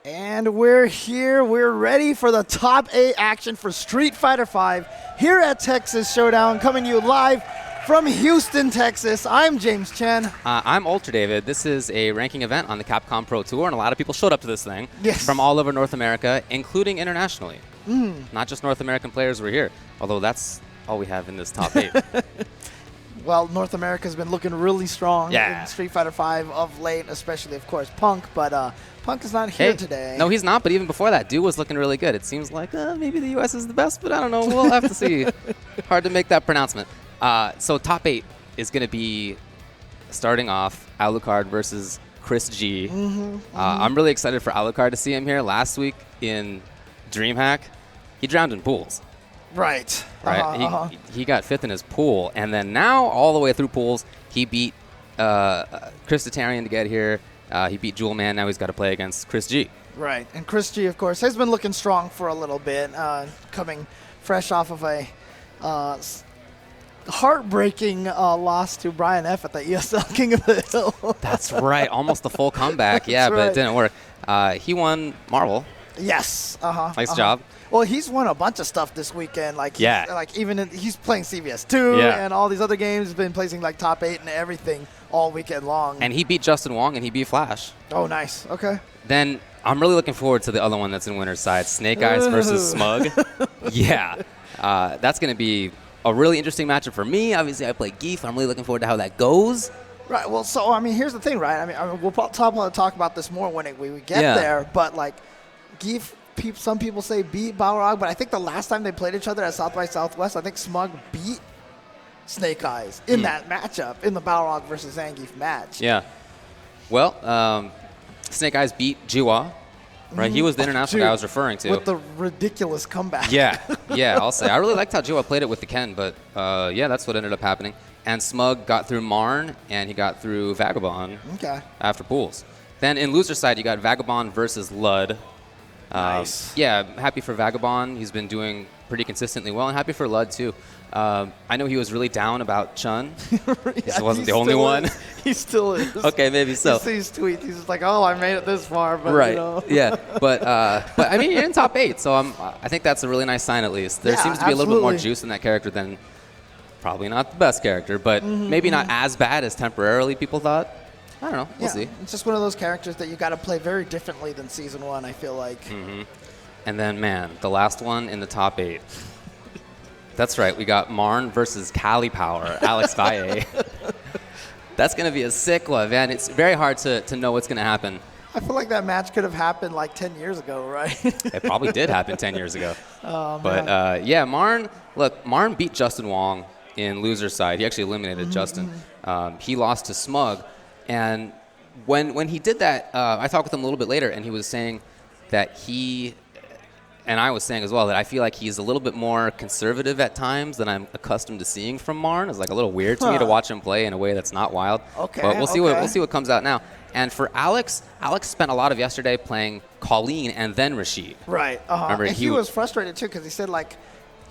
And we're here. We're ready for the top 8 action for Street Fighter V here at Texas Showdown, coming to you live from Houston, Texas. I'm James Chen. I'm Ultra David. This is a ranking event on the Capcom Pro Tour, and a lot of people showed up to this thing from all over North America, including internationally. Not just North American players were here, although that's all we have in this top 8. Well, North America's been looking really strong in Street Fighter V of late, especially, of course, Punk. But Punk is not here today. No, he's not. But even before that, Dew was looking really good. It seems like maybe the U.S. is the best, but I don't know. We'll have to see. Hard to make that pronouncement. So top 8 is going to be starting off Alukard versus Chris G. I'm really excited for Alukard to see him here. Last week in DreamHack, he drowned in pools. Right. He got 5th in his pool, and then now all the way through pools, he beat Chris Tatarian to get here. He beat Jewel Man. Now he's got to play against Chris G. Right, and Chris G, of course, has been looking strong for a little bit, coming fresh off of a heartbreaking loss to Brian F. at the ESL King of the Hill. That's right, almost a full comeback. Yeah, but it didn't work. He won Marvel. Yes. Nice job. Well, he's won a bunch of stuff this weekend. He's playing CVS 2 and all these other games. He's been placing like top 8 and everything all weekend long. And he beat Justin Wong and he beat Flash. Oh, nice. Okay. Then I'm really looking forward to the other one that's in winner's side, Snake Eyes versus Smug. That's going to be a really interesting matchup for me. Obviously, I play Geef. I'm really looking forward to how that goes. Right. Well, so, I mean, here's the thing, right? I mean we'll talk about this more when we get there. But, like, Geef, some people say beat Balrog, but I think the last time they played each other at South by Southwest, I think Smug beat Snake Eyes in that matchup, in the Balrog versus Zangief match. Yeah. Well, Snake Eyes beat Jiwa, right? He was the international guy I was referring to. With the ridiculous comeback. Yeah, I'll say. I really liked how Jiwa played it with the Ken, but that's what ended up happening. And Smug got through Marn, and he got through Vagabond after pools. Then in loser side, you got Vagabond versus Lud. Nice. Yeah, happy for Vagabond. He's been doing pretty consistently well, and happy for Lud, too. I know he was really down about Chun. He wasn't the only one. He still is. Okay, maybe so. You see his tweets. He's just like, oh, I made it this far. But, right. You know. Yeah. But I mean, you're in top 8, so I think that's a really nice sign at least. There seems to be a little bit more juice in that character than probably not the best character, but maybe not as bad as temporarily people thought. I don't know. We'll see. It's just one of those characters that you got to play very differently than Season 1, I feel like. And then, man, the last one in the top 8. That's right. We got Marn versus Cali Power, Alex Valle. That's going to be a sick one, man. It's very hard to know what's going to happen. I feel like that match could have happened like 10 years ago, right? It probably did happen 10 years ago. But, Marn beat Justin Wong in loser side. He actually eliminated Justin. He lost to Smug. And when he did that, I talked with him a little bit later, and he was saying that and I was saying as well, that I feel like he's a little bit more conservative at times than I'm accustomed to seeing from Marn. It's like a little weird to me to watch him play in a way that's not wild. Okay. But we'll see what comes out now. And for Alex spent a lot of yesterday playing Colleen and then Rashid. Right. Remember, and he was frustrated too because he said like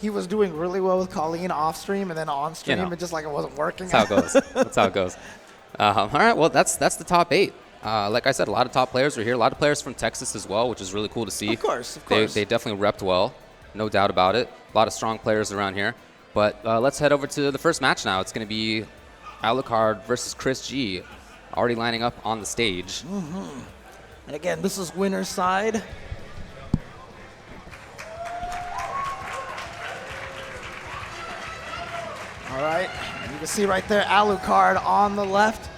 he was doing really well with Colleen off stream and then on stream it just like it wasn't working. That's how it goes. All right, well, that's the top 8. Like I said, a lot of top players are here. A lot of players from Texas as well, which is really cool to see. Of course. They definitely repped well, no doubt about it. A lot of strong players around here. But let's head over to the first match now. It's going to be Alukard versus Chris G, already lining up on the stage. And again, this is winner's side. All right, you can see right there Alukard on the left.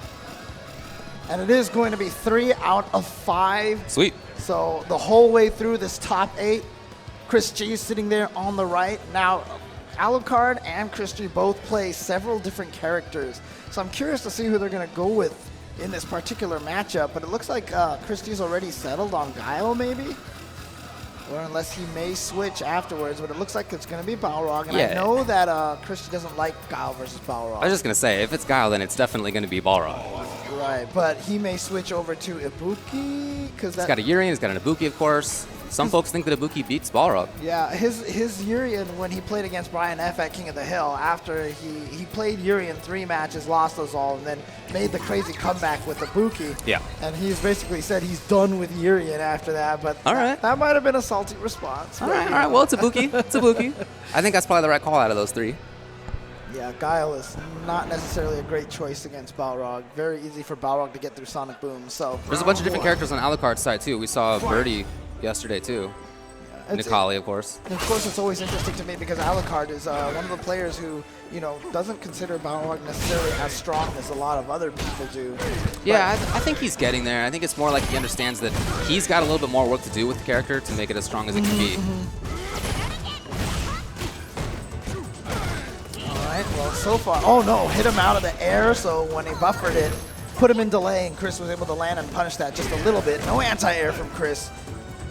And it is going to be 3 out of 5. Sweet. So the whole way through this top 8, Chris G is sitting there on the right. Now, Alukard and Chris G both play several different characters. So I'm curious to see who they're going to go with in this particular matchup. But it looks like Chris G's already settled on Guile, maybe? Or unless he may switch afterwards, but it looks like it's going to be Balrog. And I know that Chris G doesn't like Guile versus Balrog. I was just going to say, if it's Guile, then it's definitely going to be Balrog. Right, but he may switch over to Ibuki. He's got a Yuri, he's got an Ibuki, of course. Some folks think that Ibuki beats Balrog. Yeah, his Urian, when he played against Brian F at King of the Hill, after he played Urian 3 matches, lost those all, and then made the crazy comeback with Ibuki. Yeah. And he's basically said he's done with Urian after that, but All right. that might have been a salty response. All right. Well, it's Ibuki. It's Ibuki. I think that's probably the right call out of those 3. Yeah, Guile is not necessarily a great choice against Balrog. Very easy for Balrog to get through Sonic Boom. So There's a bunch of different characters on Alucard's side, too. We saw Birdie yesterday, too. Nikali, of course. And of course, it's always interesting to me because Alukard is one of the players who, doesn't consider Balrog necessarily as strong as a lot of other people do. Yeah, I think he's getting there. I think it's more like he understands that he's got a little bit more work to do with the character to make it as strong as it can be. All right, well, so far, oh no, hit him out of the air, so when he buffered it, put him in delay, and Chris was able to land and punish that just a little bit. No anti-air from Chris.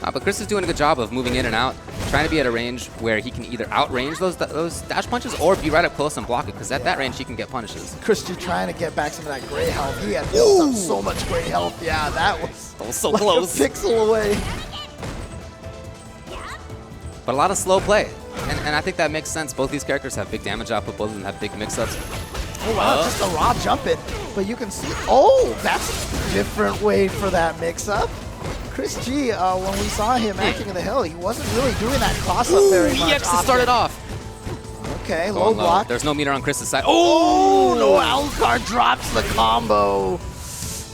But Chris is doing a good job of moving in and out, trying to be at a range where he can either outrange those dash punches or be right up close and block it, because at that range he can get punishes. Chris G trying to get back some of that gray health. He had built up so much gray health. Yeah, that was so like close. A pixel away. But a lot of slow play, and I think that makes sense. Both these characters have big damage output. Both of them have big mix-ups. Oh, wow, just a raw jump it. But you can see, that's a different way for that mix-up. Chris G, when we saw him at King of the Hill, he wasn't really doing that cross-up very much. He actually started off. Okay, low block. There's no meter on Chris's side. Oh, no, Alukard drops the combo.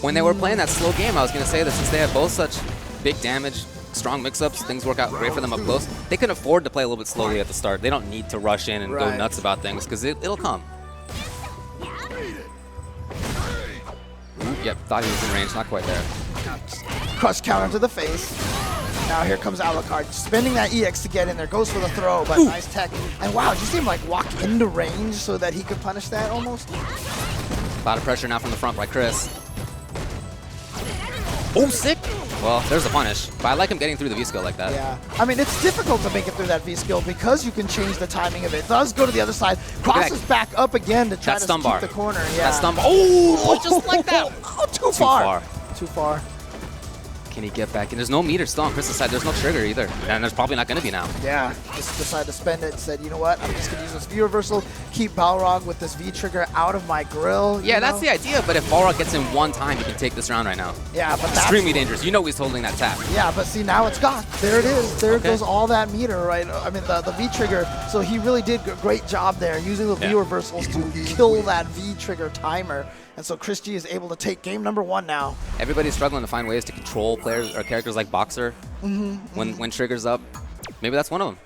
When they were playing that slow game, I was going to say that since they have both such big damage, strong mix-ups, things work out great for them up close, they can afford to play a little bit slowly at the start. They don't need to rush in and go nuts about things, because it'll come. Yep, thought he was in range, not quite there. Crush counter to the face. Now here comes Alukard, spending that EX to get in there. Goes for the throw, but nice tech. And wow, did you see him like walk into range so that he could punish that almost? A lot of pressure now from the front by Chris. Oh, sick! Well, there's the punish, but I like him getting through the V-skill like that. Yeah, I mean, it's difficult to make it through that V-skill because you can change the timing of it. It does go to the other side, crosses back up again to try to keep the corner. Yeah. That stun bar. Oh, just like that. Oh, too far. Too far. Can he get back in? There's no meter still on Chris's side. There's no trigger either. And there's probably not going to be now. Yeah, just decided to spend it and said, you know what? I'm just going to use this V reversal, keep Balrog with this V trigger out of my grill. Yeah, that's the idea. But if Balrog gets in one time, he can take this round right now. Yeah, but that's extremely dangerous. You know he's holding that tap. Yeah, but see, now it's gone. There it is. There goes all that meter, right? I mean, the V trigger. So he really did a great job there using the V reversals to kill that V trigger timer. And so Chris G is able to take game number 1 now. Everybody's struggling to find ways to control players or characters like Boxer when triggers up. Maybe that's one of them.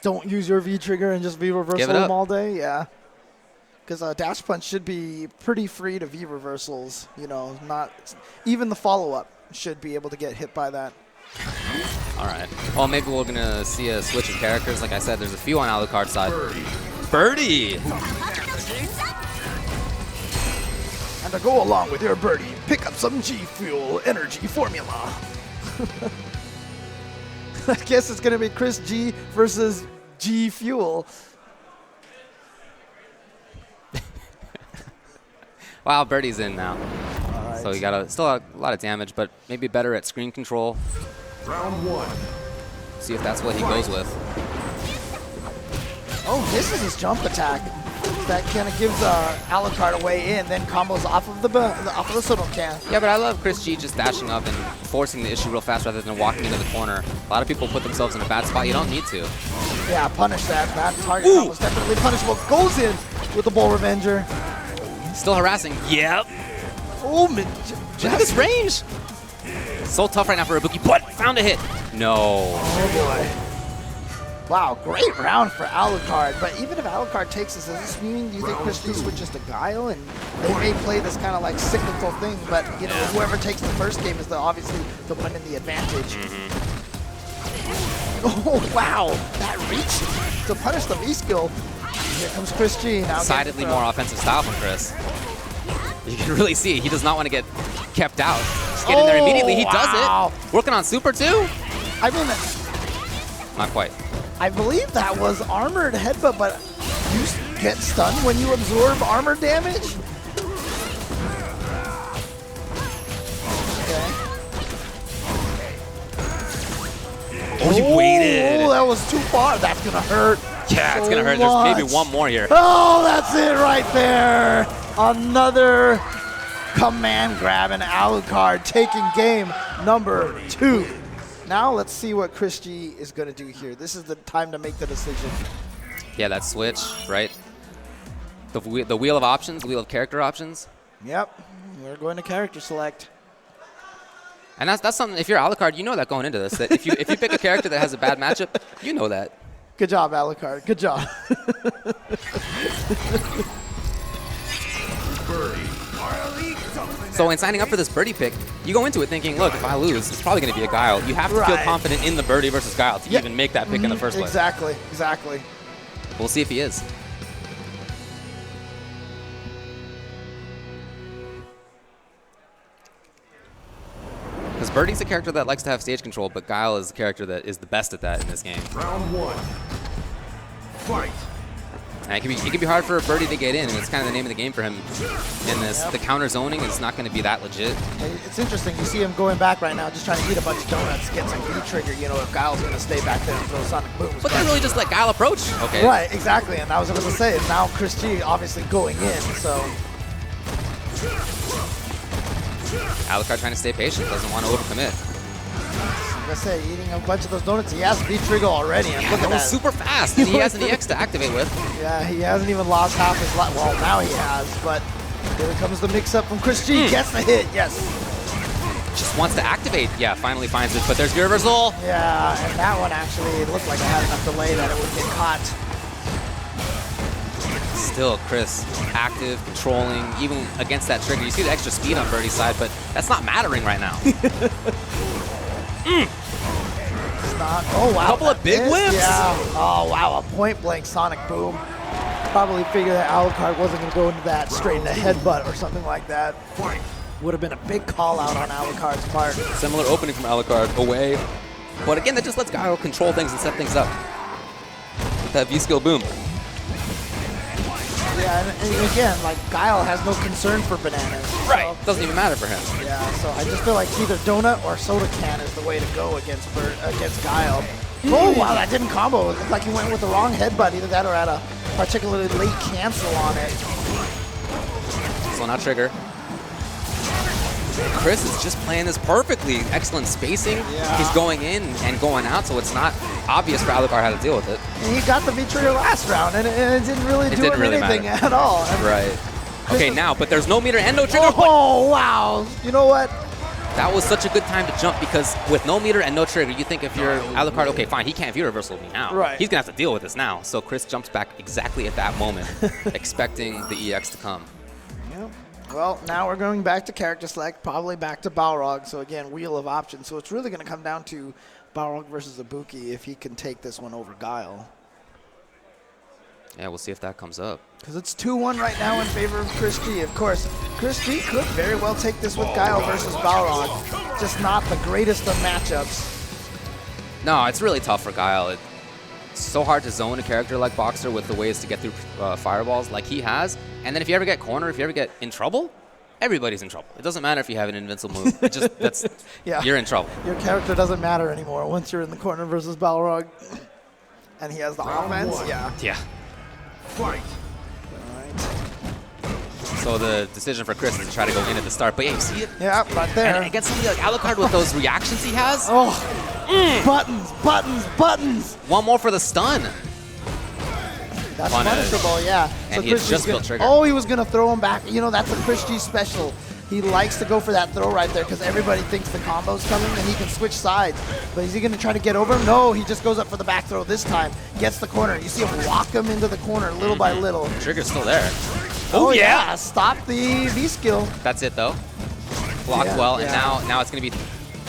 Don't use your V trigger and just V reversal them all day. Yeah. Because dash punch should be pretty free to V reversals. You know, not even the follow up should be able to get hit by that. All right. Well, maybe we're gonna see a switch of characters. Like I said, there's a few on Alucard's side. Birdie. And to go along with your birdie, pick up some G Fuel energy formula. I guess it's going to be Chris G versus G Fuel. Wow, Birdie's in now. Right. So you got still a lot of damage, but maybe better at screen control. Round 1. See if that's what he goes with. Oh, this is his jump attack. That kind of gives Alukard a way in, then combos off of the Soto can. Yeah, but I love Chris G just dashing up and forcing the issue real fast rather than walking into the corner. A lot of people put themselves in a bad spot. You don't need to. Yeah, punish that. That target combo is definitely punishable. Goes in with the Bull Revenger. Still harassing. Yep. Oh, look at this range. So tough right now for Ibuki, but found a hit. No. Oh, boy. Wow, great round for Alukard. But even if Alukard takes this, does this mean, do you think Chris G switches to Guile? And they may play this kind of like cyclical thing, but you know, whoever takes the first game is obviously the one in the advantage. Oh, wow. That reach to punish the V-skill. Here comes Chris G. Now decidedly more offensive style from Chris. You can really see it. He does not want to get kept out. Just get in there immediately. He does it. Working on super too? I mean, not quite. I believe that was armored headbutt, but you get stunned when you absorb armor damage? Okay. Oh, he waited. Oh, that was too far. That's going to hurt. Yeah, it's so going to hurt. much. There's maybe one more here. Oh, that's it right there. Another command grab, and Alukard taking game number 2. Now let's see what Chris G is going to do here. This is the time to make the decision. Yeah, that switch, right? The wheel of options, wheel of character options. Yep, we're going to character select. And that's something, if you're Alukard, you know that going into this, that if you pick a character that has a bad matchup, you know that. Good job, Alukard. Good job. So in signing up for this birdie pick, you go into it thinking, look, if I lose, it's probably going to be a Guile. You have to feel confident in the birdie versus Guile to even make that pick in the first place. Exactly, exactly. We'll see if he is. Because Birdie's a character that likes to have stage control, but Guile is a character that is the best at that in this game. Round 1. Fight. And it can be hard for a Birdie to get in, and it's kind of the name of the game for him in this. The counter zoning is not going to be that legit. It's interesting. You see him going back right now, just trying to eat a bunch of donuts, get some V-trigger, you know, if Guile's going to stay back there and throw Sonic Booms. But they really just let Guile approach. Okay. Right, exactly. And I was going to say, now Chris G obviously going in, so. Alukard trying to stay patient, doesn't want to overcommit. Like I say, eating a bunch of those donuts. He has V-trigger already. And look at That was that. super fast, and he has an EX to activate with. Yeah, he hasn't even lost half his life. Well, now he has, but here comes the mix-up from Chris G. Gets the hit, yes. Just wants to activate. Yeah, finally finds it, but there's the reversal. Yeah, and that one actually, it looked like it had enough delay that it would get caught. Still, Chris, active, controlling, even against that trigger. You see the extra speed on Birdie's side, but that's not mattering right now. It's not. Oh, wow. A couple of big whips. Yeah. Oh, wow. A point-blank Sonic Boom. Probably figured that Alukard wasn't going to go into that straight in the headbutt or something like that. Would have been a big call-out on Alucard's part. Similar opening from Alukard, away. But again, that just lets Guile control things and set things up. With that V-skill boom. Yeah, and again, like, Guile has no concern for bananas. Right. Doesn't even matter for him. Yeah, so I just feel like either donut or soda can is the way to go against Guile. Oh, wow, that didn't combo. It looked like he went with the wrong headbutt. Either that or had a particularly late cancel on it. So now trigger. Chris is just playing this perfectly. Excellent spacing. Yeah. He's going in and going out, so it's not obvious for Alukard how to deal with it. And he got the V-trigger last round, and it didn't really do anything at all. Right. Okay, now, but there's no meter and no trigger. Oh, wow. You know what? That was such a good time to jump because with no meter and no trigger, you think if you're Alukard, okay, fine, he can't V-reversal me now. Right. He's going to have to deal with this now. So Chris jumps back exactly at that moment, expecting the EX to come. Yep. Well, now we're going back to character select, probably back to Balrog. So again, wheel of options. So it's really going to come down to Balrog versus Ibuki if he can take this one over Guile. Yeah, we'll see if that comes up. Because it's 2-1 right now in favor of Chris G. Of course, Chris G could very well take this with Guile versus Balrog. Just not the greatest of matchups. No, it's really tough for Guile. It's so hard to zone a character like Boxer with the ways to get through fireballs like he has. And then if you ever get cornered, if you ever get in trouble, everybody's in trouble. It doesn't matter if you have an invincible move. It just, Yeah. You're in trouble. Your character doesn't matter anymore once you're in the corner versus Balrog. And he has the offense. Yeah. Yeah. Fight. So the decision for Chris is to try to go in at the start. But yeah, you see it? Yeah, right there. And against somebody like Alukard with those reactions he has. Oh, buttons, buttons, buttons. One more for the stun. That's On punishable, yeah. And he Chris had G's just gonna, built trigger. Oh, he was going to throw him back. You know, that's a Chris G special. He likes to go for that throw right there because everybody thinks the combo's coming and he can switch sides. But is he going to try to get over him? No, he just goes up for the back throw this time. Gets the corner. You see him walk him into the corner little by little. Trigger's still there. Oh, yeah. Stop the V-skill. That's it, though. Blocked Yeah, well, yeah. and now it's going to be...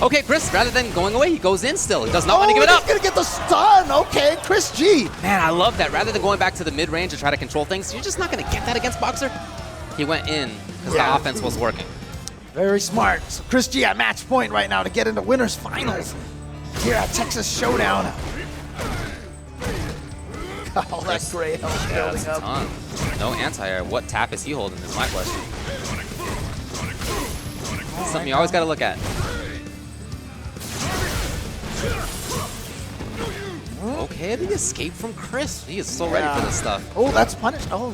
Okay, Chris, rather than going away, he goes in still. He does not want to give it up. He's going to get the stun. Okay, Chris G. Man, I love that. Rather than going back to the mid-range and try to control things, you're just not going to get that against Boxer. He went in because the offense was working. Very smart. So Chris G at match point right now to get into winners finals here at Texas Showdown. All that gray health building that's a up. ton. No anti-air. What tap is he holding is my question. Something you always got to look at. Okay, the escape from Chris. He is so ready for this stuff. Oh, that's punished. Oh,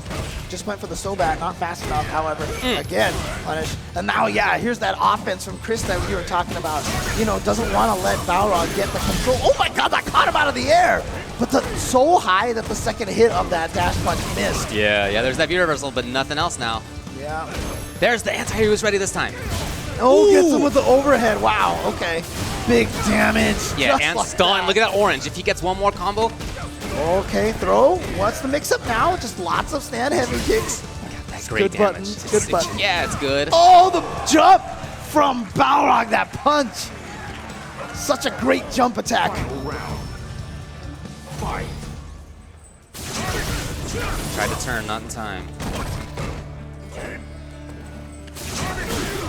just went for the so bad, not fast enough, however. Again, punished. And now, yeah, here's that offense from Chris that we were talking about. You know, doesn't want to let Balrog get the control. Oh my god, that caught him out of the air! But so high that the second hit of that dash punch missed. Yeah, there's that view reversal, but nothing else now. Yeah. There's the anti-hero who's ready this time. Oh, gets him with the overhead. Wow, okay. Big damage. Yeah, just and like stun. that. Look at that orange. If he gets one more combo. Okay, throw. What's the mix-up now? Just lots of stand heavy kicks. That's great Good damage. button. Good button. Yeah, it's good. Oh, the jump from Balrog, that punch. Such a great jump attack. Round. Fight. Tried to turn, not in time.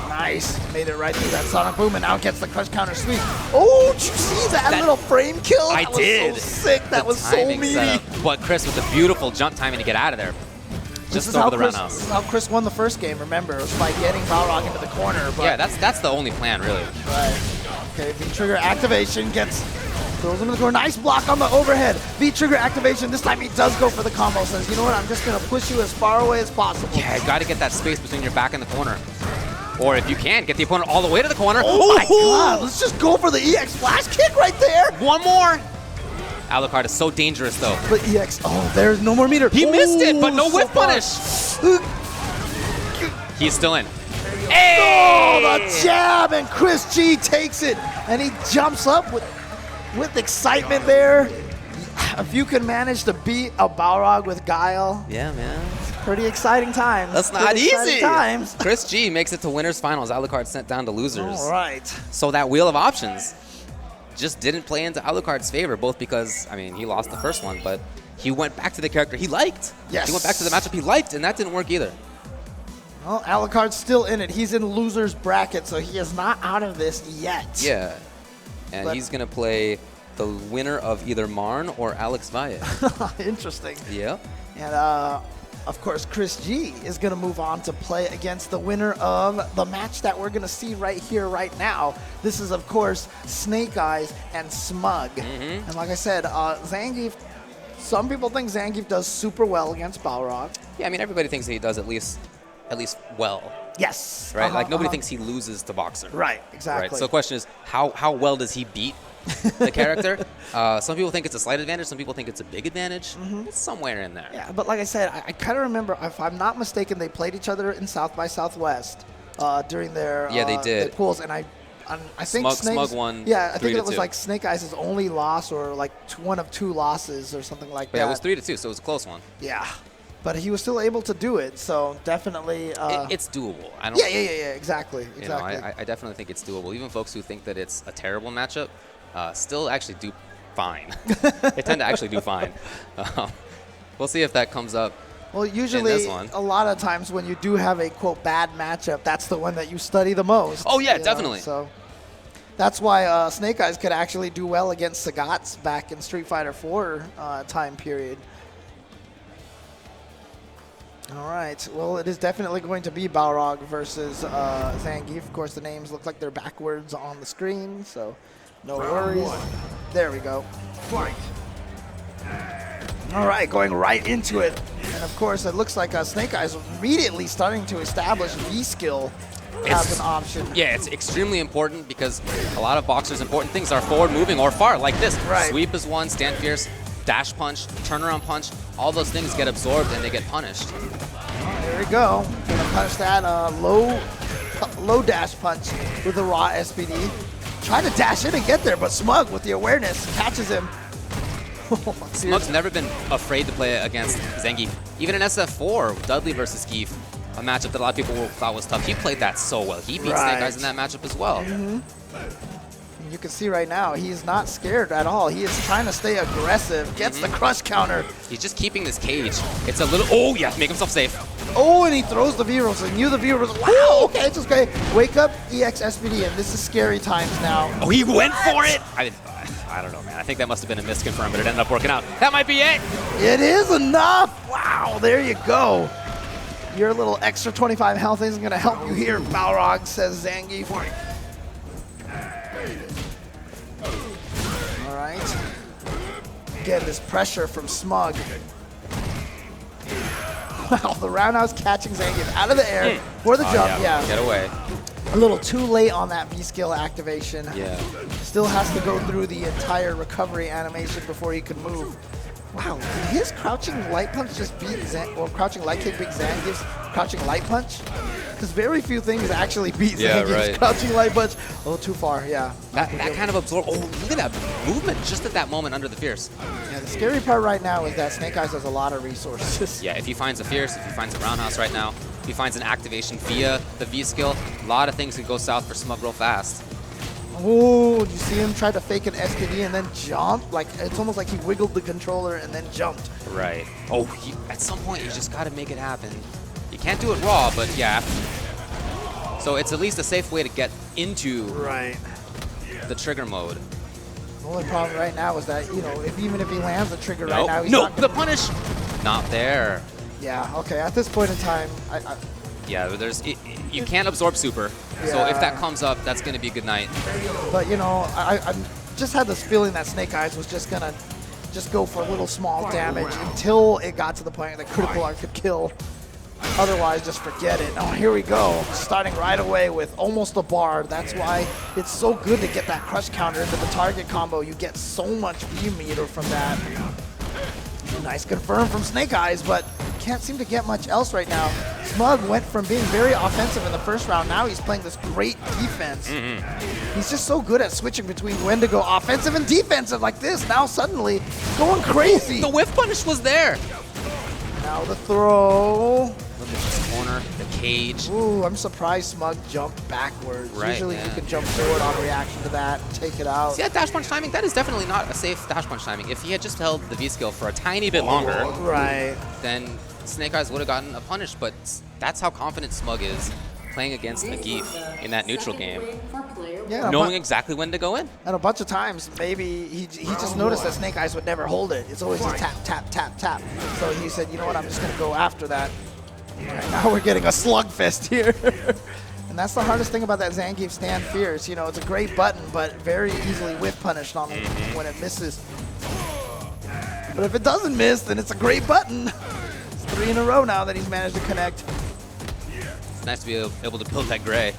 Nice. Made it right through that Sonic Boom and now gets the crush counter sweep. Oh, did you see that little frame kill? I That was did. so sick. That was so Timing meaty. setup. But Chris with the beautiful jump timing to get out of there. This Just is over how the Chris, roundhouse. this is how Chris won the first game, remember? It was by getting Balrog into the corner. But Yeah, that's the only plan, really. Right. Okay, V-trigger activation throws him in the corner. Nice block on the overhead. V-trigger activation. This time he does go for the combo. Says, you know what? I'm just going to push you as far away as possible. Yeah, you got to get that space between your back and the corner. Or if you can, get the opponent all the way to the corner. Oh my god, let's just go for the EX flash kick right there. One more. Alucard is so dangerous, though. But EX, there's no more meter. He missed it, but no so whip far. punish. He's still in. Oh, the jab, and Chris G takes it. And he jumps up with excitement there. If you can manage to beat a Balrog with guile, Yeah, man. pretty exciting times. That's not Pretty exciting easy. times. Chris G makes it to winners finals. Alucard sent down to losers. All right. So that wheel of options just didn't play into Alucard's favor, both because, I mean, he lost the first one, but he went back to the character he liked. Yes. He went back to the matchup he liked, and that didn't work either. Well, Alucard's still in it. He's in loser's bracket, so he is not out of this yet. Yeah. And But- he's going to play the winner of either Marn or Alex Valle. Interesting. Yeah. And, of course, Chris G is going to move on to play against the winner of the match that we're going to see right here, right now. This is, of course, Snake Eyes and Smug. And like I said, Zangief, some people think Zangief does super well against Balrog. Yeah, I mean, everybody thinks that he does at least well, Yes. right? Like, nobody thinks he loses to Boxer. Right, exactly. Right. So the question is, how well does he beat the character? Some people think it's a slight advantage. Some people think it's a big advantage. It's somewhere in there. Yeah, but like I said, I kind of remember, if I'm not mistaken, they played each other in South by Southwest during their Yeah, they did. their pools, and I think Smug won Yeah, I think it was 3-2. like Snake Eyes' only loss, or like one of two losses, or something like But that. yeah, it was 3-2, so it was a close one. Yeah, but he was still able to do it, so definitely. It's doable. I don't. Yeah, exactly, You know, exactly. I definitely think it's doable. Even folks who think that it's a terrible matchup still actually do fine. They tend to actually do fine. We'll see if that comes up. Well, in usually, this one. a lot of times when you do have a, quote, bad matchup, that's the one that you study the most. Oh, yeah, you know? definitely. So that's why Snake Eyes could actually do well against Sagat's back in Street Fighter 4 time period. All right. Well, it is definitely going to be Balrog versus Zangief. Of course, the names look like they're backwards on the screen, so no worries. There we go. Fight. All right, going right into it. And of course, it looks like Snake Eyes immediately starting to establish V-skill as an option. Yeah, it's extremely important because a lot of boxers' important things are forward moving or far, like this. Right. Sweep is one, stand fierce, dash punch, turnaround punch. All those things get absorbed and they get punished. There we go. Gonna punch that low dash punch with the raw SPD. Trying to dash in and get there, but Smug with the awareness catches him. Smug's never been afraid to play against Zangief. Even in SF4, Dudley versus Geef, a matchup that a lot of people thought was tough. He played that so well. He beat Snake Eyes in that matchup as well. You can see right now, he's not scared at all. He is trying to stay aggressive, gets the crush counter. He's just keeping this cage. It's a little, oh yeah, make himself safe. Oh, and he throws the V-Rolls. I knew the V-Rolls. Wow, okay, it's okay. Wake up, EX SPD, and this is scary times now. Oh, he went for it. I don't know, man. I think that must have been a misconfirm, but it ended up working out. That might be it. It is enough. Wow, there you go. Your little extra 25 health isn't going to help you here, Balrog, says Zangief. All right. again, this pressure from Smug. Wow, the roundhouse catching Zangief out of the air for the jump. Yeah, Get away. a little too late on that V-skill activation. Yeah. Still has to go through the entire recovery animation before he can move. Wow, did his crouching light punch just beat crouching light kick beat Zangief's crouching light punch? Because very few things actually beat Zangief's crouching light punch. A little too far, yeah. That kind of absorb. Oh, look at that movement just at that moment under the Fierce. Yeah, the scary part right now is that Snake Eyes has a lot of resources. Yeah, if he finds a Fierce, if he finds a roundhouse right now, if he finds an activation via the V skill, a lot of things could go south for Smug real fast. Oh, did you see him try to fake an SPD and then jump? Like, it's almost like he wiggled the controller and then jumped. Right. Oh, at some point, you just got to make it happen. You can't do it raw, but yeah. So it's at least a safe way to get into the trigger mode. The only problem right now is that, you know, even if he lands the trigger right now, he's no, not gonna... the punish! Not there. Yeah, okay, at this point in time, Yeah, you can't absorb super. So if that comes up, that's going to be a good night. But, you know, I just had this feeling that Snake Eyes was just going to go for a little small damage until it got to the point that critical art could kill. Otherwise, just forget it. Oh, here we go. Starting right away with almost a bar. That's why it's so good to get that crush counter into the target combo. You get so much V meter from that. Nice confirm from Snake Eyes, but can't seem to get much else right now. Smug went from being very offensive in the first round. Now he's playing this great defense. He's just so good at switching between when to go offensive and defensive like this. Now suddenly going crazy. The whiff punish was there. Now the throw. Look at this corner, the cage. Ooh, I'm surprised Smug jumped backwards. Right, Usually you can jump forward on reaction to that and take it out. See that dash punch timing? That is definitely not a safe dash punch timing. If he had just held the V skill for a tiny bit longer, then Snake Eyes would have gotten a punish, but that's how confident Smug is playing against a Geef in that neutral game. Yeah, knowing exactly when to go in. And a bunch of times, maybe he just noticed that Snake Eyes would never hold it. It's always just tap, tap, tap, tap. So he said, you know what, I'm just going to go after that. Right, now we're getting a slugfest here. And that's the hardest thing about that Zangief stand Fierce. You know, it's a great button, but very easily whip punished on it when it misses. But if it doesn't miss, then it's a great button. It's 3 in a row now that he's managed to connect. It's nice to be able to pilt that gray.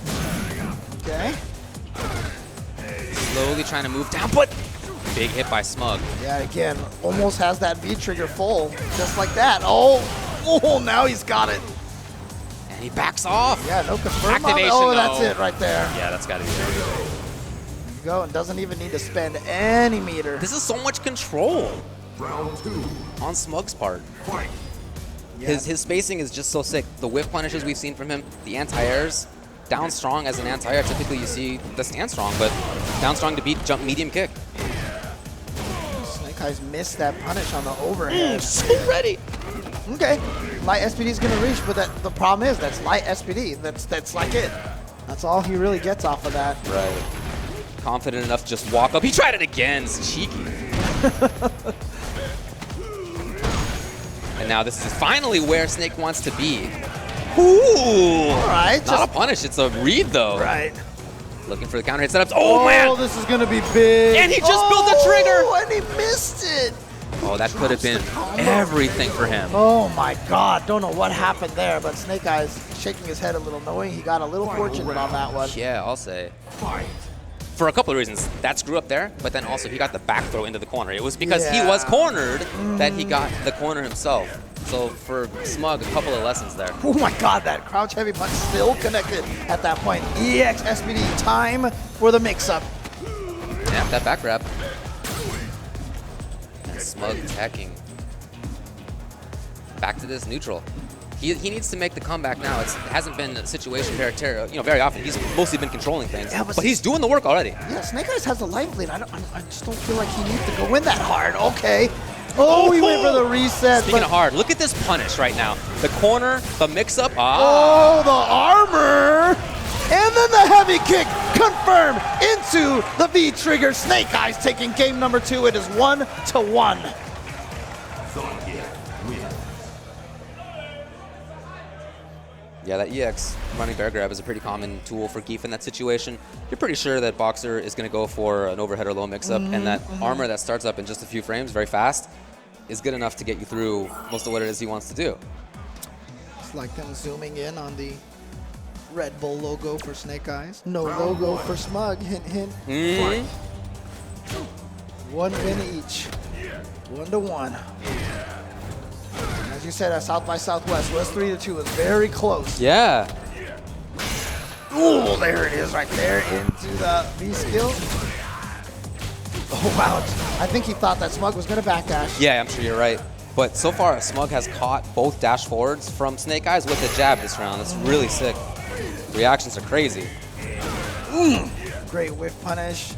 Okay. Slowly trying to move down, but big hit by Smug. Yeah, again, almost has that V trigger full, just like that. Oh, now he's got it. And he backs off. Yeah, no confirm. Activation, Oh, that's it right there. Yeah, that's got to be it. There you go, and doesn't even need to spend any meter. This is so much control Round 2. on Smug's part. Fight. Yeah. His spacing is just so sick. The whiff punishes we've seen from him, the anti-airs, down strong as an anti-air. Typically you see the stand strong, but down strong to beat jump medium kick. Snake Eyes missed that punish on the overhead. So ready. Okay, light SPD is gonna reach, but the problem is that's light SPD. That's like it. That's all he really gets off of that. Right. Confident enough to just walk up. He tried it again. It's cheeky. And now this is finally where Snake wants to be. Ooh! All right, Not a punish, it's a read though. Right. Looking for the counter hit setups. Oh man! this is gonna be big. And he just built the trigger! And he missed it. Oh, that could have been everything for him. Oh my God, don't know what happened there, but Snake Eyes shaking his head a little, knowing he got a little fortunate on that one. Yeah, I'll say. Fight. For a couple of reasons. That screw up there, but then also he got the back throw into the corner. It was because he Yeah. was cornered that he got the corner himself. So for Smug, a couple of lessons there. Oh my God, that crouch heavy punch still connected at that point. EX SPD, time for the mix-up. Yeah, that back grab. And Smug attacking. Back to this neutral. He needs to make the comeback now. It hasn't been a situation very often. He's mostly been controlling things, Yeah, but he's doing the work already. Yeah, Snake Eyes has a life lead. I just don't feel like he needs to go in that hard. Okay. Oh, he went for the reset. Speaking but of hard, look at this punish right now. The corner, the mix-up. oh, the armor. And then the heavy kick confirmed into the V trigger. Snake Eyes taking game number 2. It is 1-1. Zangief wins. Yeah, that EX running bear grab is a pretty common tool for Geef in that situation. You're pretty sure that Boxer is going to go for an overhead or low mix-up, and that armor that starts up in just a few frames very fast is good enough to get you through most of what it is he wants to do. It's like them zooming in on the Red Bull logo for Snake Eyes. No logo for Smug. Hint, hint. One win each. 1-1. As you said, at South by Southwest was 3-2. It was very close. Yeah. Ooh, there it is right there into the V-skill. Oh, wow. I think he thought that Smug was going to backdash. Yeah, I'm sure you're right. But so far, Smug has caught both dash forwards from Snake Eyes with a jab this round. That's really sick. Reactions are crazy. Great whiff punish.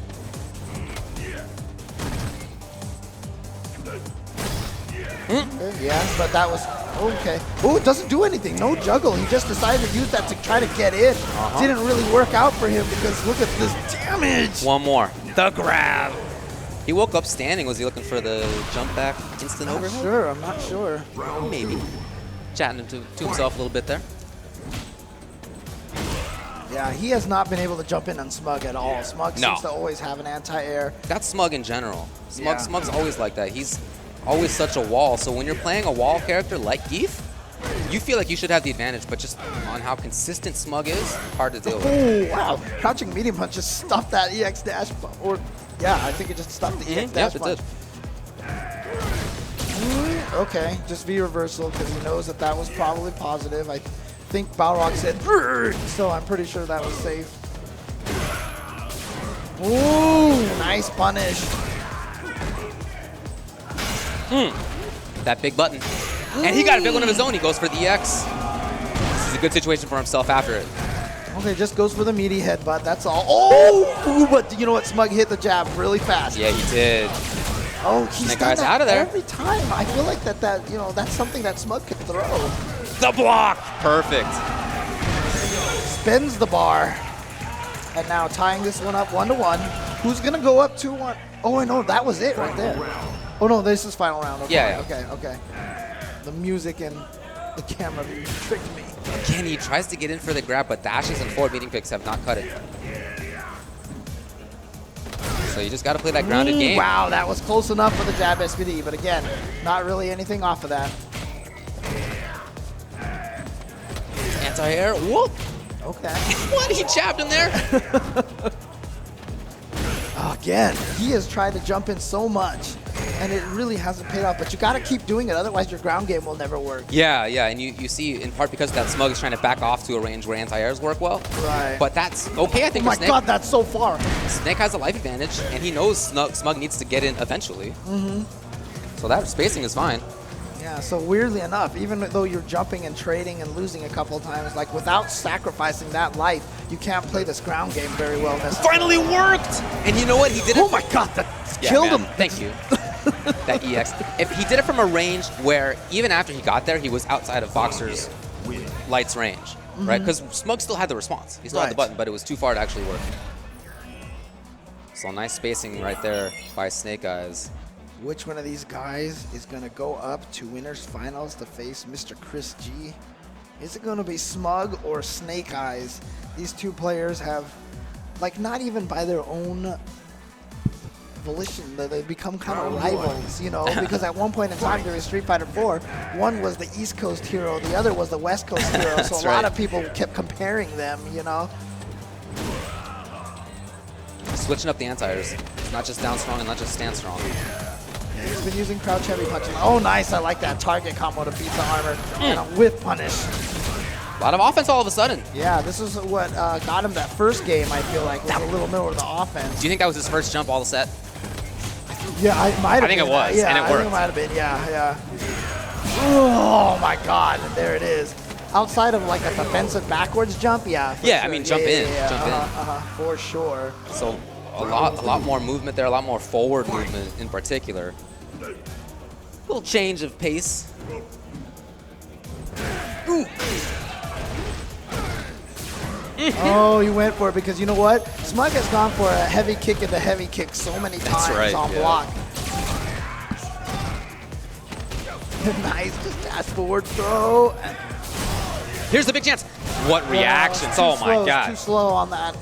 Yeah, but that was okay. Oh, it doesn't do anything. No juggle. He just decided to use that to try to get in. Didn't really work out for him because look at this damage. One more. The grab. He woke up standing. Was he looking for the jump back instant I'm overhead? not sure. I'm not sure. Maybe. Chatting to himself a little bit there. Yeah, he has not been able to jump in on Smug at all. Smug seems to always have an anti-air. That's Smug in general. Yeah. Smug's always like that. He's always such a wall. So when you're playing a wall character like Geef, you feel like you should have the advantage, but just on how consistent Smug is, hard to deal with. Oh, wow. Crouching medium punch just stuffed that EX dash. Or, yeah, I think it just stuffed the EX dash punch. Okay, just V reversal because he knows that that was probably positive. I think Balrog said, so I'm pretty sure that was safe. Ooh, nice punish. That big button. And he got a big one of his own. He goes for the EX. This is a good situation for himself after it. Okay, just goes for the meaty headbutt. That's all. Oh, but you know what? Smug hit the jab really fast. Yeah, he did. Oh, he's That done guy's that out of there. every time. I feel like that you know, that's something that Smug could throw. The block. Perfect. Spins the bar. And now tying this one up 1-1. Who's going to go up 2-1? Oh, I know. That was it right there. Oh, no, this is final round. Okay, Yeah. Okay. The music and the camera view tricked me. Again, he tries to get in for the grab, but dashes and forward meeting picks have not cut it. So you just got to play that grounded game. Wow, that was close enough for the jab SPD, but again, not really anything off of that. Anti-air. Whoop. Okay. What? He jabbed him there? Again, he has tried to jump in so much, and it really hasn't paid off, but you got to keep doing it, otherwise your ground game will never work. Yeah, and you see, in part because of that, Smug is trying to back off to a range where anti-airs work well. Right. But that's okay, I think, Oh my for Snake. God, that's so far. Snake has a life advantage, and he knows Smug needs to get in eventually. So that spacing is fine. Yeah, so weirdly enough, even though you're jumping and trading and losing a couple of times, like without sacrificing that life, you can't play this ground game very well necessarily. Finally worked! And you know what? He did it. Oh my God, that killed him. Thank you. That EX. If he did it from a range where even after he got there, he was outside of Boxer's lights range, right? Because Smug still had the response. He still had the button, but it was too far to actually work. So nice spacing right there by Snake Eyes. Which one of these guys is going to go up to winners finals to face Mr. Chris G? Is it going to be Smug or Snake Eyes? These two players have, like, not even by their own volition, they become kind of rivals, you know, because at one point in time during Street Fighter 4, one was the East Coast hero, the other was the West Coast hero, so a lot of people kept comparing them, you know. Switching up the anti-airs. It's not just down strong and not just stand strong. He's been using crouch heavy punching. Oh, nice. I like that target combo to beat the armor. And a whip punish. A lot of offense all of a sudden. Yeah, this is what got him that first game, I feel like, was a little middle of the offense. Do you think that was his first jump all the set? Yeah, it might have been. I think it was, Yeah, and it I worked. think it might have been, yeah. Oh, my God. And there it is. Outside of, like, a defensive backwards jump, yeah. Yeah, sure. I mean, jump in. For sure. So a lot more movement there, a lot more forward movement in particular. Little change of pace. Oh, you went for it because you know what? Smug has gone for a heavy kick into heavy kick so many times on block. Nice, just dash forward throw. Here's the big chance. What reactions. Too Oh, slow, my it's God. Too slow on that.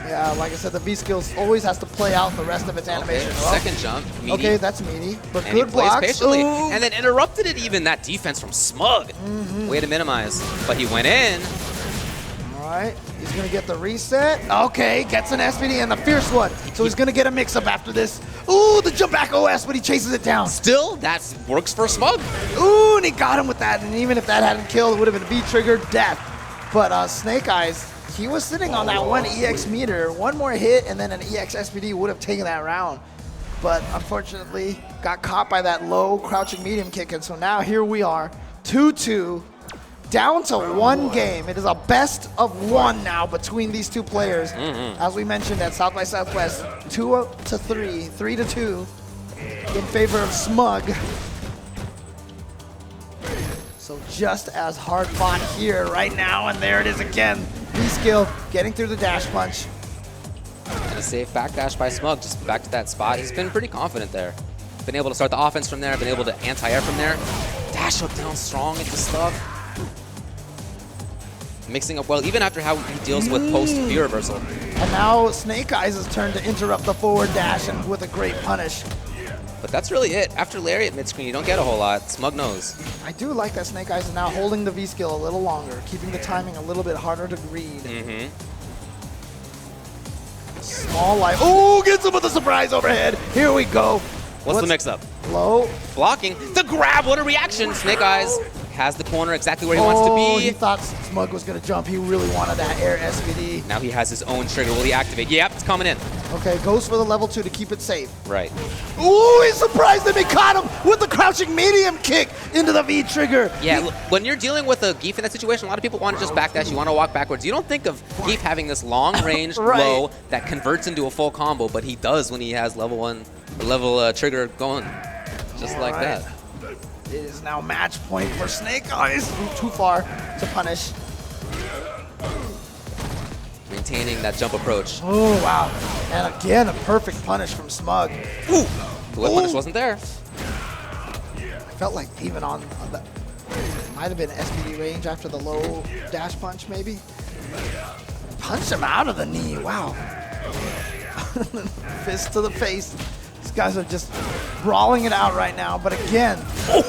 Yeah, like I said, the V-skills always has to play out the rest of its animation. Okay, Well, second jump. Meaty. okay, that's meaty, but And he good plays blocks. patiently. Ooh. And then interrupted it even. That defense from Smug. Way to minimize. But he went in. All right, he's gonna get the reset. Okay, gets an SPD and the fierce one. So he's gonna get a mix-up after this. Ooh, the jump back OS, but he chases it down. Still, that works for Smug. Ooh, and he got him with that. And even if that hadn't killed, it would have been V-triggered death. But Snake Eyes, he was sitting on that one EX meter. One more hit, and then an EX SPD would have taken that round. But unfortunately, got caught by that low crouching medium kick. And so now here we are, 2-2. Down to one game. It is a best of one now between these two players. As we mentioned at South by Southwest, 2-3, 3-2 in favor of Smug. So just as hard fought here right now, and there it is again. V-skill getting through the dash punch. And a safe backdash by Smug, just back to that spot. He's been pretty confident there. Been able to start the offense from there, been able to anti-air from there. Dash up down strong into stuff. Mixing up well, even after how he deals with post V-reversal. And now Snake Eyes' turn to interrupt the forward dash and with a great punish. But that's really it. After Lariat mid-screen, you don't get a whole lot. Smug knows. I do like that Snake Eyes is now holding the V-skill a little longer, keeping the timing a little bit harder to read. Small life. Oh, gets him with a surprise overhead. Here we go. What's the mix-up? Low. Blocking. The grab, what a reaction. Snake Eyes has the corner exactly where he wants to be. He thought Smug was going to jump. He really wanted that air SPD. Now he has his own trigger. Will he activate? Yep, it's coming in. Okay, goes for the level 2 to keep it safe. Right. Ooh, he surprised him. He caught him with the crouching medium kick into the V trigger. Yeah, look, when you're dealing with a Geef in that situation, a lot of people want to just backdash. You want to walk backwards. You don't think of Geef having this long-range Right. low that converts into a full combo, but he does when he has level 1, level trigger going, just like that. It is now match point for Snake Eyes. Too far to punish. Maintaining that jump approach. Oh, wow. And again, a perfect punish from Smug. Ooh! The whip punish wasn't there. I felt like even on the, it might have been SPD range after the low dash punch, maybe. Punch him out of the knee. Wow. Fist to the face. These guys are just brawling it out right now. But again,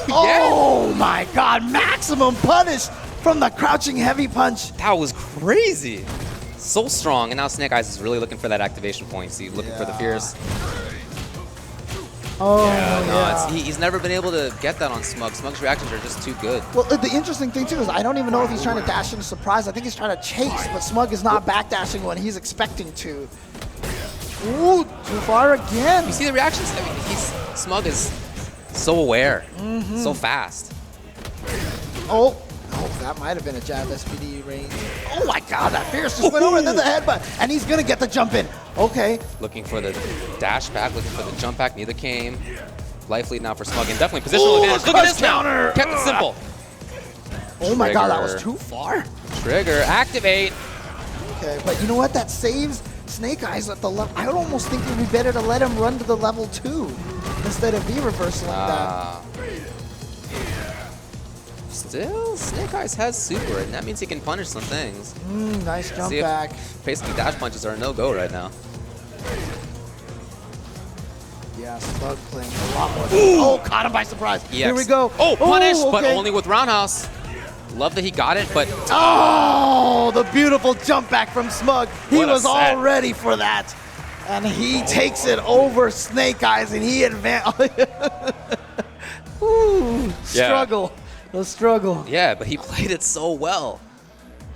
oh my God, maximum punish from the crouching heavy punch. That was crazy. So strong, and now Snake Eyes is really looking for that activation point. See, looking for the fierce. Oh, No, he's never been able to get that on Smug. Smug's reactions are just too good. Well, the interesting thing, too, is I don't even know if he's trying to dash into surprise. I think he's trying to chase, but Smug is not backdashing when he's expecting to. Ooh, too far again. You see the reactions? I mean, Smug is so aware, so fast. Oh, that might have been a jab SPD range. Oh my God, that fierce just went over and then the headbutt, and he's gonna get the jump in. Okay. Looking for the dash back, looking for the jump back. Neither came. Life lead now for Smug, and definitely positional advantage. Look at this counter. now. Kept it simple. Oh my God, that Trigger. was too far. Trigger, activate. Okay, but you know what? That saves Snake Eyes at the level. I would almost think it would be better to let him run to the level 2 instead of V-reversaling that. Still, Snake Eyes has super, and that means he can punish some things. Nice jump See if back. basically dash punches are a no-go right now. Yeah, Smug playing a lot more. Oh, caught him by surprise. EX. Here we go. Oh, punish, but okay. only with Roundhouse. Love that he got it, but Oh, the beautiful jump back from Smug. He What a was set. all ready for that. And he takes it over Snake Eyes, and he advances. Ooh, struggle. The struggle. yeah, but he played it so well.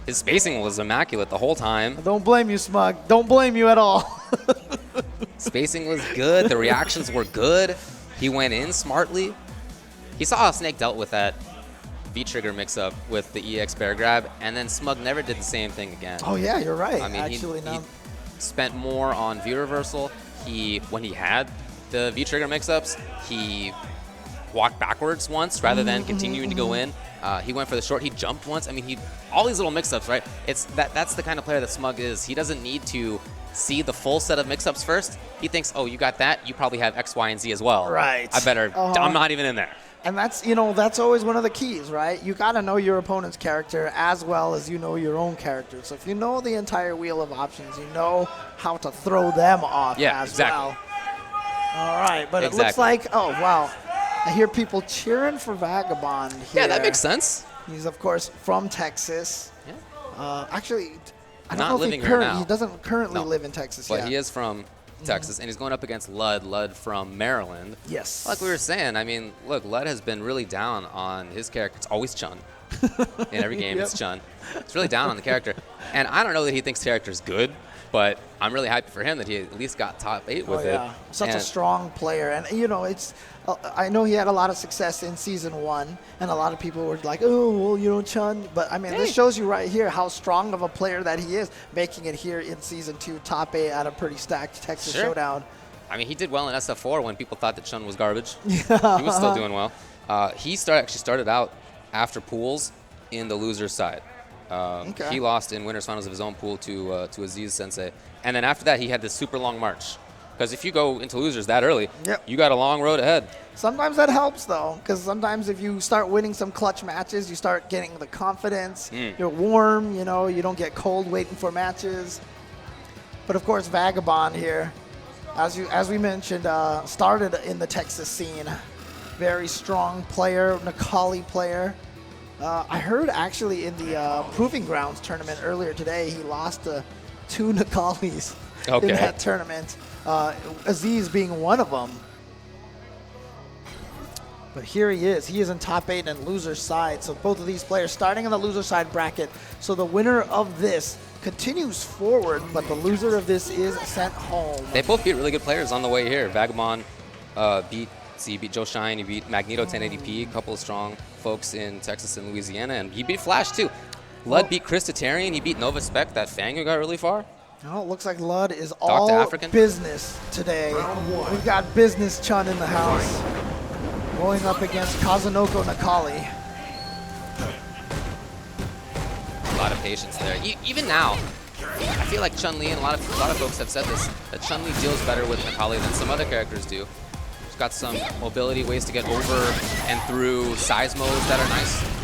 His spacing was immaculate the whole time. Don't blame you, Smug. Don't blame you at all. Spacing was good. The reactions were good. He went in smartly. He saw how Snake dealt with that V-trigger mix-up with the EX bear grab, and then Smug never did the same thing again. Oh, yeah, you're right. I mean, Actually, he no. spent more on V-reversal. When he had the V-trigger mix-ups, he walked backwards once rather than continuing to go in. He went for the short. He jumped once. I mean, all these little mix-ups, right? That's the kind of player that Smug is. He doesn't need to see the full set of mix-ups first. He thinks, oh, you got that? You probably have X, Y, and Z as well. Right. I better. I'm not even in there. And that's, that's always one of the keys, right? You got to know your opponent's character as well as you know your own character. So if you know the entire wheel of options, you know how to throw them off as well. All right, but it looks like, oh, wow. I hear people cheering for Vagabond here. Yeah, that makes sense. He's, of course, from Texas. Yeah. Actually, I don't Not know if living here now. He doesn't currently live in Texas But yet. he is from Texas, and he's going up against Lud from Maryland. Yes. Like we were saying, I mean, look, Lud has been really down on his character. It's always Chun. In every game, it's Chun. It's really down on the character. And I don't know that he thinks character's good, but I'm really happy for him that he at least got top 8 with it. Such a strong player. And, it's I know he had a lot of success in Season 1, and a lot of people were like, oh, well, Chun. But, I mean, this shows you right here how strong of a player that he is, making it here in Season 2, top 8 at a pretty stacked Texas Showdown. I mean, he did well in SF4 when people thought that Chun was garbage. He was still doing well. He actually started out after pools in the loser's side. He lost in winners finals of his own pool to Aziz Sensei. And then after that, he had this super long march. Because if you go into losers that early, you got a long road ahead. Sometimes that helps, though, because sometimes if you start winning some clutch matches, you start getting the confidence. You're warm, you don't get cold waiting for matches. But, of course, Vagabond here, as we mentioned, started in the Texas scene. Very strong player, Necalli player. I heard, actually, in the Proving Grounds tournament earlier today, he lost to 2 Necallis in that tournament. Aziz being one of them. But here he is. He is in top 8 and loser's side. So both of these players starting in the loser side bracket. So the winner of this continues forward, but the loser of this is sent home. They both beat really good players on the way here. Vagabond beat Joe Shine. He beat Magneto 1080p, a couple of strong folks in Texas and Louisiana. And he beat Flash, too. Lud beat Chris Tatarian. He beat Nova Spec, that Fang who got really far. Oh, it looks like Lud is all business today. We've got business Chun in the house. Going up against Kazunoko Necalli. A lot of patience there. Even now, I feel like Chun-Li, and a lot of folks have said this, that Chun-Li deals better with Necalli than some other characters do. She's got some mobility, ways to get over and through size modes that are nice.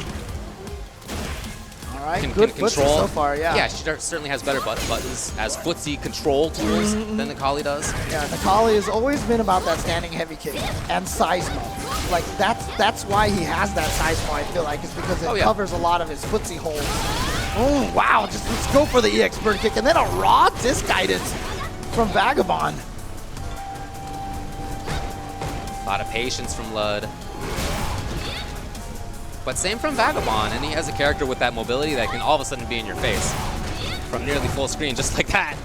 All right, good control so far, Yeah, she certainly has better buttons as footsie control tools than Necalli does. Yeah, Necalli has always been about that standing heavy kick and size mode. Like, that's why he has that size mode, I feel like, is because it covers a lot of his footsie holds. Oh, wow, let's go for the EX bird kick, and then a raw disc guidance from Vagabond. A lot of patience from Lud. But same from Vagabond, and he has a character with that mobility that can all of a sudden be in your face from nearly full screen, just like that.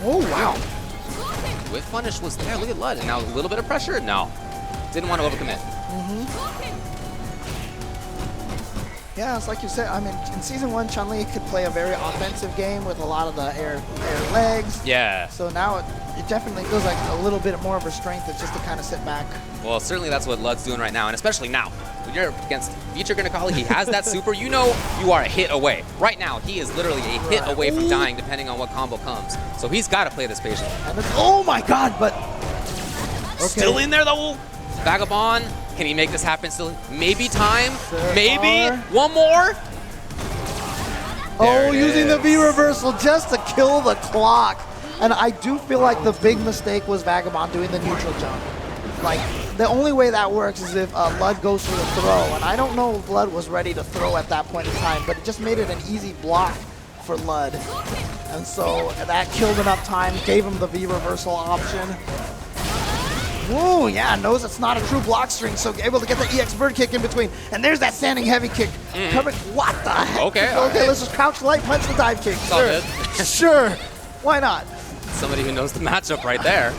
Oh, wow. Whiff punish was there. Look at Lud. And now a little bit of pressure. No. Didn't want to overcommit. Yeah, it's like you said. I mean, in Season 1, Chun-Li could play a very offensive game with a lot of the air legs. Yeah. So now it definitely feels like a little bit more of a strength. It's just to kind of sit back. Well, certainly that's what Lud's doing right now, and especially now. When you're against Feature Necalli, he has that super. You know you are a hit away. Right now, he is literally a hit away from dying, depending on what combo comes. So he's got to play this patiently. Oh my God! But still in there though. Vagabond, can he make this happen still? Maybe time. Maybe one more. Oh, using the V reversal just to kill the clock. And I do feel like the big mistake was Vagabond doing the neutral jump. Like, the only way that works is if Lud goes for the throw. And I don't know if Lud was ready to throw at that point in time, but it just made it an easy block for Lud. And so that killed enough time, gave him the V reversal option. Ooh, yeah, knows it's not a true block string, so able to get the EX bird kick in between. And there's that standing heavy kick. Coming, what the heck? Okay, let's just crouch light punch the dive kick. Sure. Sure, why not? Somebody who knows the matchup right there.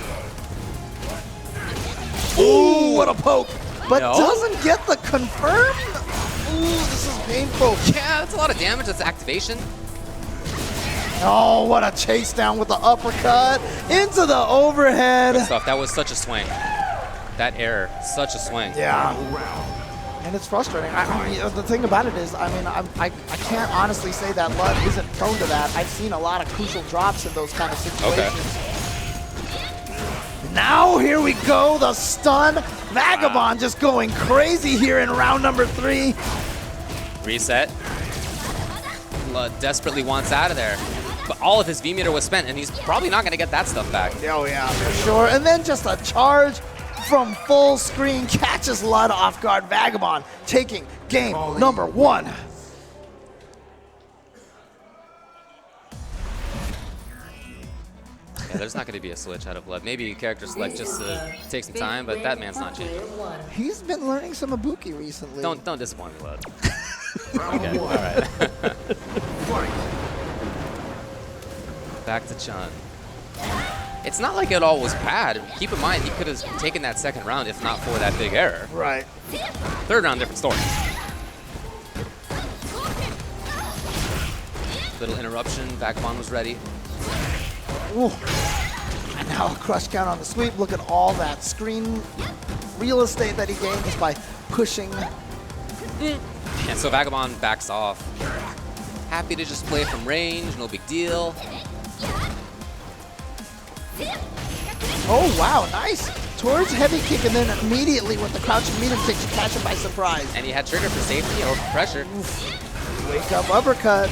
Ooh, what a poke. But doesn't get the confirm. Ooh, this is painful. Yeah, that's a lot of damage. That's activation. Oh, what a chase down with the uppercut into the overhead. Good stuff. That was such a swing. That error, such a swing. Yeah. And it's frustrating. I mean, the thing about it is, I mean, I can't honestly say that Lud isn't prone to that. I've seen a lot of crucial drops in those kind of situations. And Now here we go, the stun. Vagabond just going crazy here in round number 3. Reset. Blood desperately wants out of there. But all of his V-meter was spent, and he's probably not going to get that stuff back. Oh yeah, for sure. And then just a charge from full screen catches Lud off guard. Vagabond taking game number 1. Yeah, there's not going to be a switch out of Blood. Maybe character select just to take some time, but that man's not changing. He's been learning some Ibuki recently. Don't disappoint me, Blood. Okay, all right. Back to Chun. It's not like it all was bad. Keep in mind, he could have taken that second round if not for that big error. Right. Third round, different story. Little interruption. Vagabond was ready. Ooh. And now a crush count on the sweep. Look at all that screen real estate that he gained just by pushing. And so Vagabond backs off. Happy to just play from range, no big deal. Oh, wow, nice. Towards heavy kick, and then immediately with the crouching medium kick to catch him by surprise. And he had trigger for safety or pressure. Wake up uppercut.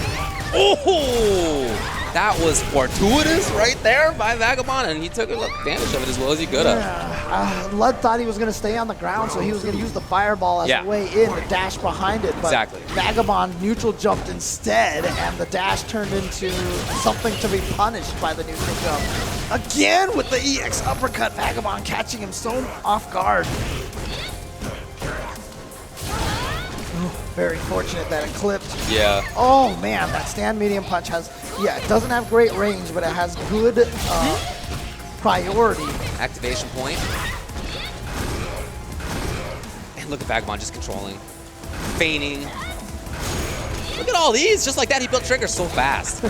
Oh! That was fortuitous right there by Vagabond, and he took advantage of it as well as he could have. Yeah. Lud thought he was going to stay on the ground, so he was going to use the fireball as a way in to dash behind it. But exactly. Vagabond neutral jumped instead, and the dash turned into something to be punished by the neutral jump. Again with the EX uppercut, Vagabond catching him so off guard. Very fortunate that it clipped. Yeah. Oh man, that stand medium punch has, it doesn't have great range, but it has good priority. Activation point. And look at Vagabond just controlling. Feigning. Look at all these. Just like that, he built trigger so fast.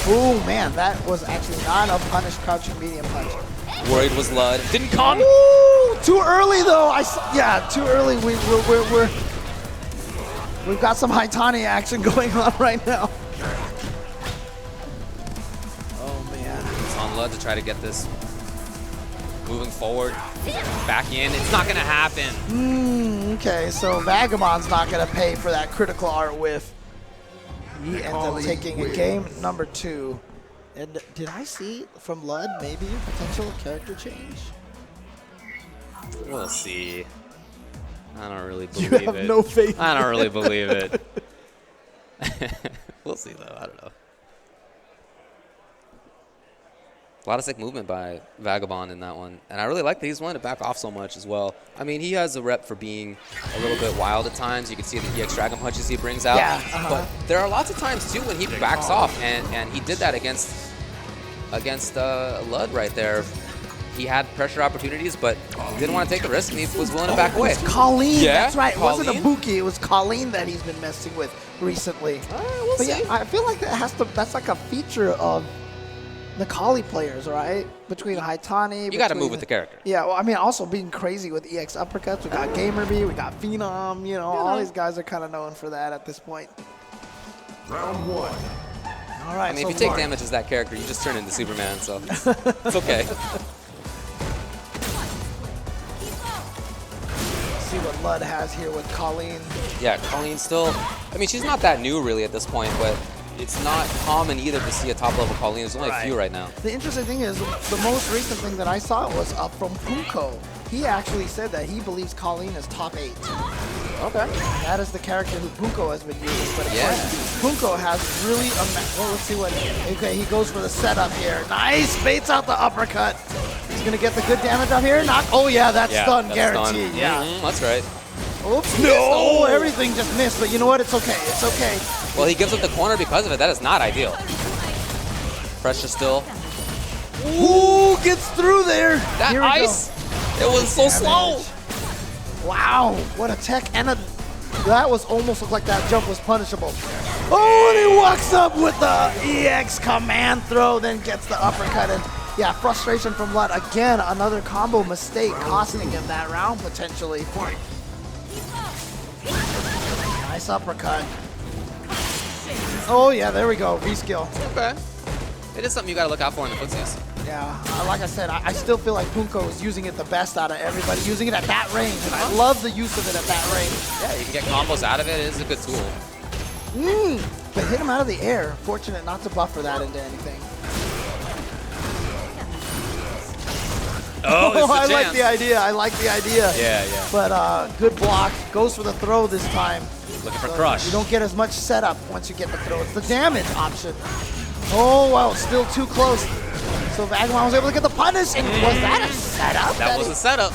Oh man, that was actually not a punished crouching medium punch. Worried was Lud. Didn't come. Ooh, too early though. Too early. We've got some Haitani action going on right now. Oh man. It's on Lud to try to get this moving forward. Back in. It's not going to happen. Okay, so Vagabond's not going to pay for that critical art whiff. He ends up taking a game number 2. And did I see from Lud maybe a potential character change? We'll see. I don't really believe it. You have no faith. I don't really believe it. We'll see, though. I don't know. A lot of sick movement by Vagabond in that one. And I really like that he's willing to back off so much as well. I mean, he has a rep for being a little bit wild at times. You can see the EX Dragon punches he brings out. Yeah, But there are lots of times, too, when he backs off. And he did that against Lud right there. He had pressure opportunities, but didn't want to take the risk, and he was willing to back away. It was Colleen, yeah, that's right. Colleen? It wasn't Ibuki, it was Colleen that he's been messing with recently. We'll see. Yeah, I feel like that's like a feature of the Kali players, right? Between Haitani. You got to move with the character. Yeah, well, I mean, also being crazy with EX uppercuts. We got GamerB, we got Phenom, all these guys are kind of known for that at this point. Round 1. All right, I mean, if you take damage as that character, you just turn into Superman, so it's okay. See what Lud has here with Colleen. Yeah, Colleen still, I mean, she's not that new really at this point, but it's not common either to see a top-level Colleen. There's only a few right now. The interesting thing is, the most recent thing that I saw was up from Punko. He actually said that he believes Colleen is top 8. Okay. That is the character who Punko has been using. But Yeah. Punko has really, well, let's see what, okay, he goes for the setup here. Nice, baits out the uppercut. He's going to get the good damage up here. Oh yeah, that's stun guaranteed. Yeah. That's right. Oops, no! Oh, everything just missed, but you know what? It's okay. It's okay. Well, he gives up the corner because of it. That is not ideal. Pressure still. Ooh, gets through there. That ice, it was so slow. Wow, what a tech. And that was almost looked like that jump was punishable. Oh, and he walks up with the EX command throw, then gets the uppercut. And yeah, frustration from Lud. Again, another combo mistake costing him that round potentially. Nice uppercut. Oh yeah, there we go, V-skill. Okay. It is something you got to look out for in the footsies. Yeah, like I said, I still feel like Punko is using it the best out of everybody, using it at that range, and I love the use of it at that range. Yeah, you can get combos out of it. It is a good tool. But hit him out of the air. Fortunate not to buffer that into anything. Oh, I like the idea. I like the idea. Yeah, yeah. But good block. Goes for the throw this time. Looking for crush. You don't get as much setup once you get the throw. It's the damage option. Oh, wow. Still too close. So Vagabond was able to get the punish. And was that a setup? That was a setup.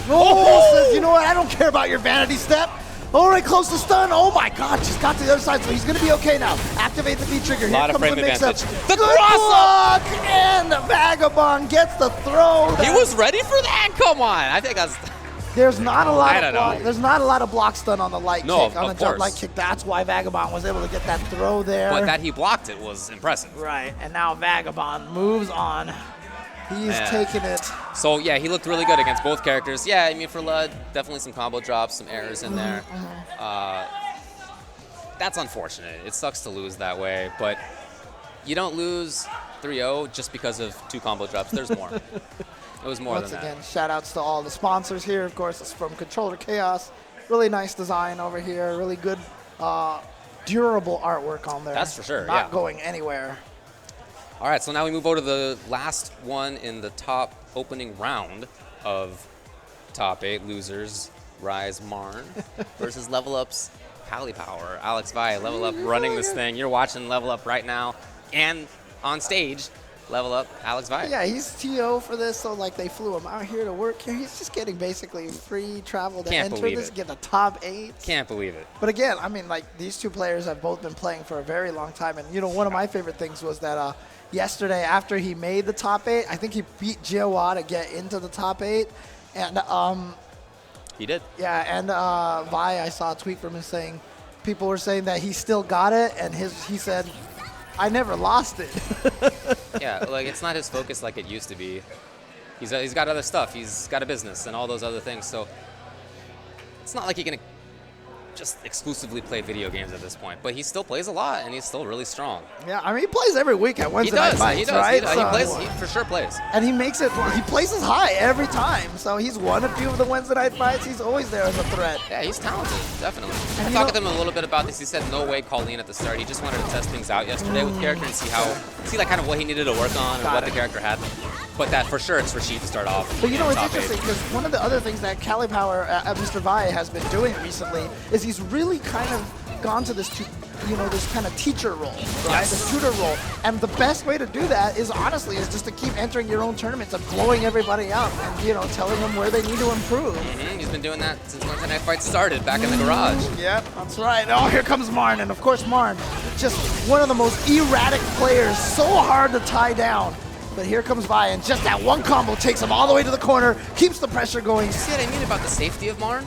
Oh, says, you know what? I don't care about your vanity step. All right, close to stun. Oh my God, just got to the other side, so he's gonna be okay now. Activate the V trigger. Here Lot of comes frame the mix-up. advantage. The Good block, and Vagabond gets the throw. He was ready for that. Come on, I think I was. There's not a lot I of don't block. know. There's not a lot of block stun on the light No, kick, on the of jump course. light kick. That's why Vagabond was able to get that throw there. But that he blocked it was impressive. Right, and now Vagabond moves on. He's taking it. So yeah, he looked really good against both characters. Yeah, I mean for Lud, definitely some combo drops, some errors in there. That's unfortunate. It sucks to lose that way, but you don't lose 3-0 just because of 2 combo drops. There's more. It was more Once than again, that. shout outs to all the sponsors here. Of course, it's from Controller Chaos. Really nice design over here. Really good, durable artwork on there. That's for sure, Not yeah. going anywhere. All right, so now we move over to the last one in the top opening round of top 8 losers. Rise Marn versus Level Up's Pally Power. Alex Vi, Level Up running this thing. You're watching Level Up right now. And on stage, Level Up, Alex Vi. Yeah, he's TO for this, so like they flew him out here to work here. He's just getting basically free travel to Can't enter believe this, it. get the top 8. Can't believe it. But again, I mean, like these two players have both been playing for a very long time, and you know, one of my favorite things was that yesterday after he made the top 8, I think he beat Jiowa to get into the top 8, and He did. yeah, and Vi, I saw a tweet from him saying, people were saying that he still got it, and he said, I never lost it. Yeah, like it's not his focus like it used to be. He's got other stuff. He's got a business and all those other things. So it's not like he can just exclusively play video games at this point. But he still plays a lot, and he's still really strong. Yeah, I mean, he plays every week at He Wednesday Night does. Fights, He does. right? He plays. He for sure plays. And he makes it, he places high every time. So he's won a few of the Wednesday Night Fights. He's always there as a threat. Yeah, he's talented, definitely. And I you talked know- with him a little bit about this. He said no way Colleen at the start. He just wanted to test things out yesterday with character and see like kind of what he needed to work on and Got what it. the character had. But that for sure it's Rashid to start off. But you know, in it's top 8. interesting because one of the other things that Cali Power, Mr. Vi, has been doing recently is he's really kind of gone to this, this kind of teacher role, right? Yes. The tutor role. And the best way to do that is honestly is just to keep entering your own tournaments and blowing everybody up and, telling them where they need to improve. He's been doing that since Wednesday Night Fight started back in the garage. Yep, that's right. Oh, here comes Marn. And of course, Marn, just one of the most erratic players, so hard to tie down. But here comes Vi, and just that one combo takes him all the way to the corner, keeps the pressure going. See what I mean about the safety of Marn?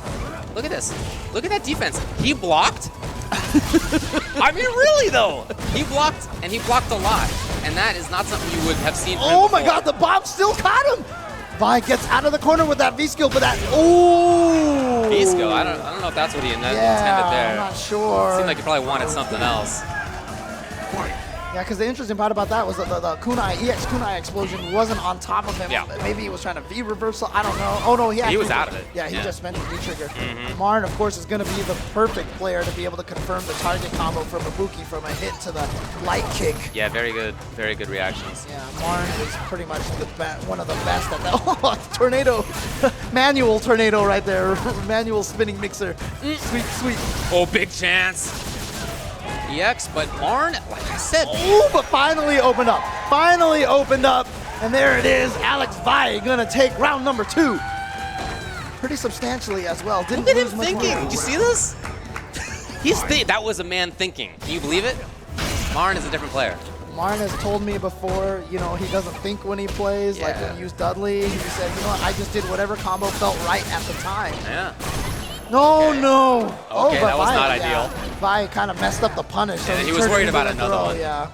Look at this. Look at that defense. He blocked. I mean, really, though. He blocked, and he blocked a lot. And that is not something you would have seen from him Oh my before. God, the bomb still caught him. Vi gets out of the corner with that V-skill, but ooh. V-skill. I don't know if that's what he intended there. I'm not sure. Seemed like he probably wanted something else. Yeah, because the interesting part about that was that the kunai, EX kunai explosion wasn't on top of him. Yeah. Maybe he was trying to V reversal. I don't know. Oh no, He was out of it. Yeah, he Yeah. just meant to V-trigger. Marn, of course, is going to be the perfect player to be able to confirm the target combo from Ibuki from a hit to the light kick. Yeah, very good reactions. Yeah, Marn is pretty much one of the best at that. Oh, tornado, manual tornado right there, manual spinning mixer. Sweet, sweet. Oh, big chance. EX, but Marn, like I said, Ooh, but finally opened up. Finally opened up. And there it is. Alex Vi gonna take round number 2. Pretty substantially as well. Didn't look at him lose much thinking. more. Did you see this? That was a man thinking. Can you believe it? Marn is a different player. Marn has told me before, he doesn't think when he plays. Like Yeah. when he used Dudley, he said, I just did whatever combo felt right at the time. Yeah. No, Okay. no. Okay, but that was Vi, not yeah. ideal. Vi kind of messed up the punish. So Yeah, he was turned it worried into about the another throw, one. Yeah.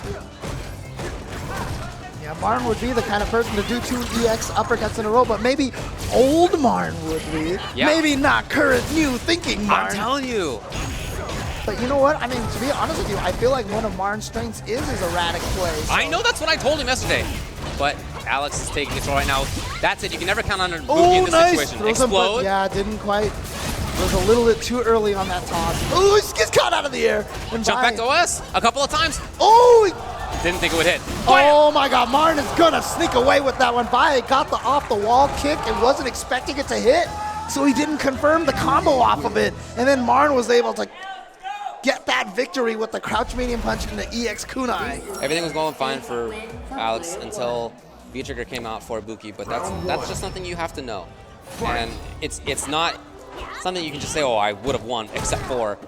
Yeah, Marn would be the kind of person to do 2 EX uppercuts in a row, but maybe old Marn would be. Yeah. Maybe not current new thinking Marn. I'm telling you. But you know what? I mean, to be honest with you, I feel like one of Marn's strengths is his erratic play. So. I know, that's what I told him yesterday. But Alex is taking control right now. That's it. You can never count on Buki in this situation. Throws him, Explode. yeah, didn't quite. Was a little bit too early on that toss. Oh, he gets caught out of the air. And Jump back to us a couple of times. Oh! Didn't think it would hit. Oh my God, Marn is gonna sneak away with that one. Vai got the off the wall kick and wasn't expecting it to hit, so he didn't confirm the combo off of it. And then Marn was able to get that victory with the crouch medium punch and the EX kunai. Everything was going fine for Alex until V-Trigger came out for Buki, but that's just something you have to know. And it's not something you can just say, oh, I would have won, except for.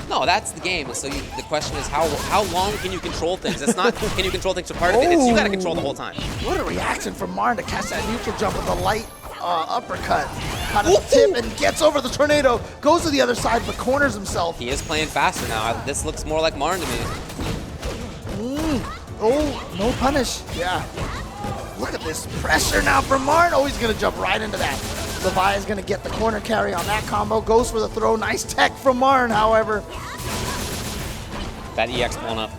No, that's the game. So the question is, how long can you control things? It's not, can you control things for part of it? It's you got to control the whole time. What a reaction from Marn to catch that neutral jump with a light uppercut. Kind of tip and gets over the tornado, goes to the other side, but corners himself. He is playing faster now. This looks more like Marn to me. Oh, no punish. Yeah. Look at this pressure now from Marn. Oh, he's going to jump right into that. Levi is going to get the corner carry on that combo. Goes for the throw. Nice tech from Marn, however. That EX blown up.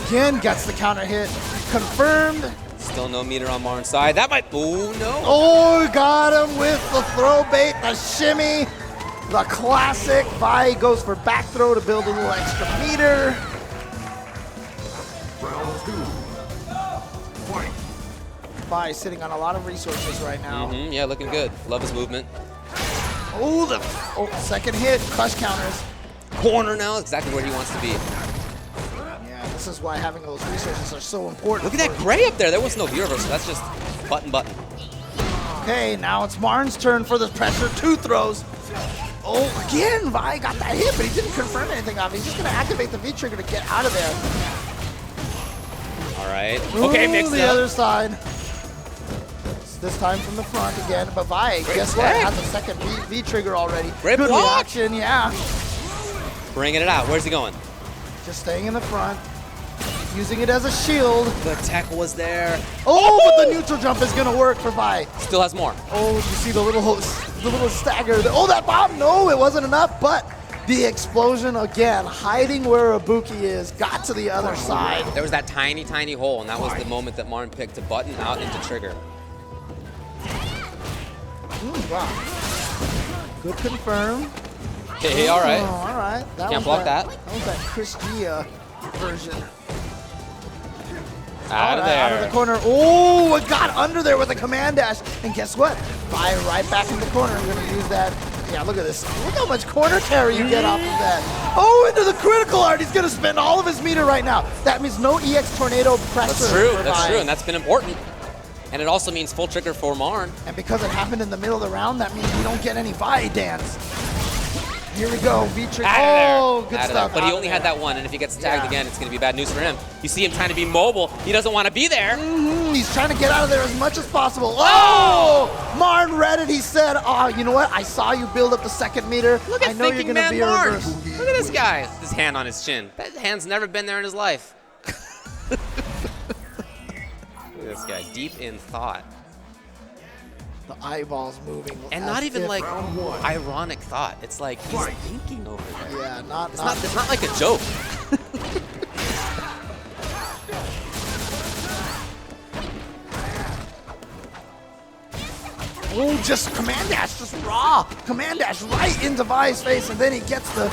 Again, gets the counter hit. Confirmed. Still no meter on Marn's side. That might, oh no. Oh, got him with the throw bait, the shimmy. The classic. Vi goes for back throw to build a little extra meter. Round 2. Fight. Vi sitting on a lot of resources right now. Yeah, looking good. Love his movement. Oh, second hit, crush counters. Corner now, exactly where he wants to be. Yeah, this is why having those resources are so important. Look at that gray up there. There was no view reversal. That's just button. Okay, now it's Marn's turn for the pressure. 2 throws. Oh, again, Vi got that hit, but he didn't confirm anything of it. He's just going to activate the V-trigger to get out of there. All right. Okay, mixed the up. other side. This time from the front again, but Vi, guess what? tag. Has a second V-trigger already. Great Good block. reaction, yeah. Bringing it out. Where's he going? Just staying in the front, using it as a shield. The tech was there. Oh, but the neutral jump is gonna work for Vi. Still has more. Oh, you see the little stagger. Oh, that bomb, no, it wasn't enough, but the explosion again, hiding where Ibuki is, got to the other side. There was that tiny, tiny hole, and that was the moment that Marn picked to button out into trigger. Wow. Good confirm. Hey, all right. Oh, all right. That Can't was block that. That was that Chris Gia version. Out of there. Out of the corner. Oh, it got under there with a command dash. And guess what? Vi right back in the corner. I'm going to use that. Yeah, look at this. Look how much corner carry you get off of that. Oh, into the critical art. He's going to spend all of his meter right now. That means no EX tornado pressure. That's true. for That's Vi. true, and that's been important. And it also means full trigger for Marn. And because it happened in the middle of the round, that means we don't get any Vi dance. Here we go, V-trigger. Oh, good stuff. But he only had that one, and if he gets tagged again, it's going to be bad news for him. You see him trying to be mobile. He doesn't want to be there. He's trying to get out of there as much as possible. Oh! Marn read it. He said, oh, you know what? I saw you build up the second meter. Look at I know you're thinking going to man be a Marn. reverse. Look at this guy. His hand on his chin. That hand's never been there in his life. Look at this guy, deep in thought. The eyeballs moving. And as not even if- like ironic thought. It's like he's thinking over there. Yeah, not. It's not like a joke. Oh, just command dash, just raw. Command dash right into Vi's face, and then he gets the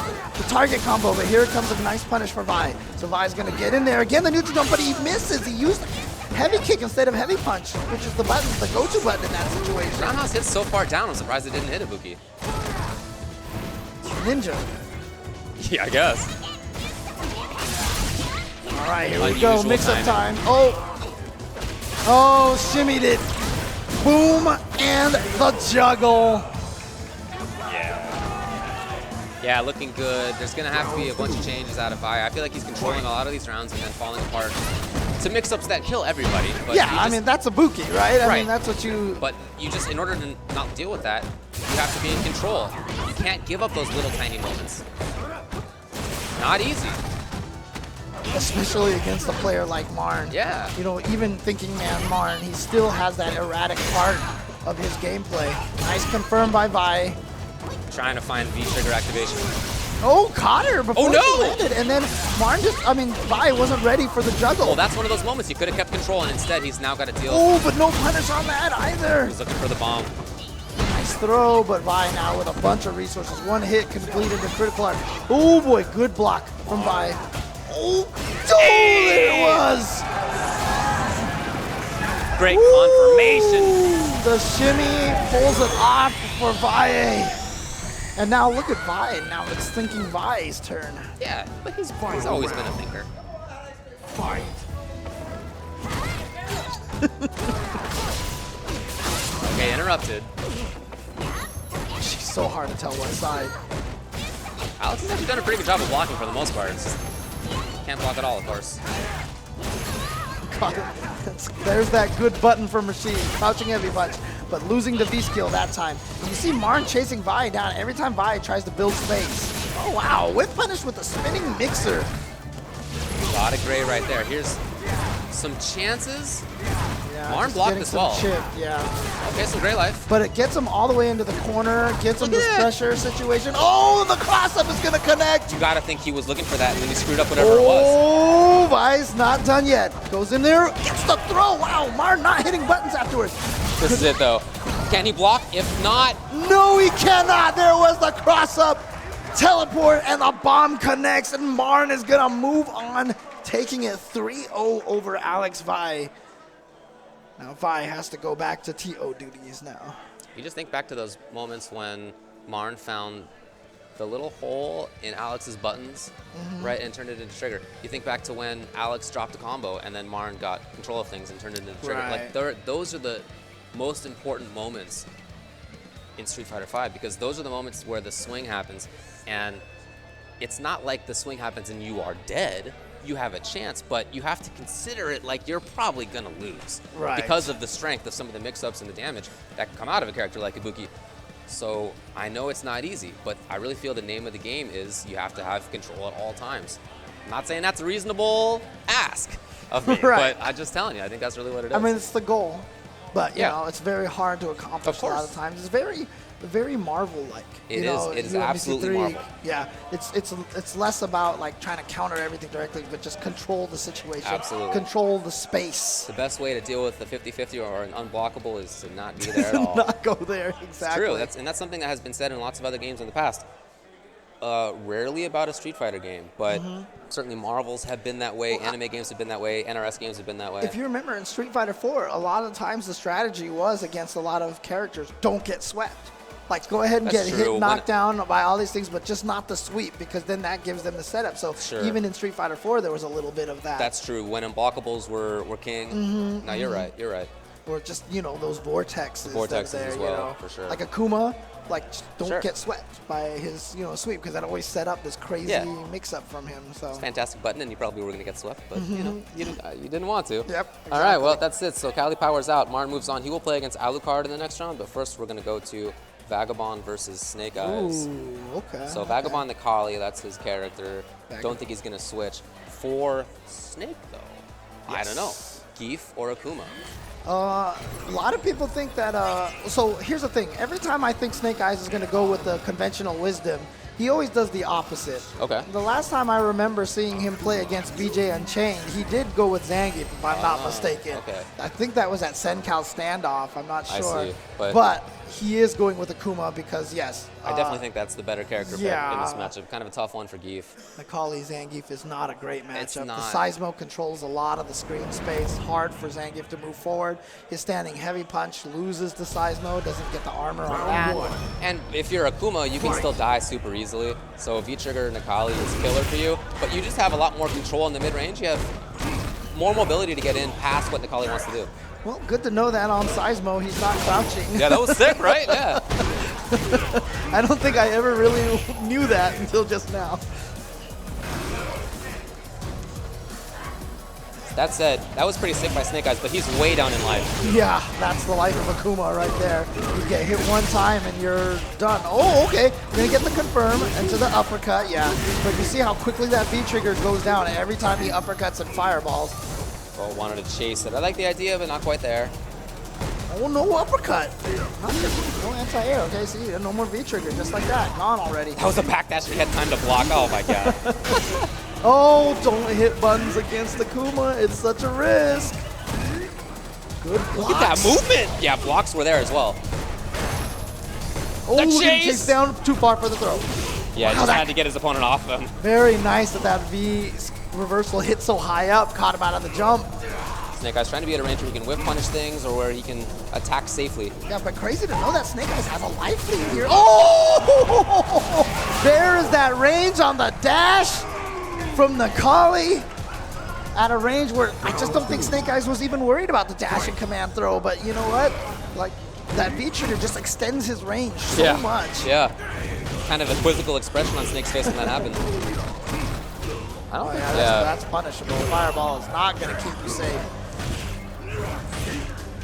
target combo. But here comes a nice punish for Vi. So Vi's going to get in there. Again, the neutral jump, but he misses. He used heavy kick instead of heavy punch, which is the button, the go-to button in that situation. Roundhouse hits so far down, I'm surprised it didn't hit Ibuki. Ninja. Yeah, I guess. All right, here we Unusual go. Mix-up timing. time. Oh, shimmied it. Boom, and the juggle. Yeah, looking good. There's going to have to be a bunch of changes out of Vi. I feel like he's controlling a lot of these rounds and then falling apart to mix-ups that kill everybody. But Yeah, I mean, that's Ibuki, right? I Right. mean, that's what you... But you just, in order to not deal with that, you have to be in control. You can't give up those little tiny moments. Not easy. Especially against a player like Marn. Yeah. You know, even thinking man Marn, he still has that erratic part of his gameplay. Nice confirm by Vi. Trying to find V-trigger activation. Oh, caught her before Oh, no! she landed. And then Marn Vi wasn't ready for the juggle. Well, that's one of those moments he could have kept control, and instead he's now got to deal. Oh, but no punish on that either. He's looking for the bomb. Nice throw, but Vi now with a bunch of resources. One hit completed the critical art. Oh boy, good block from Vi. Oh, there it was. Great Ooh, confirmation. the shimmy pulls it off for Vi. And now look at Vi. Now it's thinking Vi's turn. Yeah, but he's always been a thinker. Fight. Okay, interrupted. She's so hard to tell what side. Alex has actually done a pretty good job of blocking for the most part. It's just, can't block at all, of course. God, there's that good button for Machine. Crouching heavy punch, but losing the V skill that time. And you see Marn chasing Vi down every time Vi tries to build space. Oh wow, whip punish with a spinning mixer. A lot of gray right there. Here's some chances. Yeah, Marn just blocked getting as some well. chip, yeah. Okay, some gray life. But it gets him all the way into the corner, gets him Look this at that. pressure situation. Oh, the cross-up is gonna connect. You gotta think he was looking for that, and then he screwed up whatever it was. Oh, Vi's not done yet. Goes in there, gets the throw. Wow, Marn not hitting buttons afterwards. This is it, though. Can he block? If not, No, he cannot. There was the cross-up, teleport, and the bomb connects, and Marn is gonna move on, taking it 3-0 over Alex Vi. Now Vi has to go back to TO duties now. you just think back to those moments when Marn found the little hole in Alex's buttons, right, and turned it into trigger. You think back to when Alex dropped a combo, and then Marn got control of things and turned it into trigger. Right. Like, those are the most important moments in Street Fighter V, because those are the moments where the swing happens, and it's not like the swing happens and you are dead. You have a chance, but you have to consider it like you're probably gonna lose, Right. because of the strength of some of the mix-ups and the damage that can come out of a character like Ibuki. So I know it's not easy, but I really feel the name of the game is you have to have control at all times. I'm not saying that's a reasonable ask of me, Right. but I'm just telling you, I think that's really what it is. I mean, it's the goal, but you Yeah. know, it's very hard to accomplish Of a lot course. of times. It's very Marvel-like. It you is. know, It is UMBC3, absolutely Marvel. Yeah, it's less about like trying to counter everything directly, but just control the situation. Absolutely. Control the space. The best way to deal with the 50-50 or an unblockable is to not be there at all. Not go there, exactly. True, that's something that has been said in lots of other games in the past. Rarely about a Street Fighter game, but certainly Marvels have been that way, anime games have been that way, NRS games have been that way. If you remember in Street Fighter 4, a lot of times the strategy was against a lot of characters, don't get swept. Like, go ahead and That's get true. hit, knocked down by all these things, but just not the sweep, because then that gives them the setup. So Sure. even in Street Fighter 4, there was a little bit of that. That's true. When unblockables were king. No, you're right. You're right. Or just, you know, those vortexes. that are Vortexes there, as you well, know. for sure. Like Akuma, like, just don't Sure. get swept by his, you know, sweep, because that always set up this crazy Yeah. mix-up from him. So Fantastic button, and you probably were going to get swept, but you know, you didn't want to. Yep, All right, exactly. well, that's it. So Cali powers out. Marn moves on. He will play against Alukard in the next round, but first we're going to go to Vagabond versus Snake Eyes. Ooh, okay. So Vagabond the Kali, that's his character. Vagabond. Don't think he's going to switch. For Snake, though, I don't know. Geef or Akuma? A lot of people think that, so here's the thing. Every time I think Snake Eyes is going to go with the conventional wisdom, he always does the opposite. Okay. The last time I remember seeing him play against BJ Unchained, he did go with Zangief, if I'm not mistaken. okay. I think that was at Sencal Standoff. I'm not I sure. see, but- But he is going with Akuma because, yes. I definitely think that's the better character pick yeah. in this matchup. Kind of a tough one for Geef. Macaulay Zangief is not a great matchup. It's The not. Seismo controls a lot of the screen space. Hard for Zangief to move forward. His standing heavy punch loses the Seismo, doesn't get the armor on that. And if you're Akuma, you can still die super easily. So V-Trigger Nakali is killer for you, but you just have a lot more control in the mid-range. You have more mobility to get in past what Nakali wants to do. Well, good to know that on Seismo he's not crouching. Yeah, that was sick, right? Yeah. I don't think I ever really knew that until just now. That said, that was pretty sick by Snake Eyes, but he's way down in life. Yeah, that's the life of Akuma right there. You get hit one time and you're done. Oh, okay. You're going to get the confirm into the uppercut, yeah. But you see how quickly that V-trigger goes down every time he uppercuts and fireballs. Well, wanted to chase it. I like the idea, but not quite there. Oh, no uppercut. Nothing. No anti-air. Okay, see, no more V-trigger. Just like that. Gone already. That was a backdash he had time to block. Oh, my God. Oh, don't hit buttons against the Kuma. It's such a risk. Good blocks. Look at that movement. Yeah, blocks were there as well. Oh, The he chase. chased down too far for the throw. Yeah, Wow, just that- had to get his opponent off him. Very nice that V reversal hit so high up, caught him out of the jump. Snake Eyes trying to be at a range where he can whip punish things or where he can attack safely. Yeah, but crazy to know that Snake Eyes has a life lead here. Oh! There is that range on the dash from Nakali at a range where I just don't think Snake Eyes was even worried about the dash and command throw, but you know what? Like, that V-trigger just extends his range so much. Yeah. Kind of a quizzical expression on Snake's face when that happened. I don't think. That's punishable. Fireball is not going to keep you safe.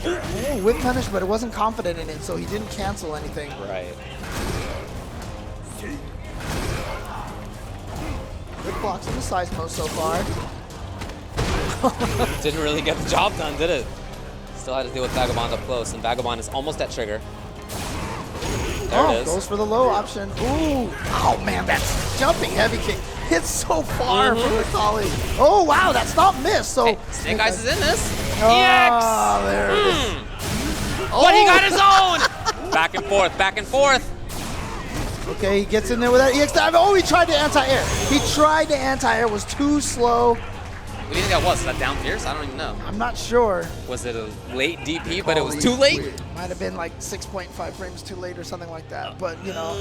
Oh, whip punish, but it wasn't confident in it, so he didn't cancel anything. Right. Good blocks in the Seismo so far. Didn't really get the job done, did it? Still had to deal with Vagabond up close, and Vagabond is almost at trigger. There it is. Goes for the low option. Ooh. Oh, man, that's jumping heavy kick. Hits so far from the collie. Oh, wow, that's not missed. So Hey, Snake Eyes is in this. Ah, there it is. But he got his own! Back and forth, back and forth. Okay, he gets in there with that EX dive. Oh, he tried to anti-air. He tried to anti-air, was too slow. What do you think that was? Is that down fierce? I don't even know. I'm not sure. Was it a late DP, but it was too late? Might have been like 6.5 frames too late or something like that. But, you know.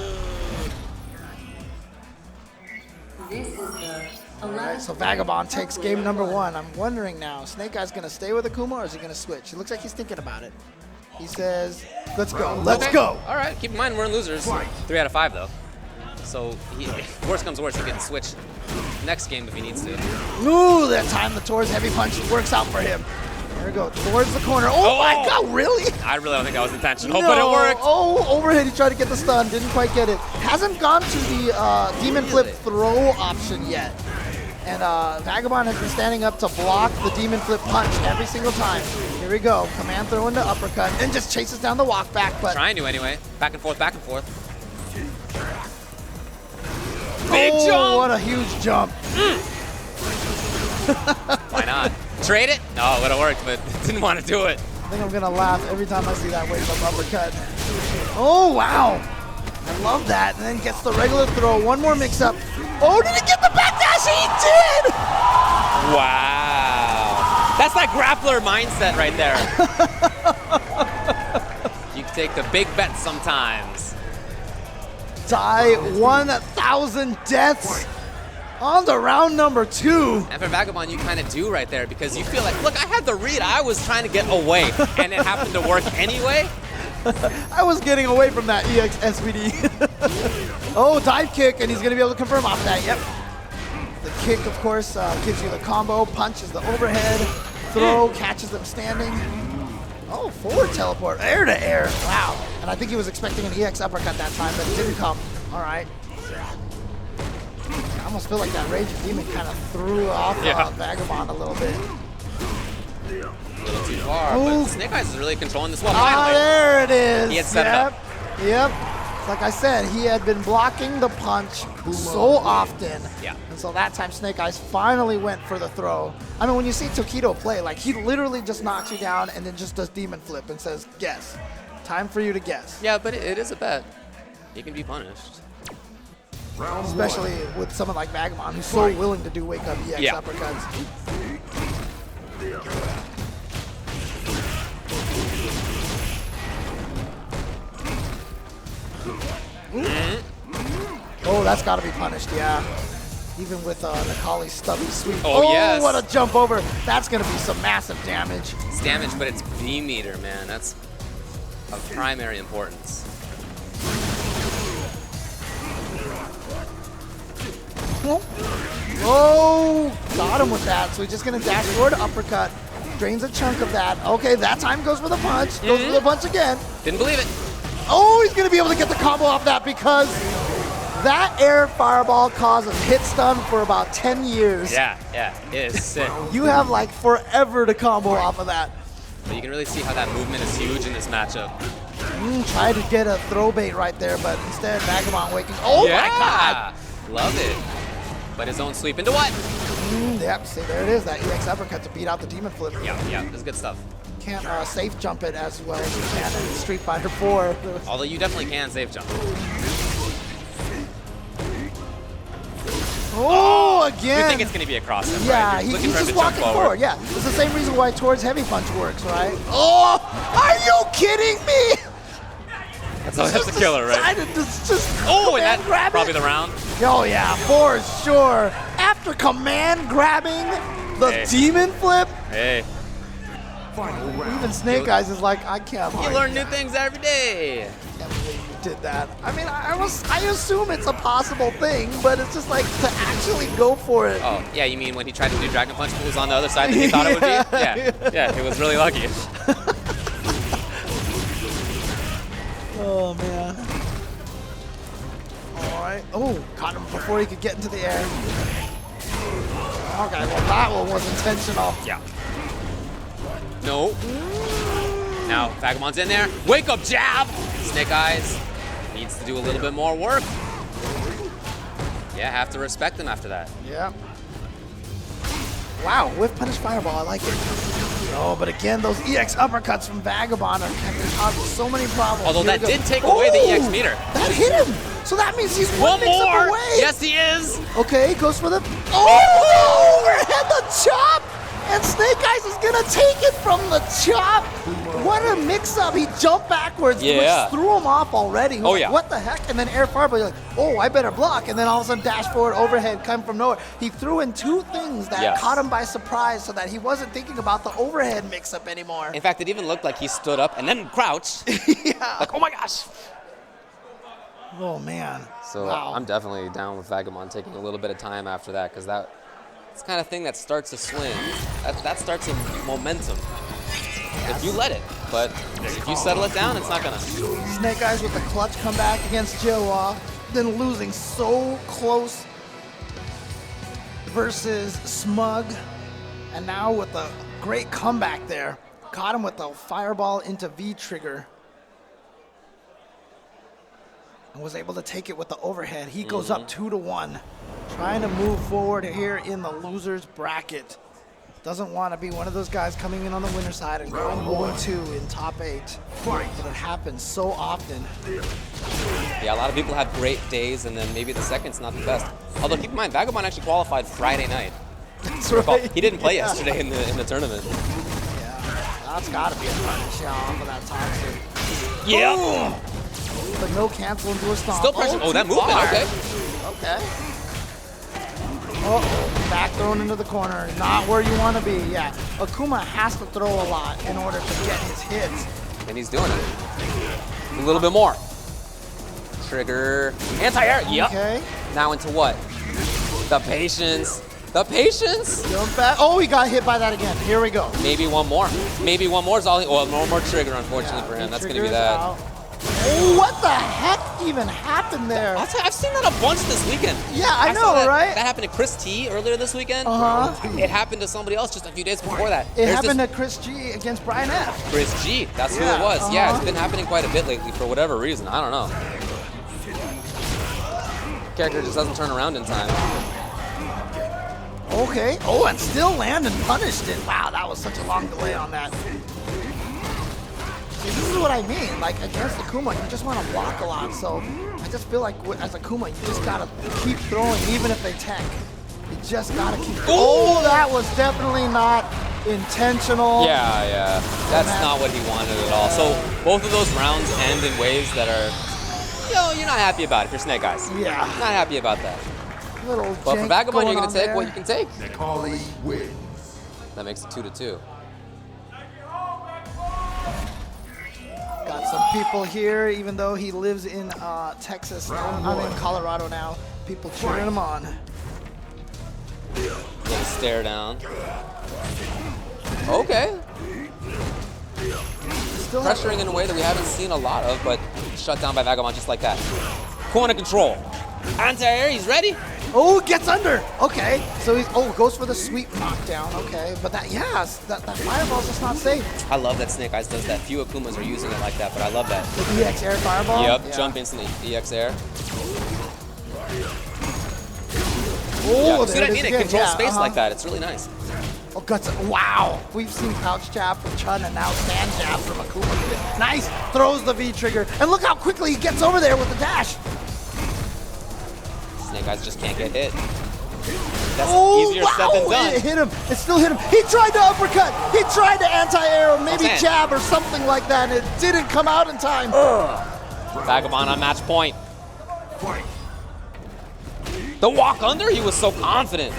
This is the All right, so Vagabond takes game number 1. I'm wondering now, Snake Eyes going to stay with Akuma or is he going to switch? It looks like he's thinking about it. He says, let's go, let's Okay. go. All right, keep in mind we're in losers. 3 out of 5 though. So worst comes to worst, he can switch next game if he needs to. Ooh, that time the Tor's heavy punch works out for him. There we go, towards the corner. Oh my God, really? I really don't think that was intentional, but it worked. Oh, overhead, he tried to get the stun, didn't quite get it. Hasn't gone to the Demon Flip throw option yet. And Vagabond has been standing up to block the Demon Flip punch every single time. Here we go, command throw into uppercut, and just chases down the walk back. But Trying to anyway. Back and forth, back and forth. Big oh, jump! what a huge jump. Why not? Trade it? No, it would have worked, but didn't want to do it. I think I'm gonna laugh every time I see that wave up uppercut. Oh, wow. I love that. And then gets the regular throw. One more mix up. Oh, did he get the backdash? He did! Wow. That's that grappler mindset right there. You can take the big bets sometimes. Die 1,000 deaths on the round number 2. And for Vagabond, you kind of do right there because you feel like, look, I had the read. I was trying to get away, and it happened to work anyway. I was getting away from that EX SVD. Oh, dive kick, and he's going to be able to confirm off that. Yep. The kick, of course, gives you the combo. Punches the overhead. Throw, catches them standing. Oh, forward teleport. Air to air. Wow. And I think he was expecting an EX uppercut that time, but it didn't come. All right. I almost feel like that Raging Demon kind of threw off Vagabond a little bit. A little too far, Ooh. but Snake Eyes is really controlling this one. Ah, Finally. there it is. He had set it up. Yep. Like I said, he had been blocking the punch so often. Yeah. And so that time Snake Eyes finally went for the throw. I mean, when you see Tokido play, like he literally just knocks you down and then just does Demon Flip and says, guess. Time for you to guess. Yeah, but it is a bet. He can be punished. Especially with someone like Vagabond, who's so willing to do wake-up EX Yeah. uppercuts. Oh, that's got to be punished, yeah. Even with Nakali's stubby sweep. Oh, yes. What a jump over. That's going to be some massive damage. It's damage, but it's V meter, man. That's of primary importance. Oh, got him with that. So he's just going to dash forward uppercut. Drains a chunk of that. Okay, that time goes for the punch. Goes for the punch again. Didn't believe it. Oh, he's going to be able to get the combo off that because that air fireball causes hit stun for about 10 years. Yeah, it is sick. You have like forever to combo off of that. But you can really see how that movement is huge in this matchup. Tried to get a throw bait right there, but instead Vagabond waking. Oh my God! Love it. But his own sweep into what? Yep, see there it is, that EX uppercut to beat out the Demon Flip. Yeah, this is good stuff. Can't safe jump it as well as you can in Street Fighter 4. Although you definitely can safe jump. Oh, again! You think it's going to be a cross-up, Yeah, right? You're he's looking for him just to jump walking forward. Yeah, it's the same reason why towards heavy punch works, right? Oh, are you kidding me? That's a killer, right? Oh, and that's grab probably it. the round. Oh yeah, for sure. After command grabbing the Demon Flip, Hey, Final round. even Snake Eyes is like, I can't you believe learn new things every day. you did that. I mean, I assume it's a possible thing, but it's just like to actually go for it. Oh, yeah, you mean when he tried to do Dragon Punch moves on the other side that he thought it would be? Yeah, he was really lucky. Oh man. All right. Oh, caught him before he could get into the air. Okay, well that one was intentional. Yeah. No. Now, Vagabond's in there. Wake up, jab! Snake Eyes needs to do a little bit more work. Yeah, have to respect him after that. Yeah. Wow, whiff punish fireball, I like it. Oh, but again, those EX uppercuts from Vagabond are causing so many problems. Although Here that we go. did take away the EX meter. That hit him. So that means he's One mix up more! away. Yes, he is! Okay, goes for the overhead the chop, and Snake Eyes is gonna take it from the chop. What a mix-up! He jumped backwards, Yeah. which threw him off already. He was Oh, like, yeah. what the heck? And then air fireball, you're like, oh, I better block. And then all of a sudden, dash forward, overhead, come from nowhere. He threw in two things that Yes. caught him by surprise, so that he wasn't thinking about the overhead mix-up anymore. In fact, it even looked like he stood up and then crouched. Yeah. Like, oh my gosh! Oh man. So Wow. I'm definitely down with Vagabond taking a little bit of time after that, because that's the kind of thing that starts a swing. That starts a momentum. If you let it, but if you settle it down, it's not gonna. Snake Eyes with the clutch comeback against Joa, then losing so close versus Smug, and now with a great comeback there. Caught him with the fireball into V-trigger. And was able to take it with the overhead. He goes up 2-1. Trying to move forward here in the loser's bracket. Doesn't want to be one of those guys coming in on the winner's side and going 0-2 in top 8. But it happens so often. Yeah, a lot of people have great days, and then maybe the second's not the best. Although keep in mind, Vagabond actually qualified Friday night. That's Recall, right. he didn't play Yeah. yesterday in the tournament. Yeah, that's got to be a punish off of that toxic. Yeah. But no cancel into a stomp. Still pressure. Oh, that too movement. far. Okay. Okay. Oh, back thrown into the corner. Not where you want to be. Yeah. Akuma has to throw a lot in order to get his hits. And he's doing it. A little bit more. Trigger. Anti-air. Yep. Okay. Now into what? The patience. The patience. Jump back. Oh, he got hit by that again. Here we go. Maybe one more. Maybe one more is all. Well, no more trigger, unfortunately for him. That's going to be that. Out. Oh, what the heck even happened there? I'll tell you, I've seen that a bunch this weekend. Yeah, I saw know, that, right? That happened to Chris T earlier this weekend. It happened to somebody else just a few days before that. It There's happened this to Chris G against Brian F. Chris G. That's Yeah, who it was. Yeah, uh-huh. it's been happening quite a bit lately for whatever reason. I don't know. Character just doesn't turn around in time. Okay. Oh, and still Landon punished it. Wow, that was such a long delay on that. See, this is what I mean. Like, against Akuma, you just want to block a lot. So I just feel like as Akuma, you just got to keep throwing, even if they tech. You just got to keep. Oh, that was definitely not intentional. Yeah. That's not what he wanted at all. So both of those rounds end in ways that are, you're not happy about it if you're Snake Eyes. Yeah. Not happy about that. Little But for jank Vagabond, going you're going on to take there. what you can take. Carly wins. That makes it 2-2. Got some people here, even though he lives in Texas. I'm in Colorado now. People cheering him on. Little stare down. Okay. Still have- Pressuring in a way that we haven't seen a lot of, but shut down by Vagabond just like that. Corner control. Anti-air, he's ready. Oh, gets under. Okay, so he's goes for the sweep knockdown. Okay, but that that fireball's just not safe. I love that Snake Eyes does that. Few Akumas are using it like that, but I love that. The EX air fireball. Yep, Yeah. jump instantly, EX air. Oh, Yeah, see what I mean? It controls yeah, space like that. It's really nice. Oh, guts. Wow. We've seen pouch jab from Chun and now stand jab from Akuma. Nice. Throws the V trigger. And look how quickly he gets over there with the dash. Snake Eyes just can't get hit. That's Oh, easier wow. said than done. It hit him. It still hit him. He tried to uppercut. He tried to anti-arrow, maybe saying. jab or something like that, and it didn't come out in time. Vagabond on match point. Fight. The walk under, he was so confident.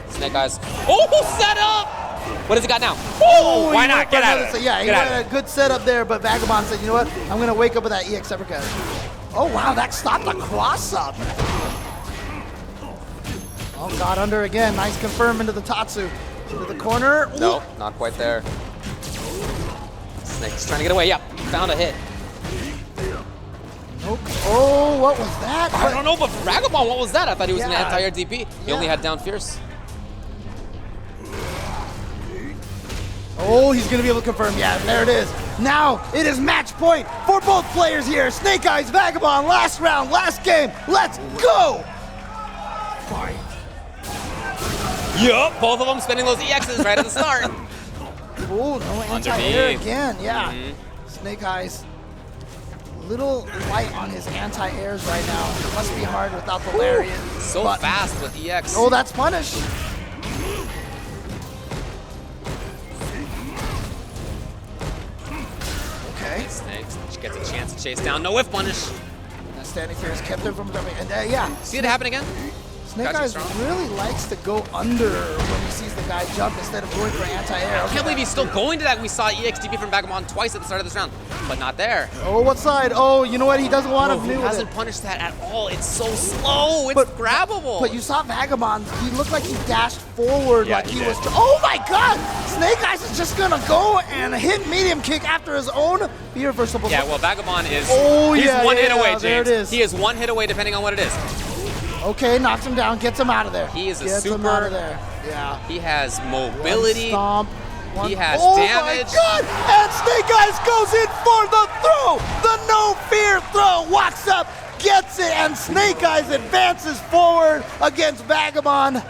Snake Eyes. Oh, set up! What does he got now? Oh, why he not? went Get for out of another there. set. Yeah, he Get out went of a good setup there, but Vagabond said, you know what? I'm going to wake up with that EX uppercut. Oh, wow, that stopped the cross-up. Oh, got under again. Nice confirm into the Tatsu. Into the corner. Ooh. No, not quite there. Snake's trying to get away. Yep, found a hit. Nope. Oh, what was that? I don't know, but for Vagabond, what was that? I thought he was an Yeah. anti-air DP. He only had down fierce. Oh, he's going to be able to confirm. Yeah, there it is. Now it is match point for both players here. Snake Eyes, Vagabond, last round, last game. Let's go. Fight. Yup, both of them spending those EXs right at the start. Oh, no anti-air Underneath. again. Yeah. Snake Eyes, little light on his anti-airs right now. It must be hard without the lariat. So But- fast with EX. Oh, that's punish. Okay. Snake gets a chance to chase down. No whiff punish. That standing fierce kept him from jumping. And yeah, See it happen again? Snake Gotcha, Eyes strong. really likes to go under when he sees the guy jump instead of going for anti-air. I can't believe he's still going to that. We saw EXDP from Vagabond twice at the start of this round, but not there. Oh, what side? Oh, you know what? He doesn't want Bro, to he do with hasn't it. punished that at all. It's so slow. It's But- grabbable. But you saw Vagabond. He looked like he dashed forward Yeah, like he he did. was. Oh my God! Snake Eyes is just gonna go and hit medium kick after his own irreversible. Yeah, well, Vagabond is Oh, he's yeah, one yeah, hit away, yeah, James. there it is. He is one hit away depending on what it is. Okay, knocks him down, gets him out of there. He is a gets him super- out of there. Yeah. He has One mobility. stomp. He has oh damage. My God! And Snake Eyes goes in for the throw. The no fear throw. Walks up, gets it, and Snake Eyes advances forward against Vagabond.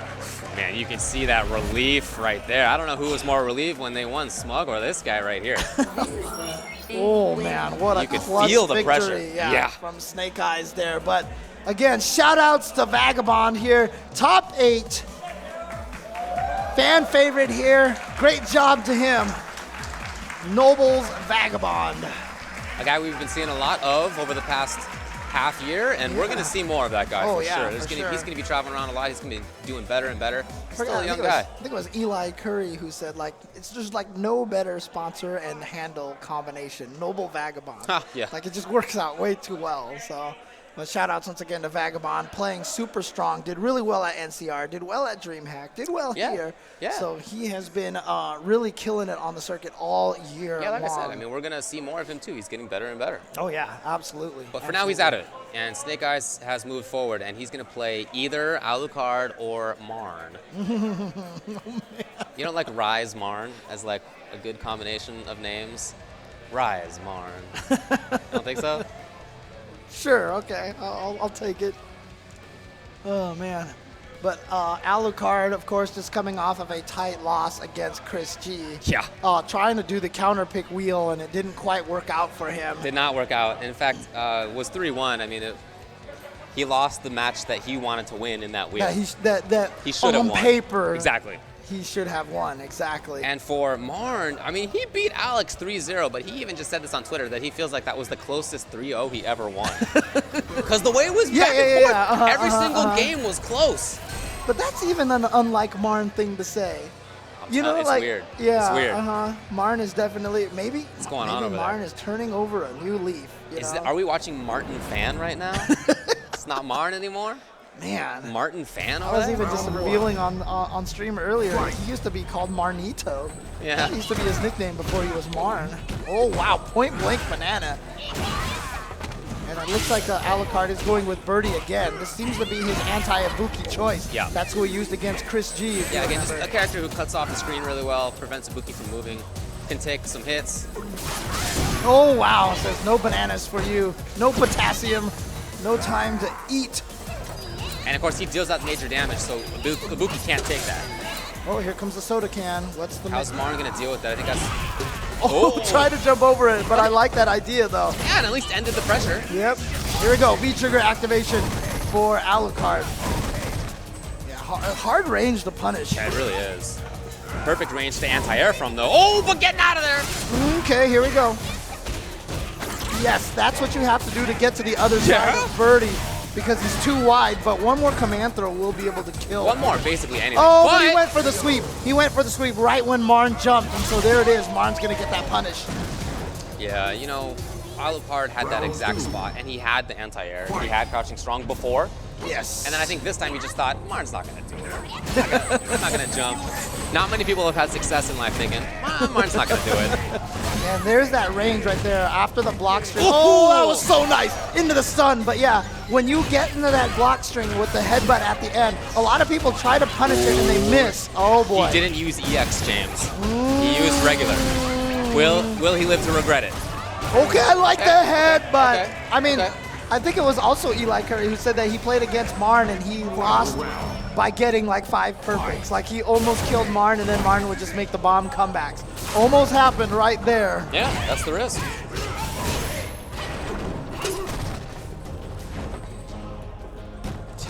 Man, you can see that relief right there. I don't know who was more relieved when they won, Smug or this guy right here. Oh man, what a You could clutch feel the victory, pressure. Yeah. from Snake Eyes there. But again, shout outs to Vagabond here. Top 8. Fan favorite here. Great job to him. Nobles Vagabond. A guy we've been seeing a lot of over the past half year, and we're going to see more of that guy Oh, for yeah, sure. for He's sure. going to be traveling around a lot. He's going to be doing better and better. Still I a think young it was- guy. I think it was Eli Curry who said, like, it's just like no better sponsor and handle combination. Noble Vagabond. Huh, yeah. Like, it just works out way too well. So, but shout outs once again to Vagabond, playing super strong. Did really well at NCR. Did well at DreamHack. Did well Yeah, here. yeah. So he has been really killing it on the circuit all year Yeah, like I long. said, I mean, we're going to see more of him too. He's getting better and better. Oh yeah, absolutely. But for now, he's out of it. And Snake Eyes has moved forward, and he's going to play either Alucard or Marn. You don't like Rise Marn as like a good combination of names? Rise Marn. Don't think so? Sure, okay, I'll take it. Oh man, but Alukard, of course, just coming off of a tight loss against Chris G. Yeah. Trying to do the counter pick wheel, and it didn't quite work out for him. Did not work out. In fact, was 3-1. I mean, he lost the match that he wanted to win in that wheel. Yeah, He should have on won. paper, Exactly. he should have won, exactly. And for Marn, I mean, he beat Alex 3-0, but he even just said this on Twitter that he feels like that was the closest 3-0 he ever won. Because the way it was back and forth, every single game was close. But that's even an unlike Marn thing to say. You know, it's like, weird. Yeah, It's weird. Marn is definitely maybe. What's going on over there? Marn is turning over a new leaf. You know? Are we watching Martin Fan right now? It's not Marn anymore? Man. Martin Fan I over was there? even just revealing on stream earlier. He used to be called Marnito. Yeah. That used to be his nickname before he was Marn. Oh wow, point blank banana. And And it looks like Alukard is going with Birdie again. This seems to be his anti-Ibuki choice. Yeah. That's who he used against Chris G. Yeah, again, just a character who cuts off the screen really well, prevents Ibuki from moving, can take some hits. Oh, wow. Says no bananas for you. No potassium. No time to eat. And of course, he deals out major damage, so Ibuki can't take that. Oh, here comes the soda can. What's the How's Marn going to deal with that? I think that's... Oh, try to jump over it, but I like that idea, though. Yeah, and at least ended the pressure. Yep. Here we go. V-trigger activation for Alukard. Yeah, hard range to punish. Yeah, it really is. Perfect range to anti-air from, though. Oh, but getting out of there! Okay, here we go. Yes, that's what you have to do to get to the other side of Birdie, because he's too wide, but one more command throw will be able to kill. One more, basically anything. Oh, but he went for the sweep. He went for the sweep right when Marn jumped, and so there it is. Marn's going to get that punish. Yeah, you know, Alukard had that exact spot, and he had the anti-air. He had crouching strong before. Yes. And then I think this time he just thought, Marn's not going to do it. He's not going to jump. Not many people have had success in life thinking, Marn's not going to do it. And there's that range right there after the block string. Oh, that was so nice. Into the stun. But yeah, when you get into that block string with the headbutt at the end, a lot of people try to punish it and they miss. Oh, boy. He didn't use EX, James. He used regular. Will he live to regret it? Okay, I like the headbutt. Okay. I mean, Okay. I think it was also Eli Curry who said that he played against Marn and he lost by getting like 5 perfects. Like he almost killed Marn and then Marn would just make the bomb comebacks. Almost happened right there. Yeah, that's the risk.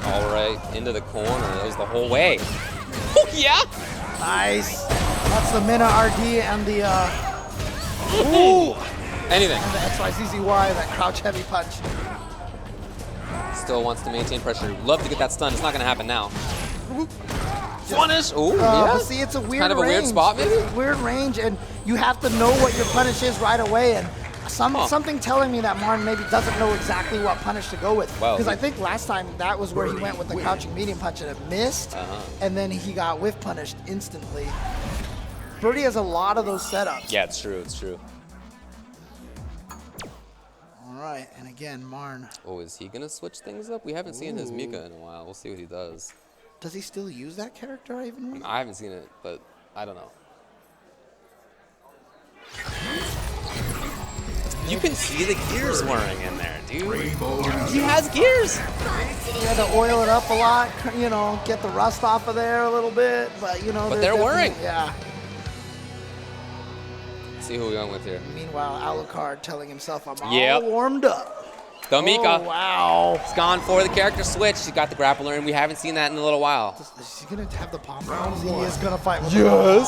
All right, into the corner. That was the whole way. Oh, yeah! Nice. That's the Mina RD and the ooh, Anything. and the XYZZY, that crouch heavy punch. Still wants to maintain pressure. Love to get that stun. It's not going to happen now. Punish. Ooh, But yeah. see, it's a weird Kind of a range. weird spot, maybe? It's a weird range, and you have to know what your punish is right away. And something telling me that Marn maybe doesn't know exactly what punish to go with. Well, Because I think last time that was where he went with the crouching medium punch and it missed, and then he got whiff punished instantly. Birdie has a lot of those setups. Yeah, it's true. It's true. All right, and again, Marn. Oh, is he going to switch things up? We haven't seen his Mika in a while. We'll see what he does. Does he still use that character, even? I haven't seen it, but I don't know. You can see the gears whirring in there, dude. He has gears. You had to oil it up a lot, you know, get the rust off of there a little bit, but you know. But there's they're whirring. definitely- Yeah. See who we went with here. Meanwhile, Alukard telling himself, I'm all Yep. warmed up. The Mika. Oh, wow. He's gone for the character switch. He got the grappler, and we haven't seen that in a little while. Is he going to have the pom-poms? He is going to fight with The Gonna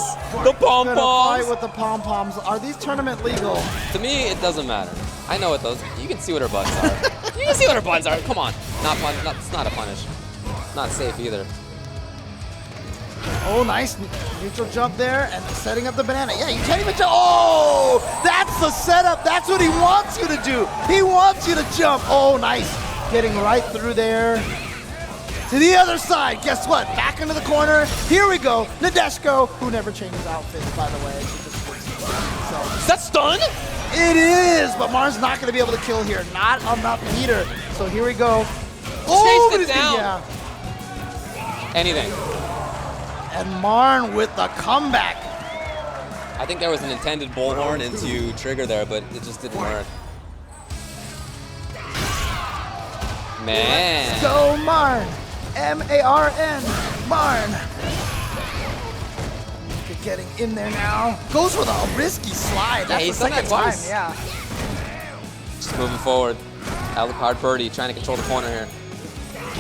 fight pom-poms. with the pom-poms. Are these tournament legal? To me, it doesn't matter. I know what those. You can see what her buttons are. You can see what her buttons are. Come on. It's not a punish. Not safe either. Oh, nice. Neutral jump there and setting up the banana. Yeah, you can't even jump. Oh, that's the setup. That's what he wants you to do. He wants you to jump. Oh, nice. Getting right through there. To the other side. Guess what? Back into the corner. Here we go. Nadeshko, who never changes outfits, by the way. She just looks so. Is that stun? It is, but Marn's not going to be able to kill here. Not enough meter. So here we go. Oh, Chased it down. Yeah. Anything. And Marn with the comeback. I think there was an intended bullhorn into trigger there, but it just didn't work. Man. Go Marn. M-A-R-N. Marn. Getting in there now. Goes with a risky slide. That's he's the done that second time. twice. Yeah. Just moving forward. Alukard Birdie trying to control the corner here.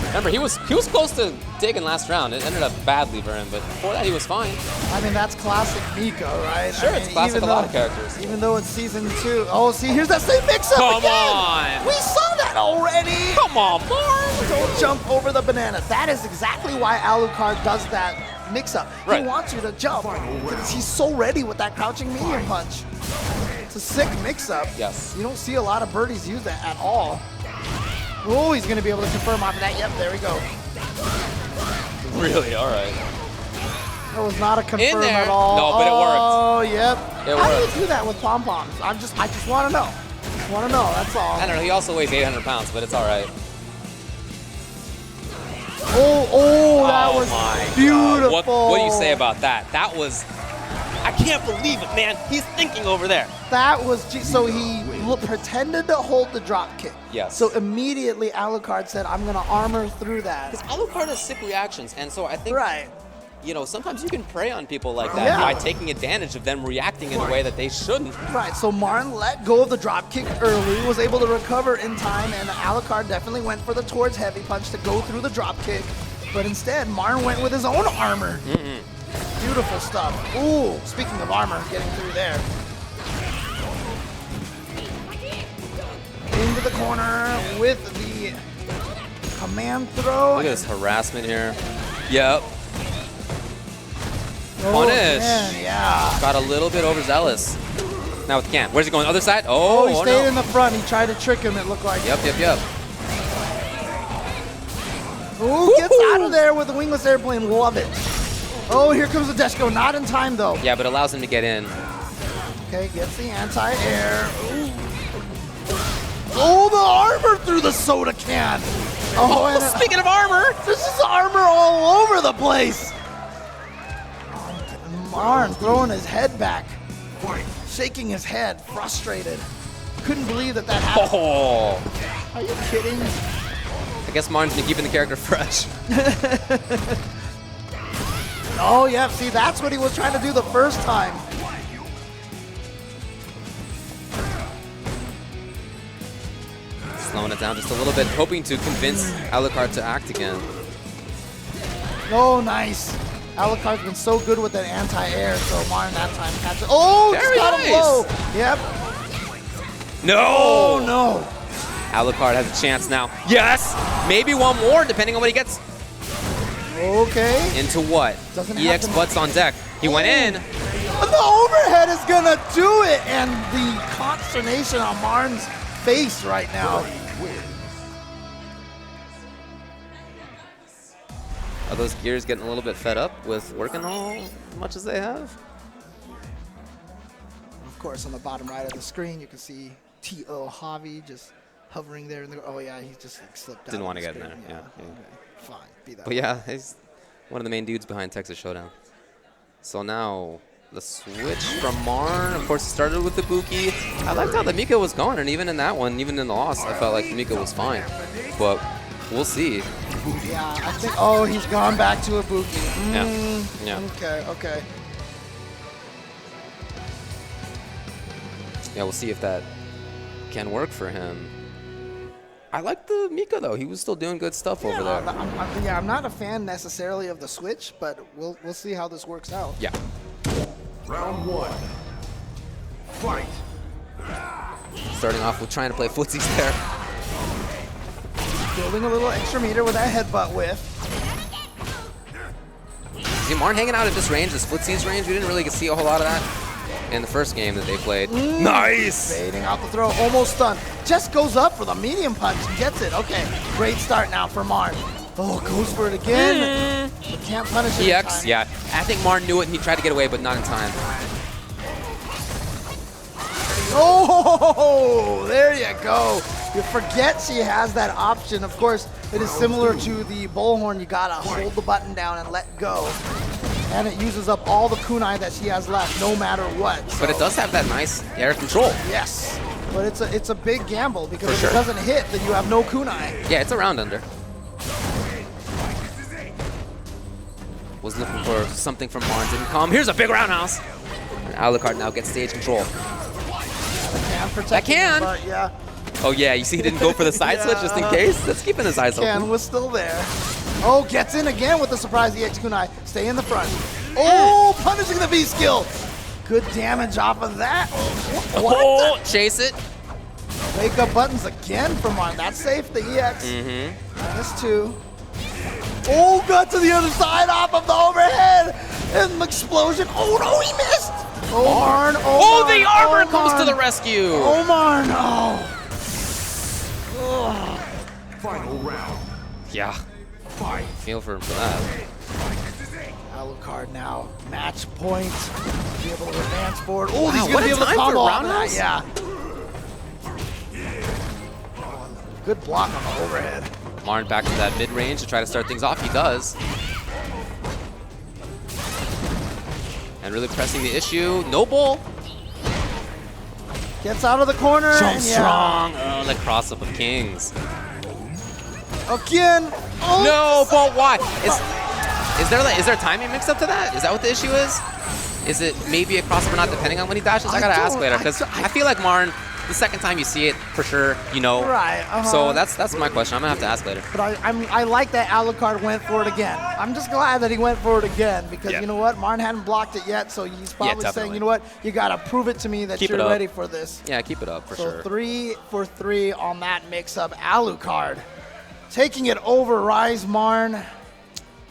Remember, he was close to taking last round. It ended up badly for him, but before that he was fine. I mean, that's classic Miko, right? Sure, I it's mean, classic even a lot though- of characters. Even though it's season 2. Oh, see, here's that same mix-up Come again. on. We saw that already. Come on, Marn! Don't jump over the banana. That is exactly why Alukard does that mix-up. Right. He wants you to jump because he's so ready with that crouching medium punch. It's a sick mix-up. Yes. You don't see a lot of birdies use that at all. Oh, he's going to be able to confirm off of that. Yep, there we go. Really? All right. That was not a confirm there. at all. No, but it worked. Oh, yep. It How worked. do you do that with pom-poms? I just want to know. Want to know, that's all. I don't know. He also weighs 800 pounds, but it's all right. Oh, that was my beautiful. God. What do you say about that? That was, I can't believe it, man. He's thinking over there. That was, so he pretended to hold the drop kick. Yes. So immediately Alucard said, I'm going to armor through that. Because Alukard has sick reactions, and so I think, Right. you know, sometimes you can prey on people like that Yeah. by taking advantage of them reacting in a way that they shouldn't. Right, so Marn let go of the drop kick early, was able to recover in time, and Alucard definitely went for the towards heavy punch to go through the drop kick. But instead, Marn went with his own armor. Beautiful stuff. Ooh, speaking of armor, getting through there. Into the corner with the command throw. Look at this harassment here. Yep. Oh, Punish. man, yeah. Got a little bit overzealous. Now with Can. Where's he going? Other side? Oh, he stayed no. in the front. He tried to trick him, it looked like. Yep. Ooh, gets out of there with the wingless airplane. Love it. Oh, here comes the Deshko. Not in time, though. Yeah, but allows him to get in. Okay, gets the anti-air. Oh, the armor through the soda can. Oh, and Speaking of armor. this is armor all over the place. Marn throwing his head back, shaking his head, frustrated. Couldn't believe that happened. Oh. Are you kidding? I guess Martin's been keeping the character fresh. Oh, yeah, see, that's what he was trying to do the first time. Slowing it down just a little bit, hoping to convince Alukard to act again. Oh, nice. Alucard's been so good with that anti-air, so Marn that time catches. Oh, just Very got him nice. low. Yep. No! Oh, no. Alucard has a chance now. Yes! Maybe one more, depending on what he gets. Okay. Into what? Doesn't have EX to- butts on deck. He went in. The overhead is going to do it, and the consternation on Marn's face right now. Are those gears getting a little bit fed up with working all as much as they have? Of course, on the bottom right of the screen, you can see T.O. Javi just hovering there. Oh, yeah, he just slipped out. Didn't of want the to get in screen. there. Yeah. Okay. Fine. Be that But way. yeah, he's one of the main dudes behind Texas Showdown. So now the switch from Marn. Of course, it started with the Buki. I liked how the Mika was going, and even in that one, even in the loss, I felt like the Mika was fine. But we'll see. Yeah, I think. Oh, he's gone back to a Buki. Yeah. Okay. Yeah, we'll see if that can work for him. I like the Mika though. He was still doing good stuff over there. I'm not a fan necessarily of the switch, but we'll see how this works out. Yeah. Round one. Fight. Starting off with trying to play footsies there. Building a little extra meter with that headbutt whiff. See, Marn hanging out at this range, this footsies range. We didn't really get to see a whole lot of that in the first game that they played. Nice! Fading out the throw, almost stunned. Just goes up for the medium punch and gets it. Okay, great start now for Marn. Oh, goes for it again. But can't punish it in EX, time. yeah. I think Marn knew it and he tried to get away, but not in time. Oh, there you go. You forget she has that option. Of course, it is similar to the bullhorn. You gotta hold the button down and let go. And it uses up all the kunai that she has left, no matter what. But it does have that nice air control. Yes, but it's a big gamble because For if sure. it doesn't hit, then you have no kunai. Yeah, it's a round under. Was looking for something from Marn, didn't come. Here's a big roundhouse. And Alukard now gets stage control. Can protect That can. him, but yeah, Oh yeah, you see he didn't go for the side switch just in case? That's keeping his eyes Can open. was still there. Oh, gets in again with the surprise EX kunai. Stay in the front. Oh, punishing the V skill. Good damage off of that. What? Oh, chase it. Wake up buttons again from Marn. That's safe, the EX. Minus 2. Oh, got to the other side off of the overhead. And explosion. Oh, no, he missed. Oh, Marn. Oh, Marn, the armor oh, comes to Marn. the rescue. Oh, Marn. Oh. Ugh. Final round. Yeah, Fight. feel for him for that. Alucard now, match point. Be able to advance forward. Oh, Wow, he's what going to be a able to time for combo off of that. roundhouse. Yeah. good block on the overhead. Marn back to that mid-range to try to start things off. He does. And really pressing the issue. Noble. Gets out of the corner. So and strong. Oh, the cross-up of Kings. Again. Oh. No, but why? Is there a timing mix up to that? Is that what the issue is? Is it maybe a crossover not depending on when he dashes? I gotta ask later, because I feel like Marn, the second time you see it, for sure, you know. Right. So that's my question. I'm gonna have to ask later. But I like that Alukard went for it again. I'm just glad that he went for it again, because you know what? Marn hadn't blocked it yet, so he's probably saying, you know what? You gotta prove it to me that you're ready for this. Yeah, keep it up for sure. So 3 for 3 on that mix-up. Alucard taking it over Rise Marn.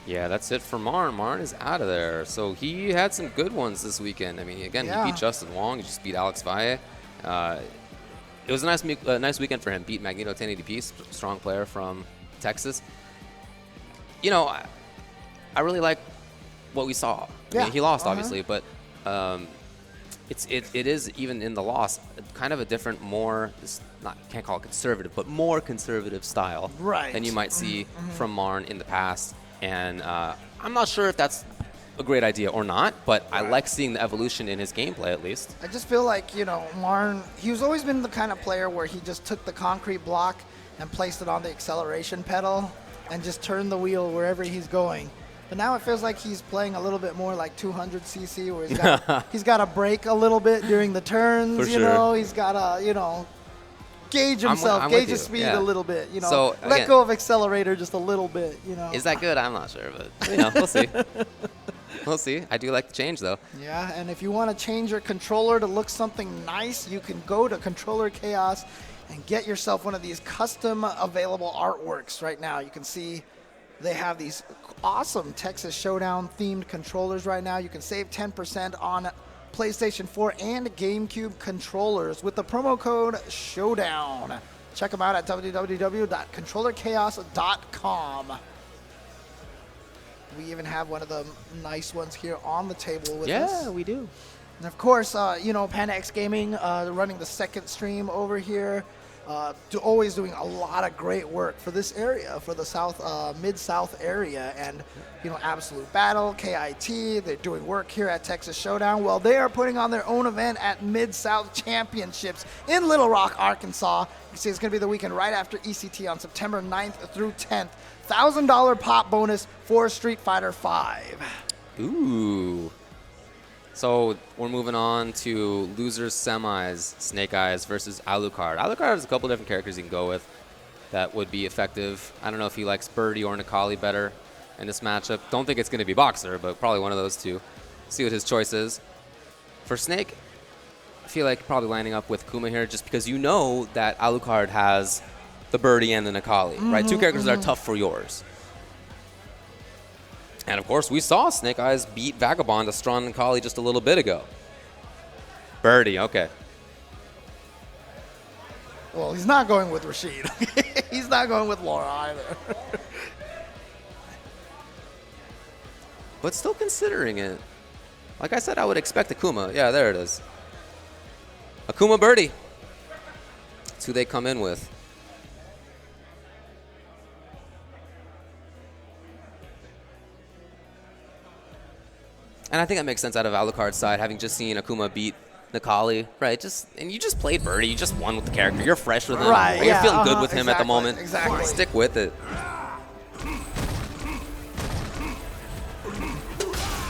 Yeah, that's it for Marn. Marn is out of there. So he had some good ones this weekend. I mean, again, he beat Justin Wong. He just beat Alex Valle. It was a nice weekend for him. Beat Magneto 1080p, strong player from Texas. You know, I really like what we saw. I mean, he lost, obviously, but it is, even in the loss, kind of a different, more, can't call it conservative, but more conservative style than you might see from Marn in the past. And I'm not sure if that's a great idea or not, but I like seeing the evolution in his gameplay, at least. I just feel like, you know, Marn, he's always been the kind of player where he just took the concrete block and placed it on the acceleration pedal and just turned the wheel wherever he's going. But now it feels like he's playing a little bit more like 200cc, where he's got to brake a little bit during the turns, you know, he's got to, you know, gauge himself, gauge his speed a little bit, you know, so, let go of accelerator just a little bit, you know. Is that good? I'm not sure, but, you know, we'll see. We'll see. I do like the change, though. Yeah, and if you want to change your controller to look something nice, you can go to Controller Chaos and get yourself one of these custom available artworks right now. You can see they have these awesome Texas Showdown themed controllers right now. You can save 10% on PlayStation 4 and GameCube controllers with the promo code Showdown. Check them out at www.controllerchaos.com. We even have one of the nice ones here on the table with us. Yeah, we do. And of course, you know, Panda X Gaming running the second stream over here. Always doing a lot of great work for this area, for the South, Mid-South area. And, you know, Absolute Battle, KIT, they're doing work here at Texas Showdown. Well, they are putting on their own event at Mid-South Championships in Little Rock, Arkansas. You can see it's going to be the weekend right after ECT on September 9th through 10th. $1,000 pop bonus for Street Fighter V. Ooh. So we're moving on to losers semis, Snake Eyes versus Alukard. Alukard has a couple different characters you can go with that would be effective. I don't know if he likes Birdie or Nikali better in this matchup. Don't think it's going to be Boxer, but probably one of those two. See what his choice is. For Snake, I feel like probably lining up with Kuma here, just because you know that Alukard has the Birdie and the Nikali, right? Two characters that are tough for yours. And of course, we saw Snake Eyes beat Vagabond, a strong Nikali, just a little bit ago. Birdie, okay. Well, he's not going with Rashid. He's not going with Laura either. But still considering it. Like I said, I would expect Akuma. Yeah, there it is. Akuma Birdie. That's who they come in with. And I think that makes sense out of Alucard's side, having just seen Akuma beat Nikali, right? And you just played Birdie, you just won with the character. You're fresh with him. Right, You're feeling good with him at the moment. Exactly. Stick with it.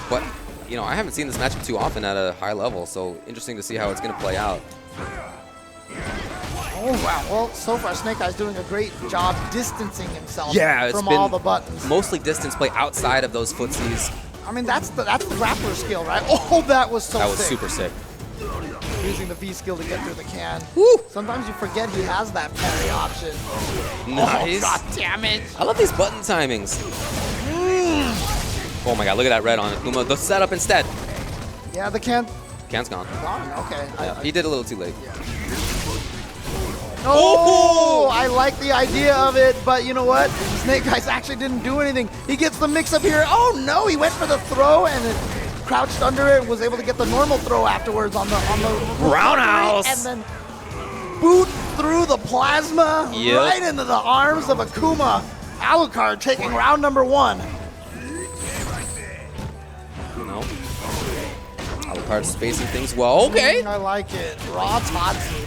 But, you know, I haven't seen this matchup too often at a high level, so interesting to see how it's going to play out. Oh, wow. Well, so far, Snake Eyes doing a great job distancing himself from been all the buttons. Mostly distance play outside of those footsies. I mean, that's the grappler skill, right? Oh, that was so sick. That was super sick. Using the V skill to get through the can. Woo! Sometimes you forget he has that parry option. Nice. Oh, God damn it. I love these button timings. Oh my God, look at that red on Akuma. The setup instead. Yeah, the can. Can's gone. Okay. Yeah, he did a little too late. Yeah. Oh, I like the idea of it, but you know what? Snake Eyes actually didn't do anything. He gets the mix-up here. Oh, no, he went for the throw and it crouched under it and was able to get the normal throw afterwards on the roundhouse. And then boot through the plasma Yep. right into the arms of Akuma. Alucard taking round number 1. No. Alucard spacing things well. Okay. I like it. Raw Tatsu.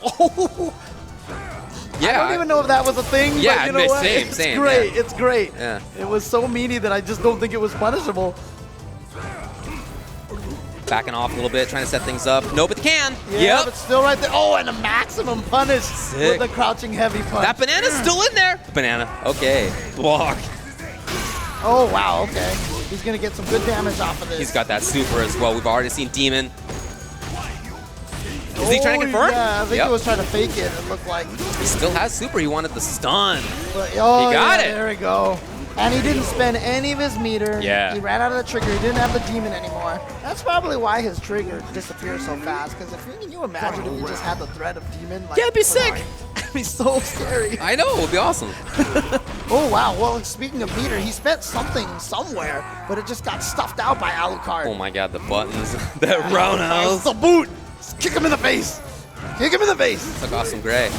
Oh, Yeah. I don't even know if that was a thing. Yeah, but you know what? same, It's same, great. yeah. It's great. Yeah. It was so meaty that I just don't think it was punishable. Backing off a little bit, trying to set things up. No, but they can. Yeah, Yep. but still right there. Oh, and a maximum punish Sick. with the crouching heavy punch. That banana's still in there. Banana. Okay. Block. Oh, wow. Okay. He's going to get some good damage off of this. He's got that super as well. We've already seen Demon. Is he trying to confirm? Yeah, I think Yep. he was trying to fake it. It looked like. He still has super. He wanted the stun. But, oh, He got yeah, it. There we go. And he didn't spend any of his meter. Yeah. He ran out of the trigger. He didn't have the demon anymore. That's probably why his trigger disappears so fast. Because can you imagine if you just had the threat of demon? Like, Yeah, it'd be sick. It'd be so scary. I know. It would be awesome. Oh, wow. Well, speaking of meter, he spent something somewhere, but it just got stuffed out by Alucard. Oh my god, the buttons. That roundhouse. The boot. Just kick him in the face. Kick him in the face. Took off some gray.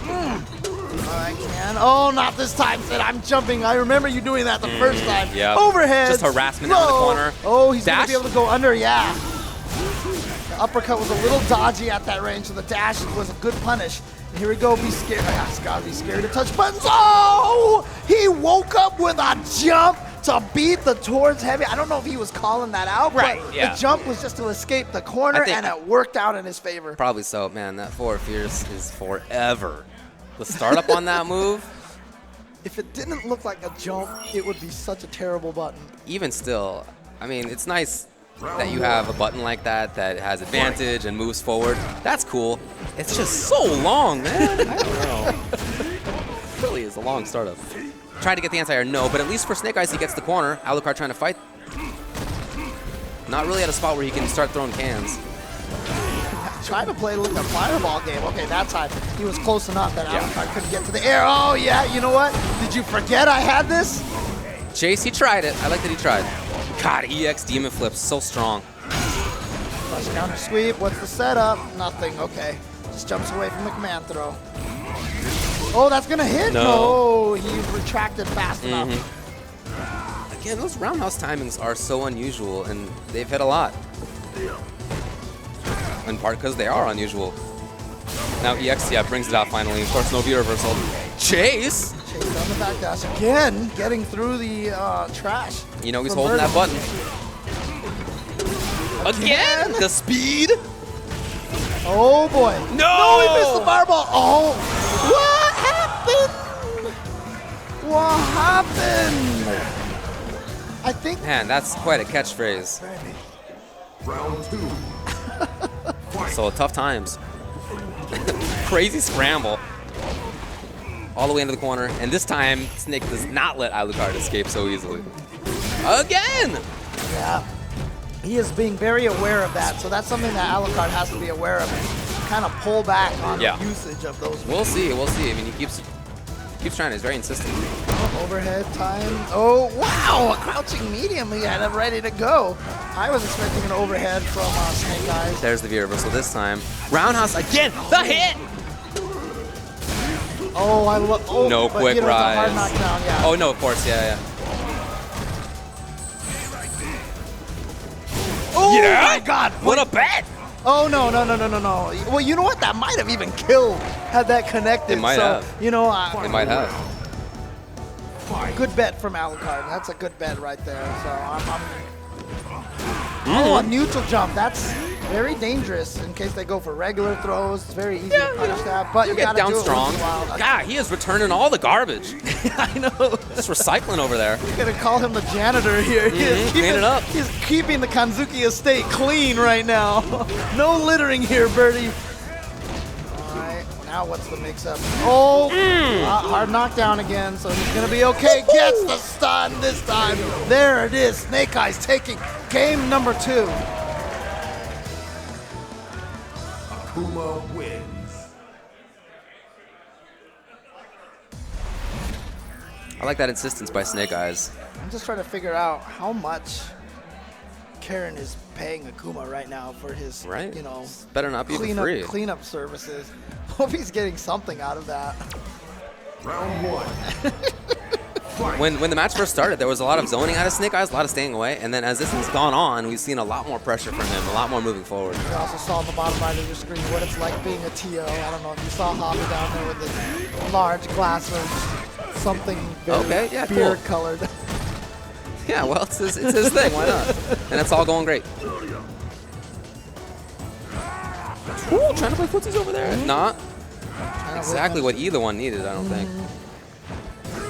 All right, Ken. Oh, not this time, Sid. I'm jumping. I remember you doing that the first time. yep. Overhead. Just harassment out of the low. corner. Oh, he's going to Dash? be able to go under, yeah. The uppercut was a little dodgy at that range, so the dash was a good punish. And here we go. Be scared. He's got to be scared to touch buttons. Oh! He woke up with a jump to beat the towards heavy. I don't know if he was calling that out, Right, but yeah. the jump was just to escape the corner, I think- and it worked out in his favor. Probably so. Man, that 4 Fierce is forever. The startup on that move, If it didn't look like a jump, it would be such a terrible button. even still, I mean, it's nice that you have a button like that that has advantage and moves forward. That's cool. It's just so long, man. I don't know. It really is a long startup. Tried to get the anti-air, no, but at least for Snake Eyes, he gets the corner. Alucard trying to fight. Not really at a spot where he can start throwing cans. Trying to play like a fireball game. Okay, that time he was close enough that Yeah. Alukard couldn't get to the air. Oh, yeah, you know what? Did you forget I had this? Chase, he tried it. I like that he tried. God, EX Demon Flip, so strong. Flush counter sweep. What's the setup? Nothing. Okay. Just jumps away from the command throw. Oh, that's going to hit? No. He retracted fast enough. Again, those roundhouse timings are so unusual, and they've hit a lot. In part because they are unusual. Now EX, yeah, brings it out finally. Of course, no V reversal. Chase! Chase down the back dash again, getting through the trash. You know he's from holding that Birdie. button. Again! The speed! Oh, boy. No! He missed the fireball. Oh, what happened? What happened? I think Man, that's quite a catchphrase. Round 2. So tough times. Crazy scramble. All the way into the corner. And this time, Snake does not let Alucard escape so easily. Again! Yeah, he is being very aware of that, so that's something that Alukard has to be aware of and kind of pull back on Yeah. the usage of those. We'll see, we'll see. I mean, he keeps trying. He's very insistent. Overhead time. Oh, wow, a crouching medium. He had it ready to go. I was expecting an overhead from Snake Eyes. There's the V reversal this time. Roundhouse again, the hit! Oh, I love. Oh, No but, quick you know, it's a rise. hard knockdown, yeah. Oh no, of course, yeah. Oh Yeah? my God! What a bet! Oh no. Well, you know what? That might have even killed had that connected. It might so, have. You know, It might have. good bet from Alukard. That's a good bet right there. So Oh, a neutral jump. That's very dangerous in case they go for regular throws. It's very easy to punish that, but You you get gotta down do it strong. once in a while. God, he is returning all the garbage. I know. Just recycling over there. You're gonna call him the janitor here. He is clean it up. He's keeping the Kanzuki estate clean right now. No littering here, Birdie. All right, now what's the mix-up? Oh, hard knockdown again, so he's gonna be okay. Gets the stun this time. There it is. Snake Eyes taking game number 2. Akuma wins. I like that insistence by Snake Eyes. I'm just trying to figure out how much Karen is paying Akuma right now for his, Right. you know, Better not be for free. cleanup services. Hope he's getting something out of that. Round 1. When the match first started, there was a lot of zoning out of Snake Eyes, a lot of staying away, and then as this has gone on, we've seen a lot more pressure from him, a lot more moving forward. You also saw on the bottom right of your screen what it's like being a TO. I don't know if you saw Hobby down there with this large glass of something very beer colored. Yeah, well, it's his thing. Why not? And it's all going great. Ooh, trying to play footsies over there. Not exactly what either one needed, I don't think.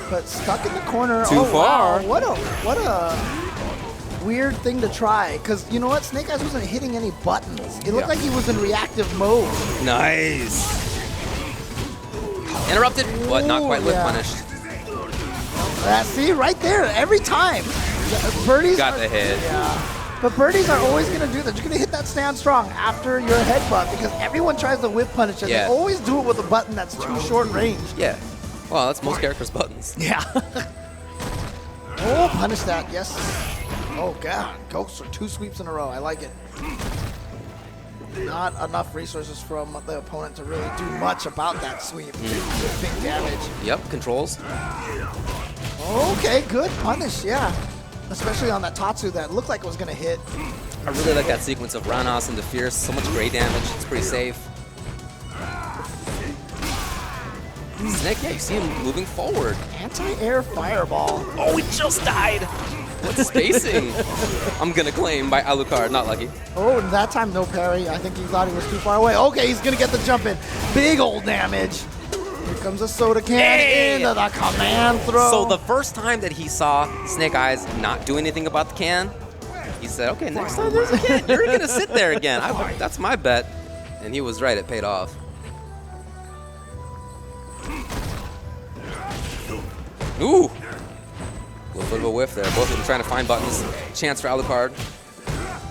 But stuck in the corner. Too far. Wow. What a weird thing to try. Because you know what? Snake Eyes wasn't hitting any buttons. It looked like he was in reactive mode. Nice. Interrupted, but not quite whip punished. See, right there, every time. Birdies Got the hit. Yeah. But birdies are always going to do that. You're going to hit that stand strong after your headbutt because everyone tries to whip punish and they always do it with a button that's too short range. Yeah. Well, that's most characters' buttons. Yeah. Oh, punish that, yes. Oh, God. Ghosts are 2 sweeps in a row. I like it. Not enough resources from the opponent to really do much about that sweep. Big damage. Yep, controls. Okay, good punish, yeah. Especially on that Tatsu that looked like it was going to hit. I really like that sequence of Ranos into Fierce. So much gray damage. It's pretty safe. Snake, yeah, you see him moving forward. Anti-air fireball. Oh, he just died. What spacing? I'm going to claim by Alukard. Not lucky. Oh, and that time no parry. I think he thought he was too far away. Okay, he's going to get the jump in. Big old damage. Here comes a soda can into the command throw. So the first time that he saw Snake Eyes not do anything about the can, he said, okay, next time there's a can, you're going to sit there again. That's my bet. And he was right. It paid off. Ooh. A little bit of a whiff there. Both of them trying to find buttons. Chance for Alukard.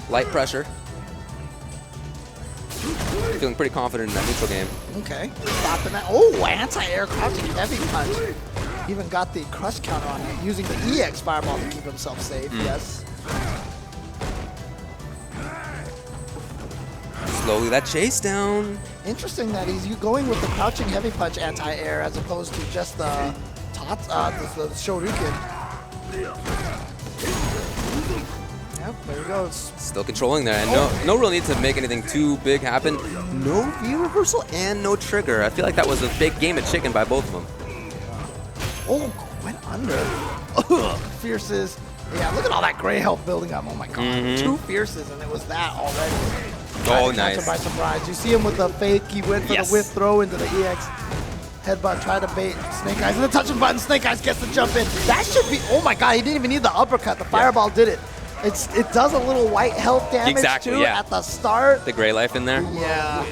Light pressure. Feeling pretty confident in that neutral game. Okay. Stopping that. Oh, anti-air crouching heavy punch. Even got the crush counter on him, using the EX fireball to keep himself safe. Yes. Slowly that chase down. Interesting that he's going with the crouching heavy punch anti-air as opposed to just the the Shoryuken. Yep, there he goes. Still controlling there, and no real need to make anything too big happen. No V reversal and no trigger. I feel like that was a big game of chicken by both of them. Oh, went under. Ugh, Fierces. Yeah, look at all that gray health building up. Oh my God, 2 Fierces, and it was that already. Oh, Catch nice. him by surprise. You see him with the fake. He went for the whip throw into the EX. Headbutt, try to bait Snake Eyes, and the touching button. Snake Eyes gets the jump in. That should be, oh my God, he didn't even need the uppercut. The fireball did it. It does a little white health damage too at the start. The gray life in there. Yeah.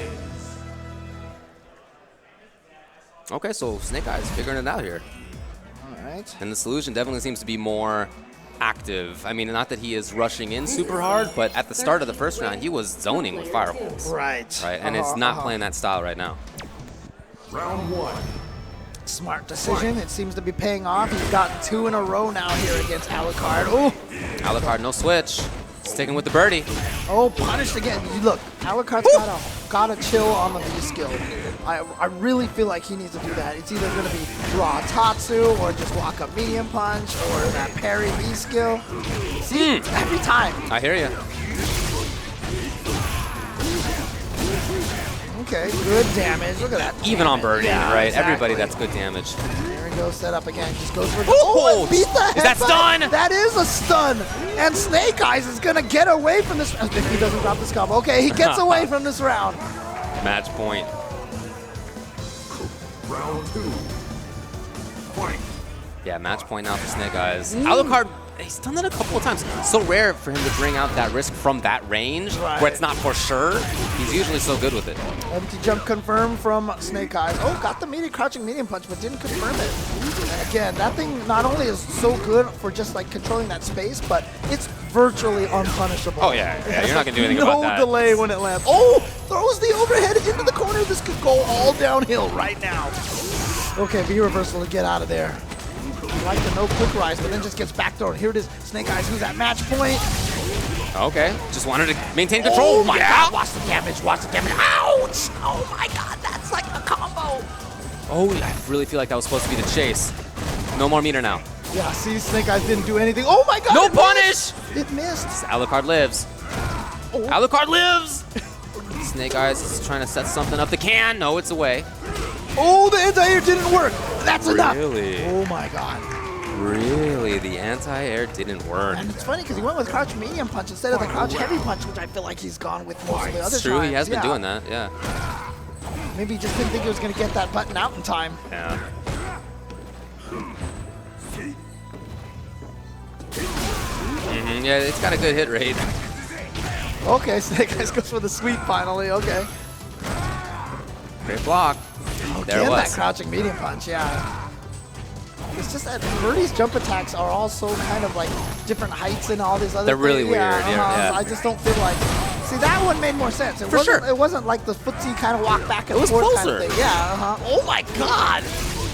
Okay, so Snake Eyes figuring it out here. All right. And the solution definitely seems to be more active. I mean, not that he is rushing in super hard, but at the start of the first round, he was zoning with fireballs. Right. Right, and it's not playing that style right now. Round 1. Smart decision. It seems to be paying off. He's gotten 2 in a row now here against Alukard. Oh, Alukard, no switch. Sticking with the birdie. oh, punished again. Look, Alucard's gotta chill on the V skill. I really feel like he needs to do that. It's either going to be raw Tatsu or just walk up medium punch or that parry V skill. See, every time. I hear you. Okay, good damage. Look at that. Even on birdie, Yeah, right? exactly. Everybody, that's good damage. There he goes, set up again. Just goes for Oh, and beat the is that headbutt. stun? That is a stun. And Snake Eyes is going to get away from this. If he doesn't drop this combo. Okay, he gets away from this round. Match point. Round 2. Fight. Yeah, match point now for Snake Eyes. Alukard, he's done that a couple of times. So rare for him to bring out that risk from that range, where it's not for sure. He's usually so good with it. Empty jump confirmed from Snake Eyes. Oh, got the crouching medium punch, but didn't confirm it. And again, that thing not only is so good for just like controlling that space, but it's virtually unpunishable. Oh, yeah. You're not going to do anything about that. No delay when it lands. Oh, throws the overhead into the corner. This could go all downhill right now. Okay, V reversal to get out of there. Like the no quick rise, but then just gets backdoored. Here it is, Snake Eyes, who's at match point. Okay, just wanted to maintain control. Oh my God, watch the damage, watch the damage. Ouch! Oh my God, that's like a combo. Oh, I really feel like that was supposed to be the chase. No more meter now. Yeah, see, Snake Eyes didn't do anything. Oh my God! No it punish! missed. It missed. Alucard lives. Oh. Alucard lives! Snake Eyes is trying to set something up. The can. No, it's away. Oh, the anti-air didn't work. That's enough. Really? Oh my God. Really? The anti-air didn't work. And it's funny because he went with crouch medium punch instead of the crouch heavy punch, which I feel like he's gone with most of the other It's true, times. he has been Yeah. doing that, yeah. Maybe he just didn't think he was going to get that button out in time. Yeah. Yeah, it's got a good hit rate. Okay, Snake Eyes goes for the sweep finally. Okay. Great block. There it Again, that was. crouching medium punch, yeah. It's just that Birdie's jump attacks are also kind of like different heights and all these other They're really things. weird, yeah. I just don't feel like. See, that one made more sense. For sure. It wasn't like the footsie kind of walk back and It was forth closer. kind of thing. Yeah, Oh my God.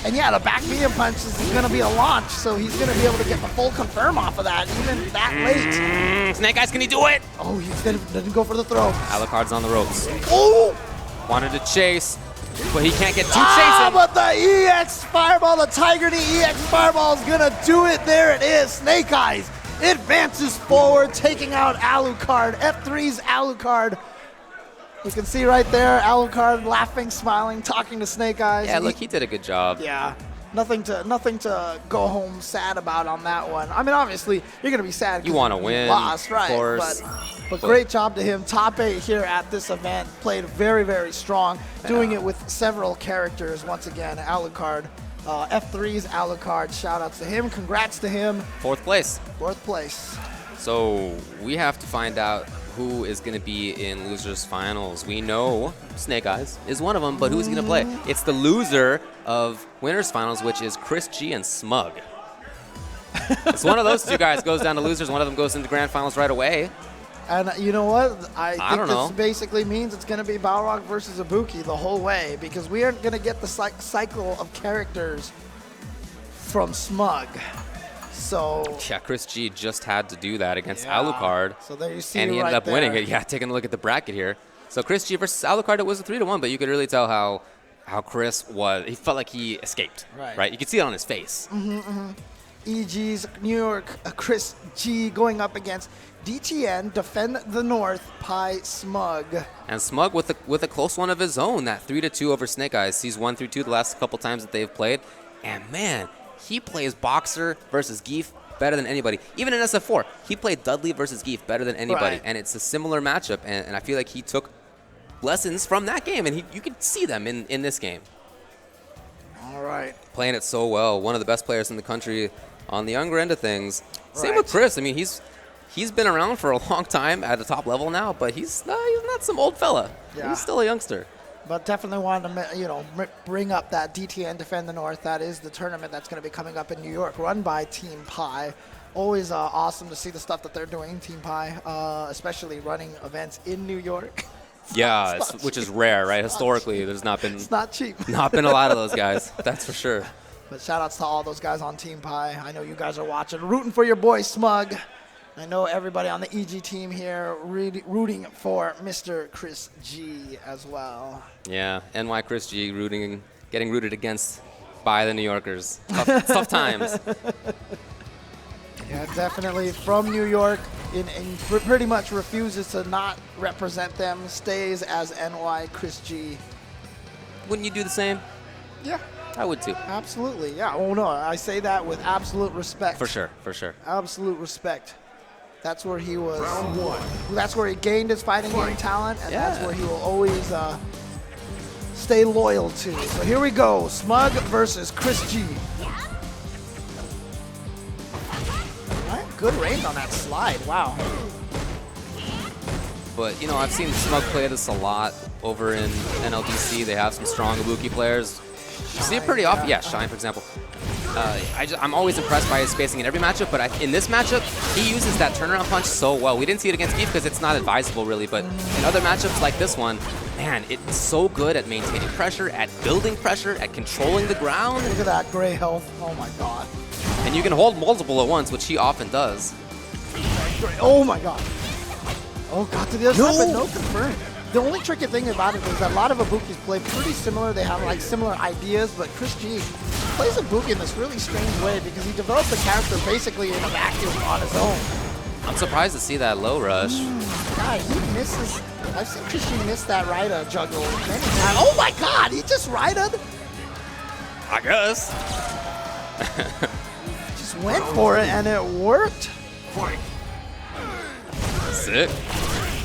And yeah, the back medium punch is going to be a launch, so he's going to be able to get the full confirm off of that, even that late. Snake Eyes, can he do it? Oh, he didn't go for the throw. Alucard's on the ropes. Oh! Wanted to chase, but he can't get too Ah, chasing. but the EX Fireball, the Tiger Knee EX Fireball is going to do it. There it is. Snake Eyes advances forward, taking out Alucard. F3's Alucard. You can see right there, Alukard laughing, smiling, talking to Snake Eyes. Yeah, look, he did a good job. Yeah, nothing to go home sad about on that one. I mean, obviously, you're going to be sad. 'cause You wanna win, lost, right? of course. But great job to him. Top 8 here at this event. Played very, very strong. Doing it with several characters. Once again, Alucard. F3's Alucard. Shout outs to him. Congrats to him. 4th place. 4th place. So we have to find out who is going to be in losers finals. We know Snake Eyes is one of them, but who's going to play? It's the loser of winners finals, which is Chris G and Smug. It's one of those two guys goes down to losers. One of them goes into grand finals right away. And you know what? I think don't this know. basically means it's going to be Balrog versus Ibuki the whole way, because we aren't going to get the cycle of characters from Smug. So Yeah, Chris G just had to do that against yeah. Alucard. So there you see and he right ended up there. winning it. Yeah, taking a look at the bracket here. So Chris G versus Alucard, it was a 3-1, but you could really tell how Chris was. He felt like he escaped. Right. You could see it on his face. EG's New York Chris G going up against DTN, Defend the North, Pi Smug. And Smug with a close one of his own, that 3-2 over Snake Eyes. He's 1-2 the last couple times that they've played. And man, he plays Boxer versus Geef better than anybody. Even in SF4, he played Dudley versus Geef better than anybody. Right. And it's a similar matchup, and I feel like he took lessons from that game, and you could see them in this game. All right. Playing it so well. One of the best players in the country on the younger end of things. Same Right. with Chris. I mean, he's been around for a long time at the top level now, but he's not some old fella. Yeah. He's still a youngster. But definitely wanted to, bring up that DTN Defend the North. That is the tournament that's going to be coming up in New York, run by Team Pi. Always awesome to see the stuff that they're doing, Team Pi, especially running events in New York. Yeah, which is rare, right? Historically, there's not been It's not cheap. not been a lot of those guys. That's for sure. But shout outs to all those guys on Team Pi. I know you guys are watching, rooting for your boy Smug. I know everybody on the EG team here rooting for Mr. Chris G as well. Yeah, NY Chris G getting rooted against by the New Yorkers. Tough times. Yeah, definitely from New York, and pretty much refuses to not represent them, stays as NY Chris G. Wouldn't you do the same? Yeah, I would too. absolutely. Yeah, oh no, I say that with absolute respect. For sure, for sure. Absolute respect. That's where he was. Round 1. That's where he gained his fighting game talent, and that's Yeah. where he will always stay loyal to. So here we go, Smug versus Chris G. All right, good range on that slide. Wow. But, I've seen Smug play this a lot over in NLDC. They have some strong Ibuki players. You see it pretty often. Yeah, Shine, for example. I'm always impressed by his spacing in every matchup, but in this matchup, he uses that turnaround punch so well. We didn't see it against Geef because it's not advisable, really, but in other matchups like this one, man, it's so good at maintaining pressure, at building pressure, at controlling the ground. Look at that gray health. Oh my god. And you can hold multiple at once, which he often does. Oh my god. Oh, got to the other side, but no confirm. The only tricky thing about it is that a lot of Ibukis play pretty similar. They have like similar ideas, but Chris G plays Ibuki in this really strange way because he developed the character basically in a vacuum on his own. I'm surprised to see that low rush. God, he misses. I've seen Chris G miss that Raida juggle many times. Oh my God, he just Raida'd. I guess. Just went for it and it worked. Fight. Sick.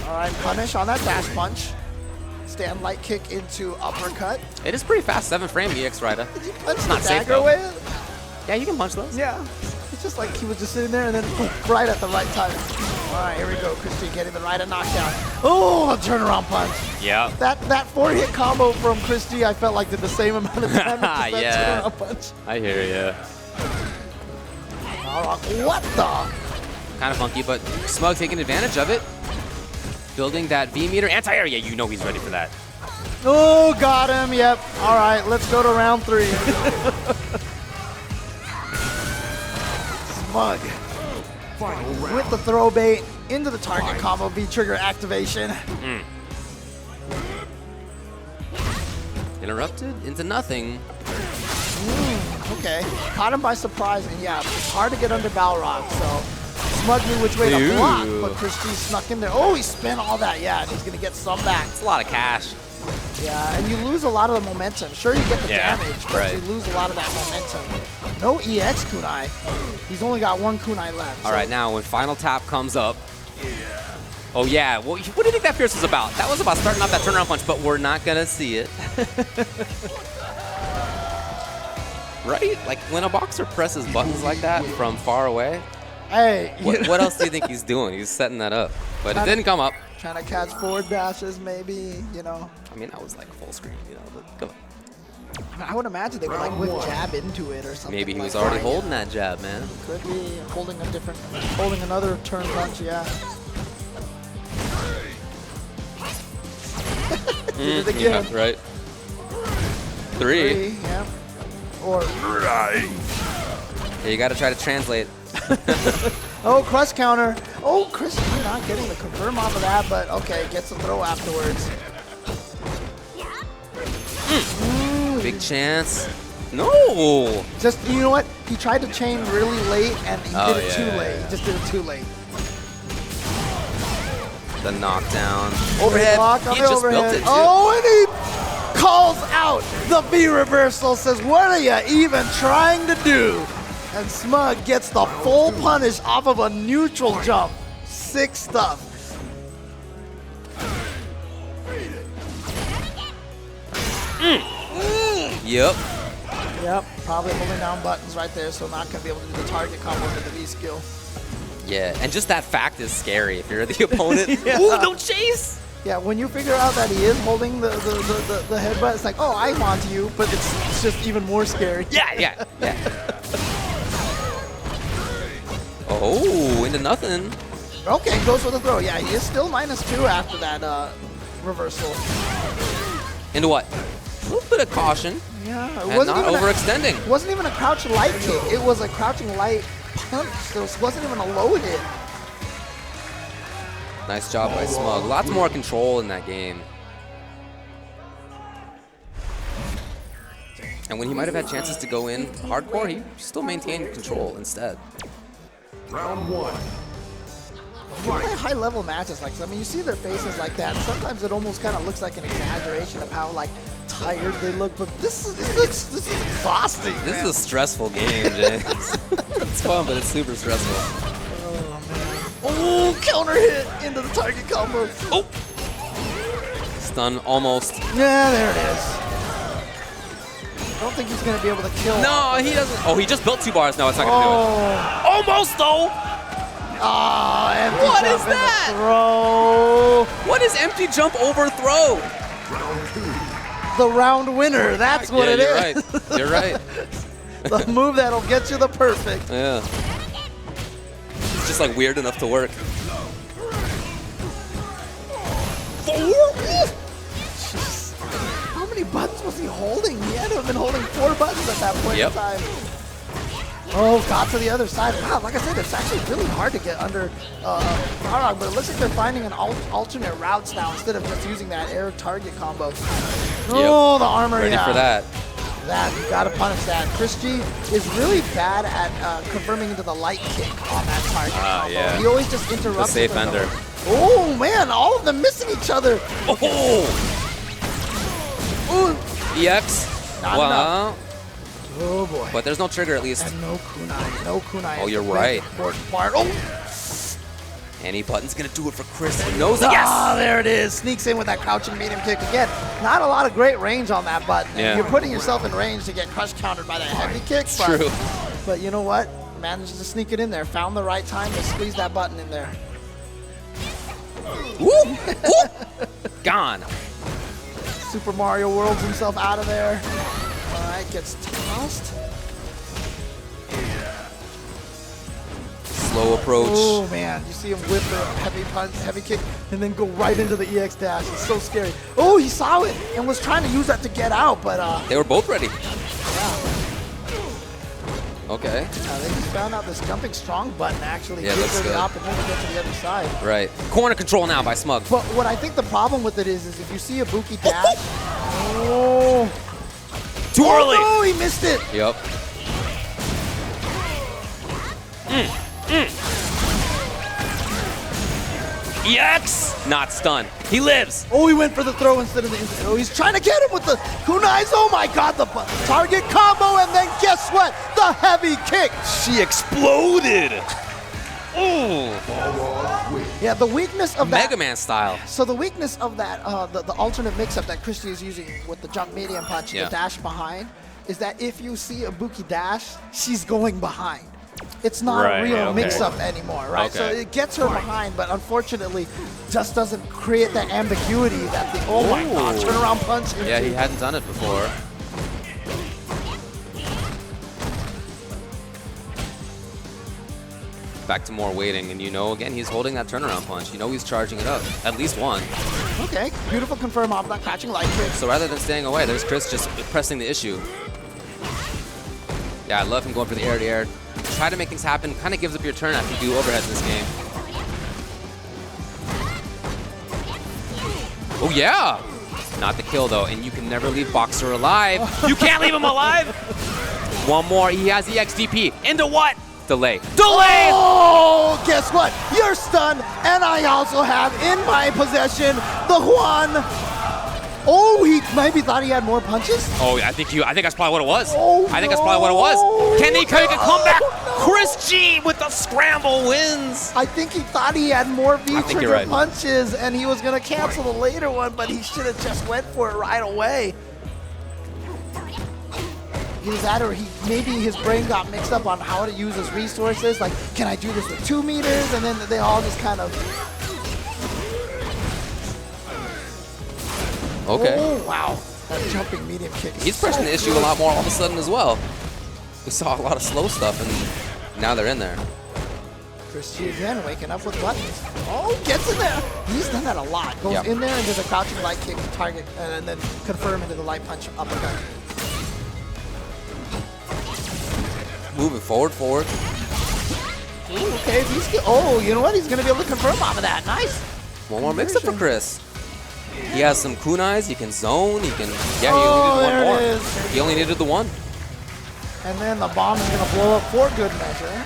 All right, punish on that dash punch. Stand light kick into uppercut. It is pretty fast, 7 frame EX Raida. Did you punch the not safe, dagger though. away? Yeah, you can punch those. Yeah. It's just like he was just sitting there and then poof, right at the right time. All right, here we go. Christy getting the Raida knockdown. Oh, a turnaround punch. Yeah. That 4-hit combo from Christy, I felt like did the same amount of damage as that Yeah. turnaround punch. I hear ya. All right, what the? Kind of funky, but Smug taking advantage of it. Building that V meter anti-air. Yeah, you know he's ready for that. Oh, got him. Yep. All right, let's go to round 3. Smug Final round. with the throw bait into the target combo V-trigger activation. Interrupted into nothing. Okay, caught him by surprise, and yeah, it's hard to get under Balrog, so Smug knew which way to block, but Christy snuck in there. Oh, he spent all that, yeah, and he's gonna get some back. It's a lot of cash. Yeah, and you lose a lot of the momentum. Sure, you get the Yeah, damage, but right. you lose a lot of that momentum. No EX kunai. He's only got 1 kunai left. All right, now when final tap comes up. Oh yeah, well, what do you think that Fierce was about? That was about starting off that turnaround punch, but we're not gonna see it. Right? Like when a boxer presses buttons like that from far away, Hey, what else do you think he's doing? He's setting that up, but it didn't come up. trying to catch forward dashes, maybe, you know. I mean, that was like full screen, you know, but come on. I would imagine they would like whip jab into it or something. Maybe he was like already that. holding that jab, man. Could be holding another turn punch, yeah. Did it again. Yeah, right. 3. Yeah. Or Yeah, you got to try to translate. oh, crush counter. Oh, Chris, you're not getting the confirm off of that, but okay, gets a throw afterwards. Big chance. No. Just, you know what? He tried to chain really late, and he Oh, did it too yeah, late. yeah. He just did it too late. The knockdown. Overhead. Block on He the just built overhead. it, too. Oh, and he calls out the B reversal, says, what are you even trying to do? And Smug gets the full punish off of a neutral jump. Sick stuff. Yep. Yep, probably holding down buttons right there, so not going to be able to do the target combo with the V skill. Yeah, and just that fact is scary if you're the opponent. Yeah. Ooh, don't chase! Yeah, when you figure out that he is holding the headbutt, it's like, oh, I want you, but it's just even more scary. Yeah. Oh, into nothing. Okay, goes for the throw. Yeah, he is still -2 after that reversal. Into what? A little bit of caution. Yeah, it And wasn't not even overextending. It wasn't even a crouch light kick. It was a crouching light punch. So it wasn't even a low hit. Nice job by Smug. Lots more control in that game. And when he might have had chances to go in hardcore, he still maintained control instead. Round 1. Play high-level matches like this. I mean, you see their faces like that. And sometimes it almost kind of looks like an exaggeration of how like tired they look. But this is exhausting. This man. is a stressful game, James. It's fun, but it's super stressful. Oh, counter hit into the target combo. Oh! Stun almost. Yeah, there it is. I don't think he's going to be able to kill. No, he doesn't. Oh, he just built 2 bars. No, it's not going to do it. Almost, though! Oh, empty What jump is in the that? Throw. What is empty jump overthrow? Round 2. The round winner. That's what yeah, it you're is. right. You're right. The move that'll get you the perfect. Yeah. It's just like weird enough to work. 4? Jeez. How many buttons was he holding? He had to have been holding 4 buttons at that point in time. Oh, got to the other side. Wow, like I said, it's actually really hard to get under Arog, but it looks like they're finding an alternate routes now instead of just using that air target combo. Oh, the armor, Ready for that. You gotta punish that. Chris G is really bad at confirming into the light kick on that target combo. Yeah. He always just interrupts. The safe ender. Oh man, all of them missing each other. Oh! Ooh. EX. Not Well, Oh boy. but there's no trigger at least. And no kunai. No kunai. Oh, is you're the right. big important part. Oh! Any button's gonna do it for Chris. He knows it. Ah, Yes! there it is. Sneaks in with that crouching medium kick again. Not a lot of great range on that button. Yeah. You're putting yourself in range to get crush countered by that heavy kick. But, True. But you know what? Managed to sneak it in there. Found the right time to squeeze that button in there. Whoop! Whoop! Gone. Super Mario Worlds himself out of there. All right, gets tossed. Slow approach. Oh man, you see him whip the heavy punch, heavy kick, and then go right into the EX dash. It's so scary. Oh, he saw it and was trying to use that to get out, but They were both ready. yeah. Okay. They just found out this jumping strong button actually Yeah, gives looks her the good. opportunity to get to the other side. Right. Corner control now by Smug. But what I think the problem with it is if you see a Buki dash, oh, Too early. no, he missed it. Yep. EX! Not stunned. He lives. Oh, he went for the throw instead of the instant. Oh, he's trying to get him with the kunais. Oh my God, the target combo, and then guess what? The heavy kick. She exploded. Ooh. Yeah, the weakness of that. Mega Man style. So the weakness of that, the alternate mix-up that Christy is using with the jump medium punch, Yeah. the dash behind, is that if you see a Buki dash, she's going behind. It's not Right, a real okay. mix-up anymore, right? So Okay. it gets her behind, but unfortunately, just doesn't create that ambiguity that the, oh my God, Ooh. turnaround punch. Yeah, he hadn't done it before. Back to more waiting, and you know, again, he's holding that turnaround punch. You know he's charging it up. At least one. Okay, beautiful confirm off that crouching light kick. So rather than staying away, there's Chris just pressing the issue. Yeah, I love him going for the air-to-air. Try to make things happen. Kind of gives up your turn after you do overheads in this game. Oh, yeah! Not the kill, though, and you can never leave Boxer alive. You can't leave him alive! One more. He has EXDP. Into what? Delay. Delay! Oh, guess what? You're stunned, and I also have in my possession the Juan. Oh, he maybe thought he had more punches? Oh, I think that's probably what it was. Oh, I think that's probably what it was. Can he make a comeback? no. Chris G with the scramble wins. I think he thought he had more think you're V-trigger right. punches, and he was going to cancel the later one, but he should have just went for it right away. Either that or maybe his brain got mixed up on how to use his resources. Like, can I do this with 2 meters? And then they all just kind of... Okay. Oh, wow. That jumping medium kick is He's pressing the issue a lot more all of a sudden as well. We saw a lot of slow stuff, and now they're in there. Chris G again, waking up with buttons. Oh, gets in there. He's done that a lot. Goes Yep. in there and does a crouching light kick target, and then confirm into the light punch uppercut. Moving forward. Ooh, okay, oh, you know what? He's going to be able to confirm off of that. Nice. One more mix-up for Chris. He has some kunais. He can zone. He can. Yeah, he Oh, only needed there one it more. is. He only needed the one. And then the bomb is going to blow up for good measure.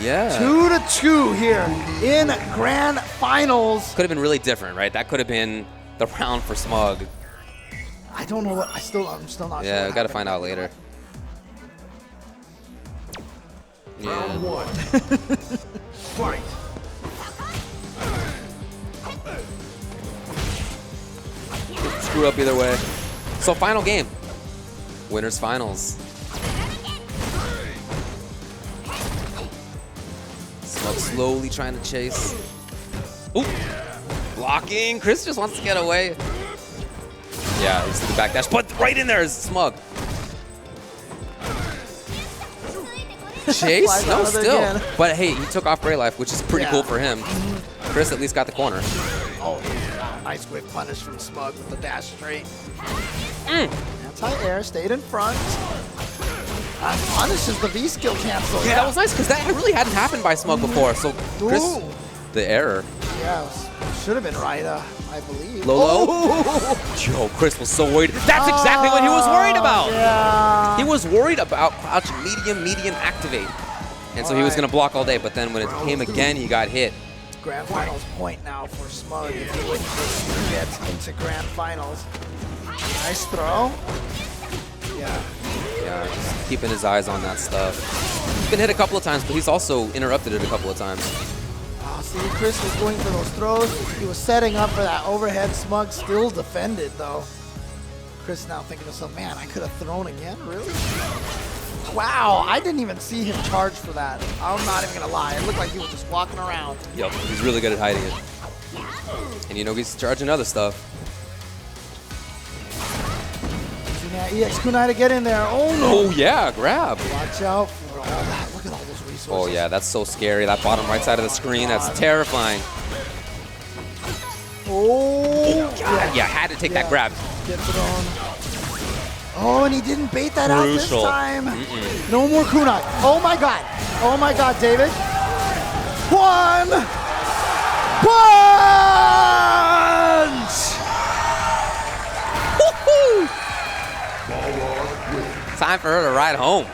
Yeah. 2-2 here in grand finals. Could have been really different, right? That could have been the round for Smug. I don't know what. I'm still not sure. Yeah, what got to happened. find out later. Round Yeah. 1. Fight. Screw up either way. So final game. Winners finals. Smug slowly trying to chase. Ooh. Blocking. Chris just wants to get away. Yeah, let's do the backdash. But right in there is Smug. Chase? Flies No, out of there still. again. But hey, he took off Bray Life, which is pretty Yeah. cool for him. Chris at least got the corner. Oh, wow, nice quick punish from Smug with the dash straight. Anti-air, stayed in front. Punishes the V skill cancel. Yeah, that was nice because that really hadn't happened by Smug before. So Chris, Ooh. the error. Yeah, should have been right, I believe. Low. Oh! Yo, Chris was so worried. That's exactly what he was worried about. Yeah. He was worried about crouch medium activate. And so he was going to block all day, but then when it came again, he got hit. Grand Finals point now for Smug. If he wins this, he gets into Grand Finals. Nice throw. Yeah. Yeah, he's keeping his eyes on that stuff. He's been hit a couple of times, but he's also interrupted it a couple of times. Oh, see, Chris was going for those throws. He was setting up for that overhead. Smug still defended, though. Chris now thinking to himself, man, I could have thrown again? Really? Wow, I didn't even see him charge for that. I'm not even going to lie. It looked like he was just walking around. Yep, he's really good at hiding it. And you know, he's charging other stuff. Using that EX kunai to get in there. Oh, no. Oh, yeah, grab. Watch out for all that. Look at all those resources. Oh, yeah, that's so scary. That bottom right side of the screen, that's terrifying. Oh, God, yeah, had to take that grab. Gets it on. Oh, and he didn't bait that out this Crucial. time. No more kunai. Oh my God. Oh my God, David. One punch. Woo-hoo! Time for her to ride home.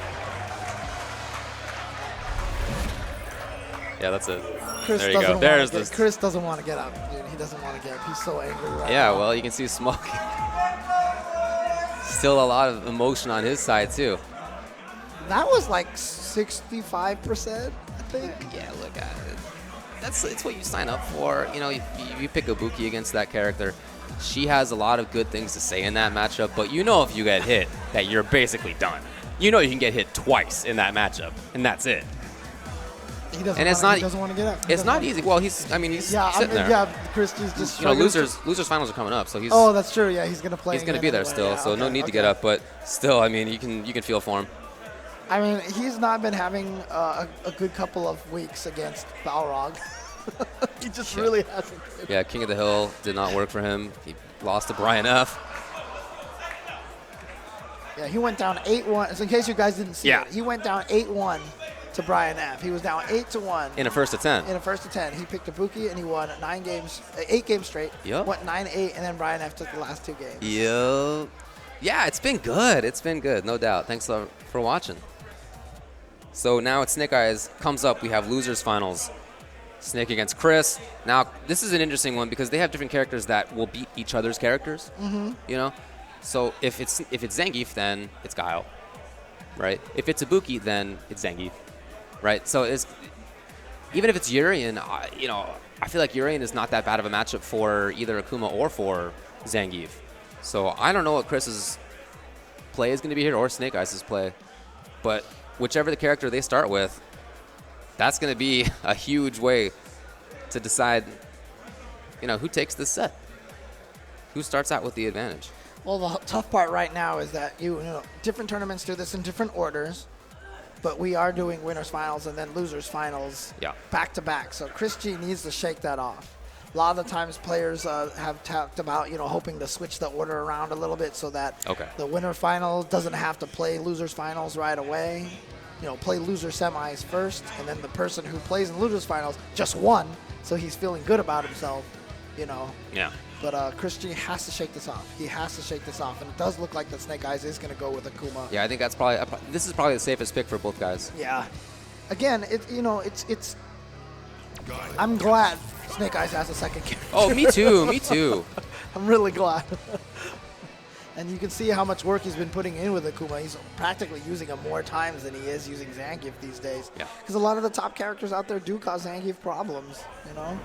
Yeah, that's it. Chris There you go. doesn't There's want to this. Chris doesn't want to get up, dude. He doesn't want to get up. He's so angry right Yeah, now. well, you can see Smug. Still a lot of emotion on his side, too. That was like 65%, I think. Yeah, look at it. It's what you sign up for. You know, you pick Ibuki against that character. She has a lot of good things to say in that matchup, but you know if you get hit, that you're basically done. You know you can get hit twice in that matchup, and that's it. He doesn't And it's wanna, not. he doesn't want to get up. He It's doesn't not wanna- easy. Well, he's sitting there. Yeah, Chris is just You know, struggling. losers finals are coming up, so he's Oh, that's true. Yeah, he's gonna play. he's going to again be there anyway. still. Yeah, So no okay, need to get up, but still, I mean, you can feel for him. I mean, he's not been having a good couple of weeks against Balrog. He just really hasn't. Yeah, King of the Hill did not work for him. He lost to Brian F. Yeah, he went down 8-1. So in case you guys didn't see Yeah. it, he went down 8-1 to Brian F. He was down 8-1 in a first of 10. in a first of 10. He picked Ibuki and he won 8 games straight. Yep. Went 9-8, and then Brian F took the last 2 games. Yep. Yeah, it's been good. It's been good, no doubt. Thanks for watching. So now it's Snake Eyes comes up. We have losers finals. Snake against Chris. Now this is an interesting one because they have different characters that will beat each other's characters. Mm-hmm. You know, so if it's Zangief, then it's Guile, right? If it's Ibuki, then it's Zangief, right? So it's even if it's Urien, you know, I feel like Urien is not that bad of a matchup for either Akuma or for Zangief. So I don't know what Chris's play is going to be here or Snake Eyes' play, but whichever the character they start with, that's going to be a huge way to decide, you know, who takes this set, who starts out with the advantage. Well, the tough part right now is that you know different tournaments do this in different orders, but we are doing winners finals and then losers finals back to back. So Chris G needs to shake that off. A lot of the times players have talked about, you know, hoping to switch the order around a little bit so that the winner final doesn't have to play losers finals right away. You know, play loser semis first, and then the person who plays in losers finals just won, so he's feeling good about himself, you know. Yeah. But Chris G has to shake this off. He has to shake this off, and it does look like that Snake Eyes is going to go with Akuma. Yeah, I think that's probably this is probably the safest pick for both guys. Yeah. Again, it's. I'm glad Snake Eyes has a second character. Oh, me too. Me too. I'm really glad. And you can see how much work he's been putting in with Akuma. He's practically using him more times than he is using Zangief these days. Yeah. Because a lot of the top characters out there do cause Zangief problems, you know?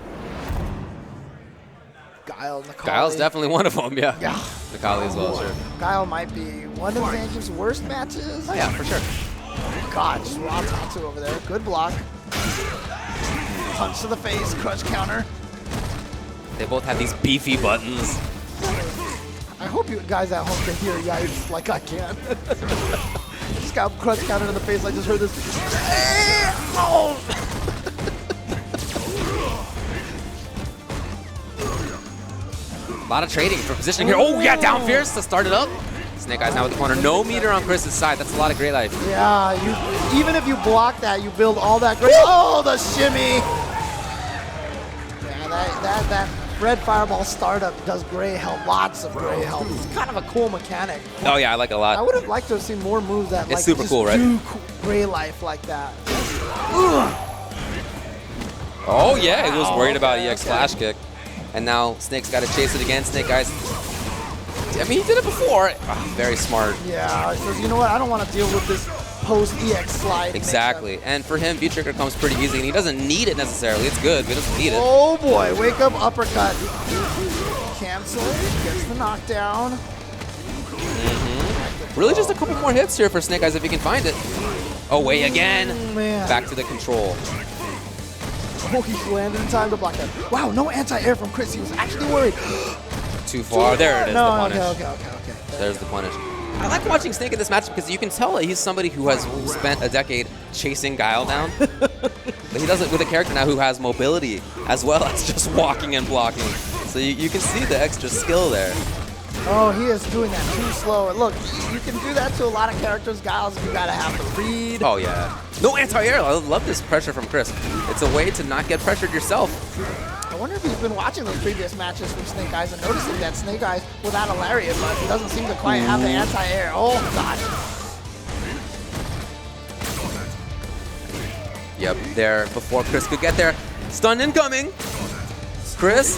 Guile, Nikali. Guile's definitely one of them, yeah. Yeah. Nikali as well, sure. Guile might be one of Zangief's worst matches. Oh, yeah, for sure. God, just raw Tatsu over there. Good block. Punch to the face, crush counter. They both have these beefy buttons. I hope you guys at home can hear guys like I can. Just got crush counter in the face. I just heard this. Oh! A lot of trading for positioning here. Oh, yeah, down fierce to start it up. Snake Eyes now with the corner. No meter on Chris's side. That's a lot of great life. Yeah, even if you block that, you build all that great. Oh, the shimmy! that red fireball startup does gray health, lots of gray health. It's kind of a cool mechanic. Oh yeah, I like it a lot. I would have liked to have seen more moves that like super just cool, right? do gray life like that. Oh yeah, he was worried about okay, EX okay. flash kick. And now Snake's got to chase it again. Snake Eyes. I mean, he did it before. Oh, very smart. Yeah, he says, you know what? I don't want to deal with this post-EX slide. Exactly. And for him, V-Trigger comes pretty easy, and he doesn't need it necessarily. It's good, but he doesn't need it. Oh boy, wake up uppercut. Cancel, gets the knockdown. Really just a couple more hits here for Snake Eyes if he can find it. Oh, wait, again. Man. Back to the control. Oh, he landed in time to block that. Wow, no anti-air from Chris. He was actually worried. Too far. There it is, the No, punish. okay. There's the punish. I like watching Snake in this match because you can tell that he's somebody who has spent a decade chasing Guile down. But he does it with a character now who has mobility as well as just walking and blocking. So you can see the extra skill there. Oh, he is doing that too slow. Look, you can do that to a lot of characters. Guiles, you gotta have the read. Oh, yeah. No anti-air. I love this pressure from Chris. It's a way to not get pressured yourself. I wonder if he's been watching those previous matches from Snake Eyes and noticing that Snake Eyes without a lariat, but he doesn't seem to quite have the anti-air. Oh, God. Yep, there before Chris could get there. Stun incoming. Chris.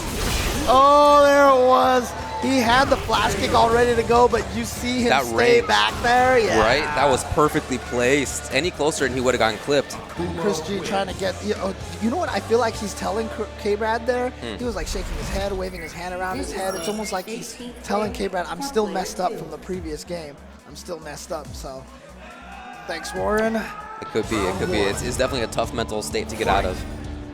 Oh, there it was. He had the flash kick all ready to go, but you see him That stay range. back there. Yeah. Right? That was perfectly placed. Any closer and he would have gotten clipped. Chris G trying to get, you know what I feel like he's telling K-Brad there? He was like shaking his head, waving his hand around his head. It's almost like he's telling K-Brad, I'm still messed up from the previous game. I'm still messed up, so thanks, Warren. It could be. It could be. It's definitely a tough mental state to get out of.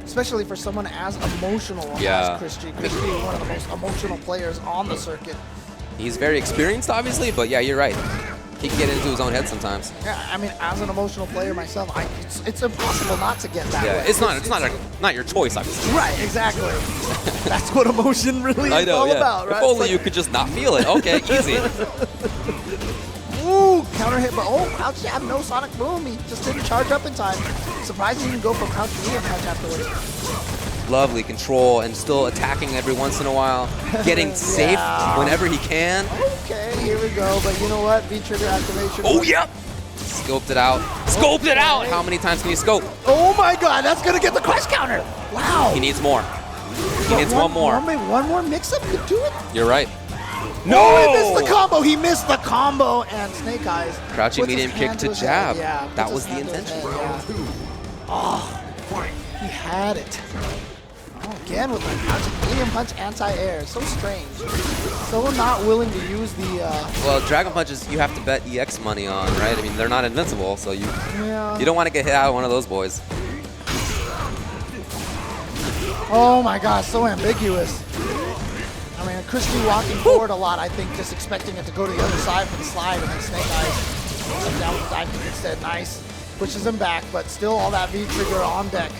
Especially for someone as emotional Yeah. as Chris G. Chris G is one of the most emotional players on the circuit. He's very experienced, obviously, but yeah, you're right. He can get into his own head sometimes. Yeah, I mean, as an emotional player myself, it's impossible not to get that Yeah, way. it's not your choice, obviously. Right, exactly. That's what emotion really I is know, all yeah. about, right? If only It's you like, could just not feel it. Okay, easy. ooh, counter hit, but oh, crouch jab, no sonic boom. He just didn't charge up in time. Surprised he didn't go for crouch medium punch afterwards. Lovely control and still attacking every once in a while. Getting safe Yeah. whenever he can. Okay, here we go. But you know what? V-trigger activation. Oh, yep. Scoped it out. Scoped it out. How many times can you scope? Oh my God, that's gonna get the crush counter. Wow. He needs more. He needs one more. One more mix-up could do it. You're right. No! He missed the combo. He missed the combo. And Snake Eyes. Crouching puts his medium kick hand to his jab. head. Yeah, That puts was his the hand to his intention. head, yeah. Oh, he had it. Oh, again with the crouching medium punch anti-air. So strange. So not willing to use the. Well, Dragon Punches you have to bet EX money on, right? I mean, they're not invincible, so you Yeah. don't want to get hit out of one of those boys. Oh my gosh, so ambiguous. I mean, Christy walking forward a lot, I think, just expecting it to go to the other side for the slide, and then Snake Eyes comes up down with the dive kick instead. Nice. Pushes him back, but still all that V-trigger on deck.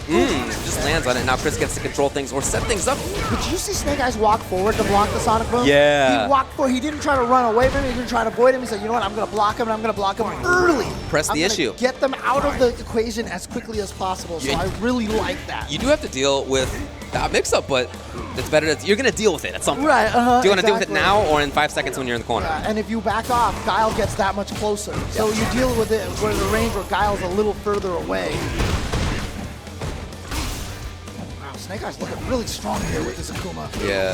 Just lands on it. Now Chris gets to control things or set things up. Did you see Snake Eyes walk forward to block the Sonic Boom? Yeah. He walked forward. He didn't try to run away from him. He didn't try to avoid him. He said, you know what, I'm going to block him, and I'm going to block him early. Press the I'm gonna issue. Get them out of the equation as quickly as possible, so Yeah. I really like that. You do have to deal with that mix-up, but it's better that you're going to deal with it at some point. Right, Do you want to exactly. deal with it now or in 5 seconds when you're in the corner? And if you back off, Guile gets that much closer. So you deal with it where the range where Guile's a little further away. Wow, Snake Eyes looking really strong here with this Akuma. Yeah.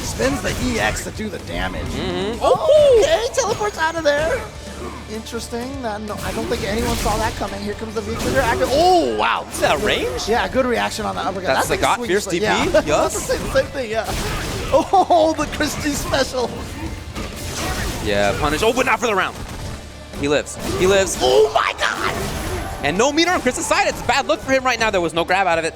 Spins the EX to do the damage. Oh! Okay, teleports out of there. Interesting. No, I don't think anyone saw that coming. Here comes the V-trigger. Oh, wow. Is that range? Yeah, good reaction on the uppercut. That's the like a got swing fierce sling. DP? Yeah. Yes. That's the same thing, yeah. Oh, the Christie special. Yeah, punish. Oh, but not for the round. He lives. He lives. Oh, my God. And no meter on Chris's side. It's a bad look for him right now. There was no grab out of it.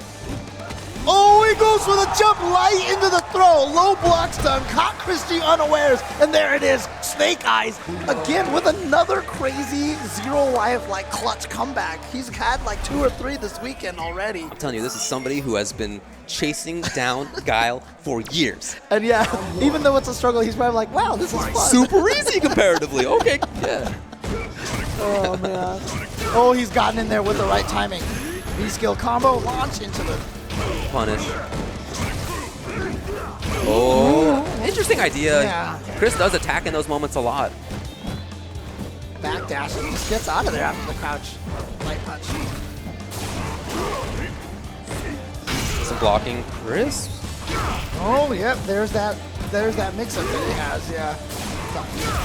Oh, he goes for the jump right into the throw. Low block stun, caught Christie unawares, and there it is. Snake Eyes again with another crazy zero life like clutch comeback. He's had like 2 or 3 this weekend already. I'm telling you, this is somebody who has been chasing down Guile for years. And yeah, even though it's a struggle, he's probably like, wow, this is fun. Super easy comparatively. Okay, yeah. Oh man. Oh, he's gotten in there with the right timing. V-skill combo, launch into the... Punish. Oh, interesting idea. Yeah. Chris does attack in those moments a lot. Backdash and just gets out of there after the crouch. Light punch. Some blocking. Chris? Oh, yep, there's that mix-up that he has, yeah.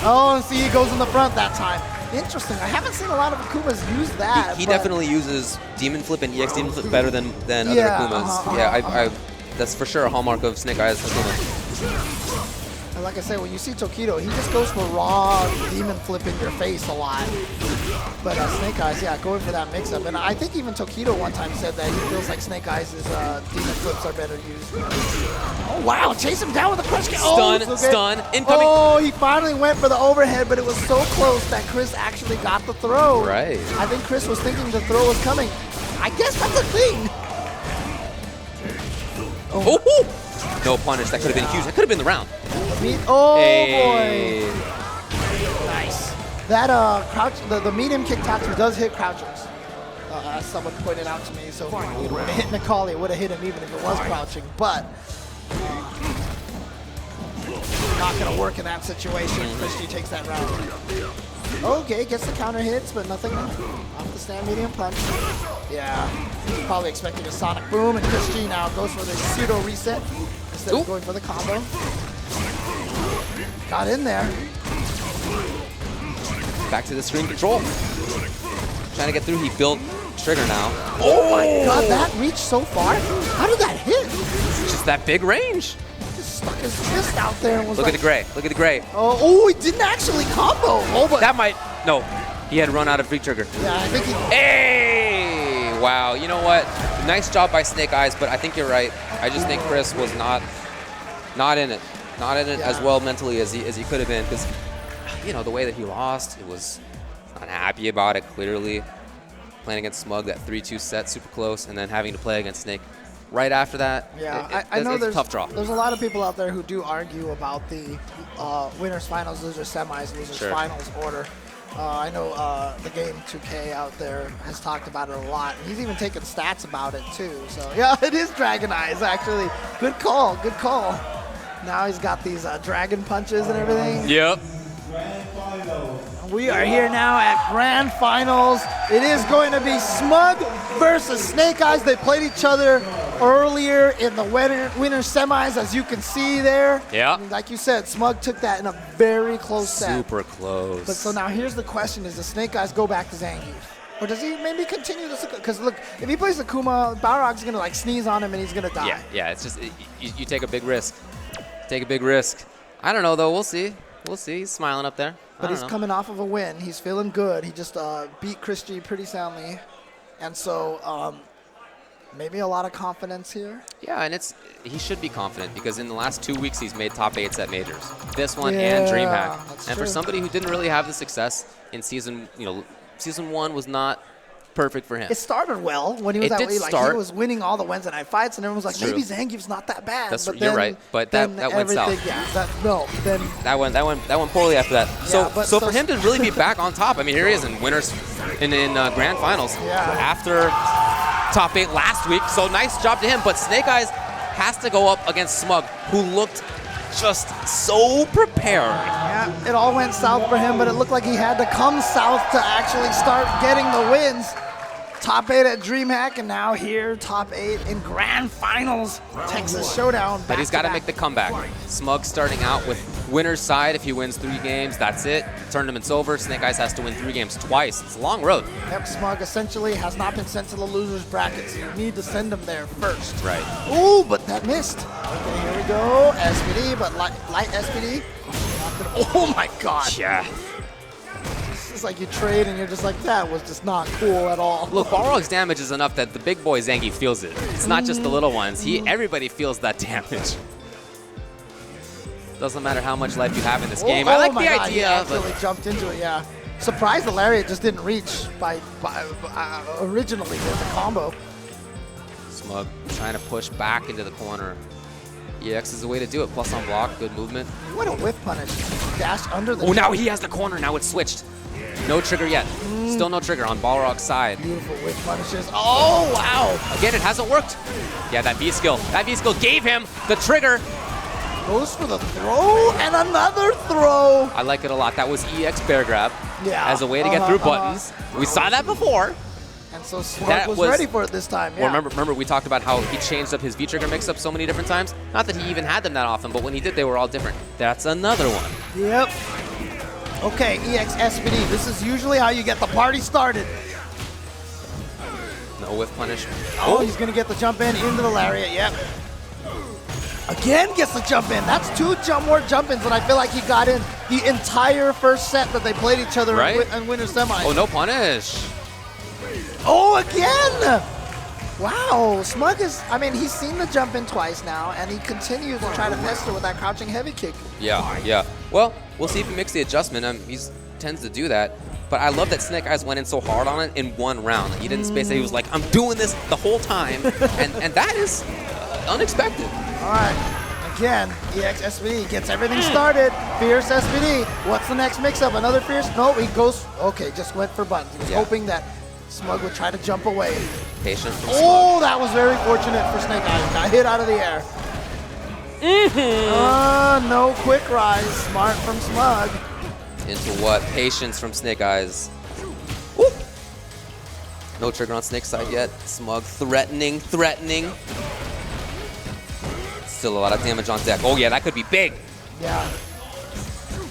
Oh, and see, he goes in the front that time. Interesting. I haven't seen a lot of Akumas use that. He but definitely uses Demon Flip and EX Demon Flip better than other Yeah, Akumas. Yeah, that's for sure a hallmark of Snake Eyes Akuma. And like I said, when you see Tokido, he just goes for raw Demon Flip in your face a lot. But Snake Eyes, yeah, going for that mix-up. And I think even Tokido one time said that he feels like Snake Eyes' Demon Flips are better used. Oh, wow, chase him down with a crush kick. Stun, Oh, stun, incoming. Oh, he finally went for the overhead, but it was so close that Chris actually got the throw. Right. I think Chris was thinking the throw was coming. I guess that's a thing. Oh, no punish. That could have been huge. That could have been the round. Oh, Hey. boy. Nice. That crouch, the medium kick Tatsu does hit crouchers. As someone pointed out to me, so it would have hit Nikali, it would have hit him even if it was crouching, but not going to work in that situation. Christie takes that round. Okay, gets the counter hits, but nothing off the stand medium punch. Yeah, probably expecting a sonic boom, and Christie now goes for the pseudo reset instead of going for the combo. Got in there. Back to the screen control. Trying to get through. He built trigger now. Oh my god, that reached so far? How did that hit? Just that big range. Just stuck his fist out there and was Look like... at the gray. Look at the gray. Oh, he didn't actually combo. Oh, but... That might... No. He had run out of free trigger. Yeah, I think he... Hey! Wow. You know what? Nice job by Snake Eyes, but I think you're right. I just think Chris was not in it. Not in it as well mentally as he could have been, because, you know, the way that he lost, it was not happy about it, clearly. Playing against Smug, that 3-2 set, super close, and then having to play against Snake right after that. Yeah, I know it's there's a tough draw. There's a lot of people out there who do argue about the winners, finals, losers, semis, losers, finals order. I know the game 2K out there has talked about it a lot. He's even taken stats about it too. So yeah, it is Dragon Eyes actually. Good call, good call. Now he's got these dragon punches and everything. Yep. We are here now at Grand Finals. It is going to be Smug versus Snake Eyes. They played each other earlier in the winner semis, as you can see there. Yeah. Like you said, Smug took that in a very close set. Super close. But so now here's the question, is the Snake Eyes go back to Zangief? Or does he maybe continue this? Because look, if he plays Akuma, Balrog's going to like sneeze on him and he's going to die. Yeah, it's just, you take a big risk. Take a big risk. I don't know, though. We'll see. We'll see. He's smiling up there. But he's coming off of a win. He's feeling good. He just beat Christie pretty soundly. And so maybe a lot of confidence here. Yeah, and he should be confident because in the last 2 weeks he's made top 8s at majors. This one and DreamHack. That's and true. for somebody who didn't really have the success in season 1 was not perfect for him. It started well when he was It that did way. Like start. he was winning all the Wednesday night fights, and everyone was like, True. maybe Zangief's not that bad. That's but you're then, right, but then that went everything, south. Yeah, That went poorly after that. Yeah, but So so- for him to really be back on top, I mean, here he is in winners in grand finals after top 8 last week. So nice job to him. But Snake Eyes has to go up against Smug, who looked just so prepared. Yeah, it all went south for him, but it looked like he had to come south to actually start getting the wins. Top 8 at DreamHack, and now here, top 8 in Grand Finals, Texas Showdown. But he's got to make the comeback. Smug starting out with winner's side. If he wins 3 games, that's it. Tournament's over. Snake Eyes has to win 3 games twice. It's a long road. Yep, Smug essentially has not been sent to the loser's bracket, so you need to send him there first. Right. Ooh, but that missed. Okay, here we go. SPD, but light SPD. Oh my god. Yeah. It's like you trade and you're just like, that was just not cool at all. Look, Balrog's damage is enough that the big boy Zangief feels it. It's not just the little ones. Everybody feels that damage. Doesn't matter how much life you have in this game. I like the God, idea, he actually jumped into it, yeah. Surprised the lariat just didn't reach by originally with the combo. Smug trying to push back into the corner. EX is the way to do it. Plus on block, good movement. What a whiff punish. Dash under the Oh, now he has the corner. Now it's switched. No trigger yet. Still no trigger on Balrog's side. Beautiful whip punishes. Oh, wow. Again, it hasn't worked. Yeah, that V skill. That V skill gave him the trigger. Goes for the throw and another throw. I like it a lot. That was EX bear grab. Yeah. As a way to get through buttons. We saw that before. And so Smug was ready for it this time. Yeah. Well, remember we talked about how he changed up his V-trigger mix-up so many different times? Not that he even had them that often, but when he did, they were all different. That's another one. Yep. Okay, EX SPD. This is usually how you get the party started. No whiff punish. Oh, he's going to get the jump in into the lariat. Yep. Again gets the jump in. That's two more jump-ins, and I feel like he got in the entire first set that they played each other in winter semis. Oh, no punish. Oh, again! Wow, Smug is, I mean, he's seen the jump in twice now, and he continues to try to pester with that crouching heavy kick. Yeah. Well, we'll see if he makes the adjustment. He tends to do that. But I love that Snake Eyes went in so hard on it in one round. Like, he didn't space it. He was like, I'm doing this the whole time. and that is unexpected. All right, again, EX SPD gets everything started. Fierce SPD. What's the next mix-up? Another Fierce? No, he goes, okay, just went for buttons. He was hoping that Smug would try to jump away. Patient from Oh, Smug. that was very fortunate for Snake Eyes. Got hit out of the air. No quick rise. Smart from Smug. Into what? Patience from Snake Eyes. Woo. No trigger on Snake's side yet. Smug threatening. Still a lot of damage on deck. Oh yeah, that could be big. Yeah.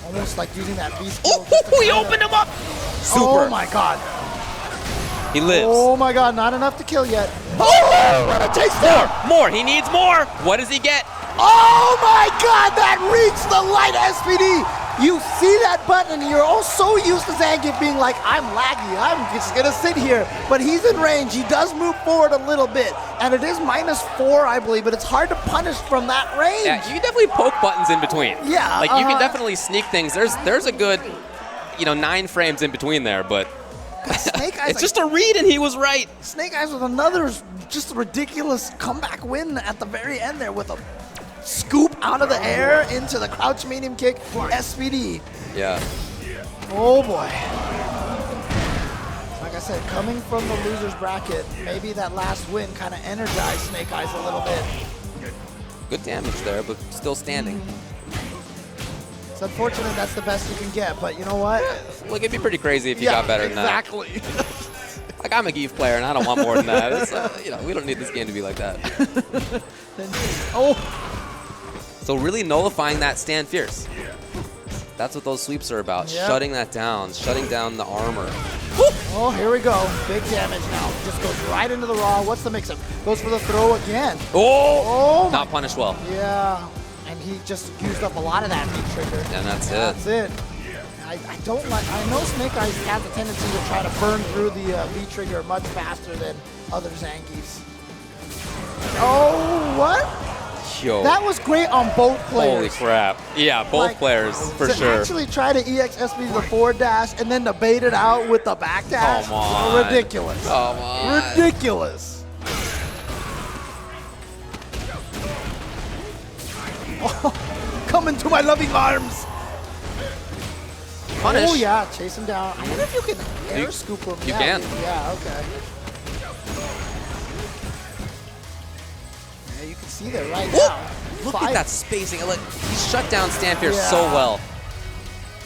Almost like using that V skill. He opened him up. Super. Oh my god. He lives. Oh my god, not enough to kill yet. Oh! Takes More. He needs more. What does he get? Oh my god, that reached the light SPD. You see that button and you're all so used to Zangief being like, I'm laggy, I'm just gonna sit here. But he's in range, he does move forward a little bit. And it is -4, I believe, but it's hard to punish from that range. Yeah, you can definitely poke buttons in between. Yeah. Like, you can definitely sneak things. There's a good, 9 frames in between there, but Snake Eyes, it's just a read and he was right. Snake Eyes with another just ridiculous comeback win at the very end there with a scoop out of the air into the crouch medium kick SPD. Yeah. Oh boy. Like I said, coming from the loser's bracket, maybe that last win kind of energized Snake Eyes a little bit. Good damage there, but still standing. It's unfortunate that's the best you can get, but you know what? Look, it'd be pretty crazy if you got better than that. Exactly. Like, I'm a Geef player, and I don't want more than that. It's, we don't need this game to be like that. So really nullifying that stand fierce. That's what those sweeps are about. Yep. Shutting that down, shutting down the armor. Oh, here we go. Big damage now. Just goes right into the raw. What's the mix-up? Goes for the throw again. Oh! Oh, Not punished well. yeah. And he just used up a lot of that V-trigger. And that's it. That's it. I don't like, I know Snake Eyes has a tendency to try to burn through the V-trigger much faster than other Zangiefs. Oh, what? Yo. That was great on both players. Holy crap. Yeah, both players, for to sure. actually try to EX SB the forward dash and then to bait it out with the back dash. Come on. Ridiculous. Come on. Ridiculous. Oh, come into my loving arms. Punish. Oh, yeah, chase him down. I wonder if you can air scoop him. You yeah, can. Yeah, okay. Yeah, you can see there right now. Look at that spacing. He shut down Stand Fierce so well.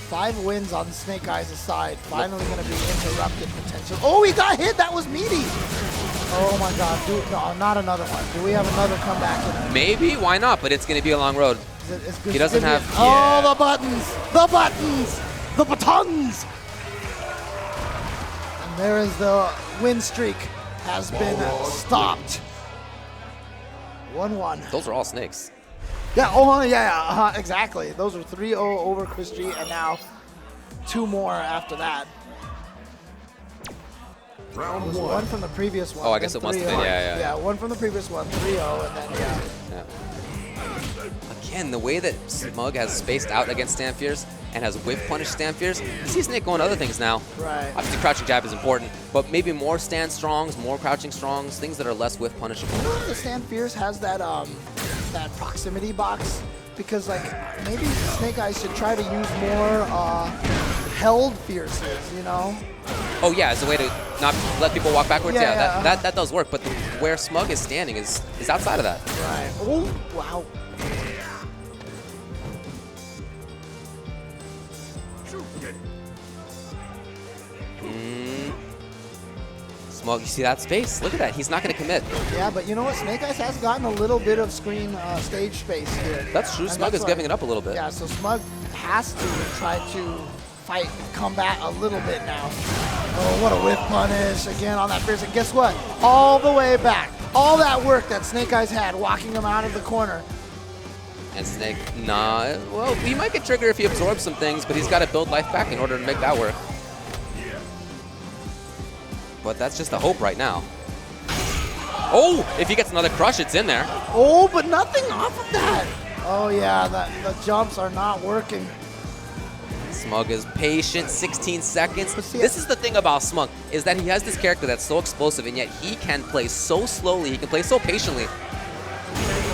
5 wins on Snake Eyes' side. Finally going to be interrupted potential. Oh, he got hit. That was meaty. Oh, my God. No, not another one. Do we have another comeback? Maybe. Why not? But it's going to be a long road. He doesn't have... Oh, the buttons. The buttons. The batons. And there is the win streak has been stopped. 1-1. Those are all snakes. Yeah, exactly. Those are 3-0 over Chris G, and now 2 more after that. Round 1. One from the previous one. Oh, I guess it must have been, yeah. Yeah, one from the previous one, 3-0, and then, Yeah. Again, the way that Smug has spaced out against Stand Fierce and has whiff punished Stand Fierce, you see Snake going other things now. Right. Obviously, crouching jab is important, but maybe more stand strongs, more crouching strongs, things that are less whiff punishable. I wonder if the Stand Fierce has that that proximity box, because like maybe Snake Eyes should try to use more held fierces, you know? Oh yeah, as a way to not let people walk backwards. Yeah, Yeah, yeah. that does work. But where Smug is standing is outside of that. Right. Oh, wow. Smug, you see that space? Look at that. He's not going to commit. Yeah, but you know what? Snake Eyes has gotten a little bit of screen stage space here. That's true. And Smug that's is giving it up a little bit. Yeah, so Smug has to try to fight, combat a little bit now. Oh, what a whiff punish again on that fierce. And guess what? All the way back. All that work that Snake Eyes had walking him out of the corner. And Snake, nah. Well, he might get triggered if he absorbs some things, but he's got to build life back in order to make that work. But that's just a hope right now. Oh, if he gets another crush, it's in there. Oh, but nothing off of that. Oh, yeah, the jumps are not working. Smug is patient, 16 seconds. But see, This is the thing about Smug, is that he has this character that's so explosive, and yet he can play so slowly, he can play so patiently.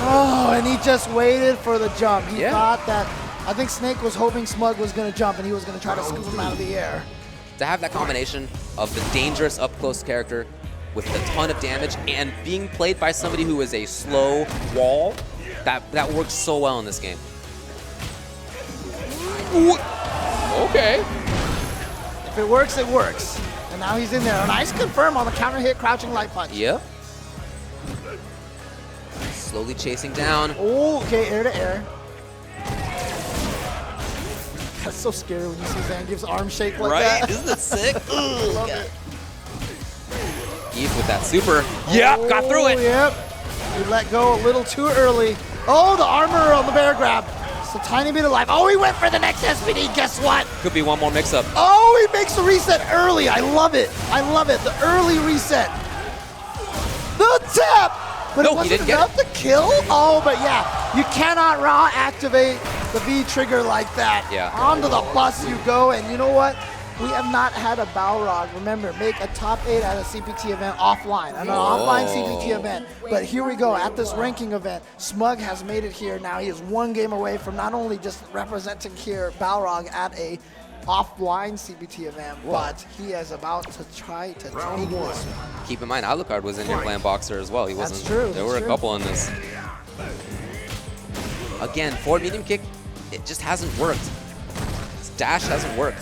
Oh, and he just waited for the jump. He Yeah. thought that, I think Snake was hoping Smug was going to jump, and he was going to try to scoop him out of the air. To have that combination of the dangerous up-close character with a ton of damage and being played by somebody who is a slow wall, that works so well in this game. Ooh. Okay. If it works, it works. And now he's in there. A nice confirm on the counter hit, crouching light punch. Yep. Slowly chasing down. Oh, okay, air to air. That's so scary when you see Zangief's arm shake like Right? that. Isn't it sick? Love it. Eve with that super. Yep, got through it. Yep. He let go a little too early. Oh, the armor on the bear grab. Just a tiny bit of life. Oh, he went for the next SPD. Guess what? Could be one more mix-up. Oh, he makes the reset early. I love it. I love it. The early reset. The tap. But No, it he wasn't didn't get enough to kill? Oh, but yeah. You cannot raw activate the V trigger like that. Yeah. Onto the bus you go. And you know what? We have not had a Balrog, remember, make a top 8 at a CPT event offline, an offline CPT event. But here we go, at this ranking event, Smug has made it here. Now he is one game away from not only just representing here Balrog at a offline CPT event, but he is about to try to take this. Keep in mind, Alukard was in here playing Boxer as well. He That's wasn't. true, There were that's a true. couple in this. Again, forward medium kick, it just hasn't worked. His dash hasn't worked.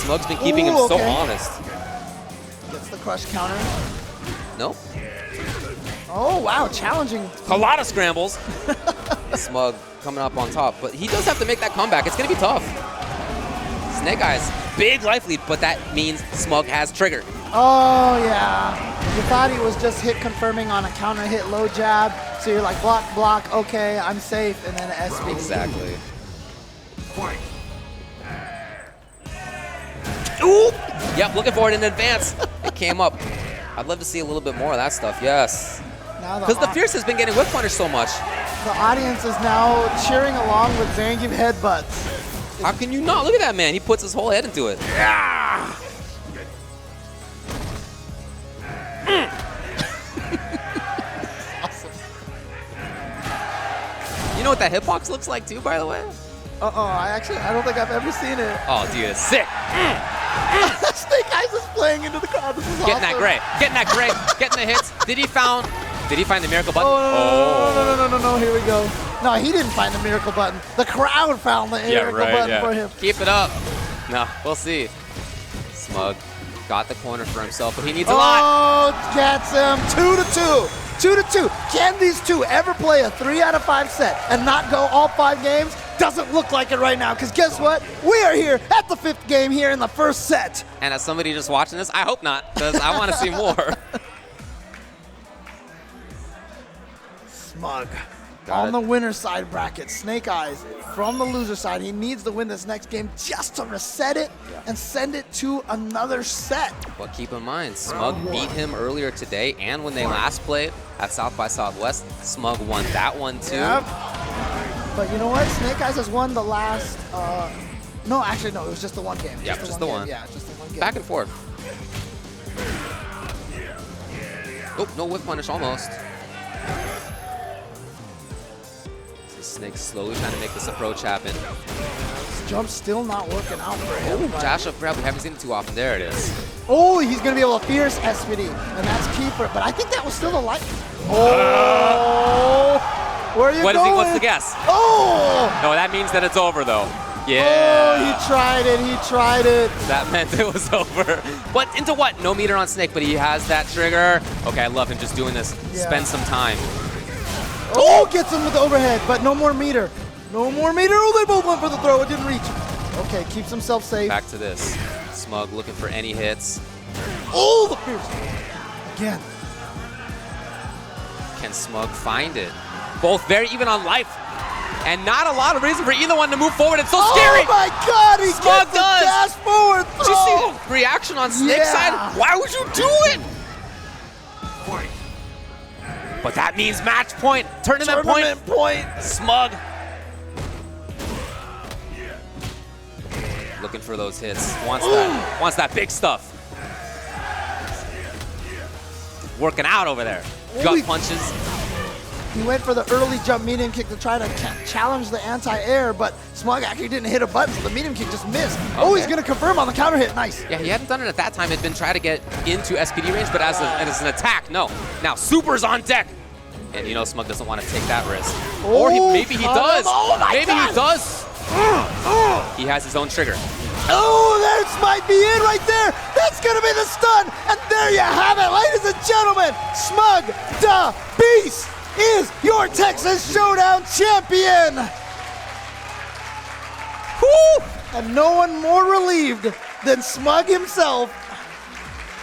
Smug's been keeping him Ooh, so okay. honest. Gets the crush counter. Nope. Oh, wow, challenging. A lot of scrambles. Smug coming up on top, but he does have to make that comeback. It's going to be tough. Snake Eyes, big life lead, but that means Smug has trigger. Oh, yeah. You thought he was just hit confirming on a counter hit low jab, so you're like, block, block, okay, I'm safe, and then an SB. Exactly. Fight. Ooh! Yep, looking for it in advance. It came up. I'd love to see a little bit more of that stuff, yes. Because the Fierce has been getting whip punished so much. The audience is now cheering along with Zangief headbutts. How can you not? Look at that man. He puts his whole head into it. You know what that hitbox looks like too, by the way? I don't think I've ever seen it. Oh, dude, it's sick. Snake Eyes is playing into the crowd. This is Getting that awesome. gray. Getting that gray. Getting the hits. Did he find the miracle button? Oh, no, here we go. No, he didn't find the miracle button. The crowd found the miracle button for him. Keep it up. No, we'll see. Smug got the corner for himself, but he needs a lot. Oh, gets him. 2-2. 2-2. Can these two ever play a 3 out of 5 set and not go all 5 games? Doesn't look like it right now, because guess what? We are here at the 5th game here in the first set. And as somebody just watching this, I hope not, because I want to see more. Smug Got on it. the winner's side bracket. Snake Eyes from the loser side. He needs to win this next game just to reset it and send it to another set. But keep in mind, Smug beat him earlier today, and when they last played at South by Southwest, Smug won that one too. Yep. But you know what? Snake Eyes has won the last. No, actually, no. It was just the one game. Yep, just the one. Yeah, just the one game. Back and forth. Oh, no whip punish almost. Snake slowly trying to make this approach happen. This jump's still not working out for him. but- Dash up grab, we haven't seen it too often. There it is. Oh, he's going to be able to fierce SPD, and that's key for it. But I think that was still the light. Oh! Where are you going? What's the guess? Oh! No, that means that it's over, though. Oh, Yeah. he tried it. He tried it. That meant it was over. But into what? No meter on Snake, but he has that trigger. Okay, I love him just doing this. Yeah. Spend some time. Oh, gets him with the overhead, but no more meter. No more meter. Oh, they both went for the throw. It didn't reach. Okay, keeps himself safe. Back to this. Smug looking for any hits. Oh, the fierce. Again. Can Smug find it? Both very even on life. And not a lot of reason for either one to move forward. It's so scary. Oh my God, he Smug gets the does. dash forward throw. Did you see the reaction on Snake's Yeah. side? Why would you do it? Fight. But that means match point. Tournament point. Smug. Looking for those hits. Wants that big stuff. Working out over there. Gut punches. He went for the early jump medium kick to try to challenge the anti-air, but Smug actually didn't hit a button, so the medium kick just missed. Oh, he's Okay. going to confirm on the counter hit. Nice. Yeah, he hadn't done it at that time. He'd been trying to get into SPD range, but as an attack, no. Now Super's on deck. And you know Smug doesn't want to take that risk. Or maybe he cut does. him. Oh my Maybe God. he does. He has his own trigger. Oh, that might be it right there. That's going to be the stun. And there you have it, ladies and gentlemen. Smug the Beast is your Texas Showdown champion. Woo! And no one more relieved than Smug himself.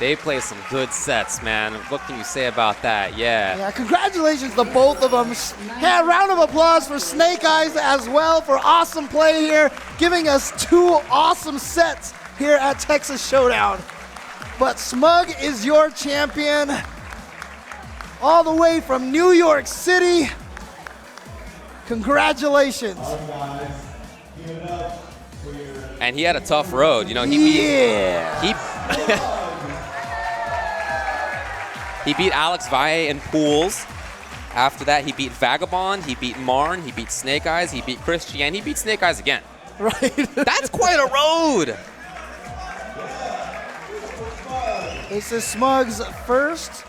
They play some good sets, man. What can you say about that? Yeah. Yeah, congratulations to both of them. Yeah, round of applause for Snake Eyes as well for awesome play here, giving us 2 awesome sets here at Texas Showdown. But Smug is your champion all the way from New York City. Congratulations. And he had a tough road. You know, he beat he beat Alex Valle in pools. After that, he beat Vagabond, he beat Marn, he beat Snake Eyes, he beat Christian, and he beat Snake Eyes again. Right. That's quite a road. This is Smug's first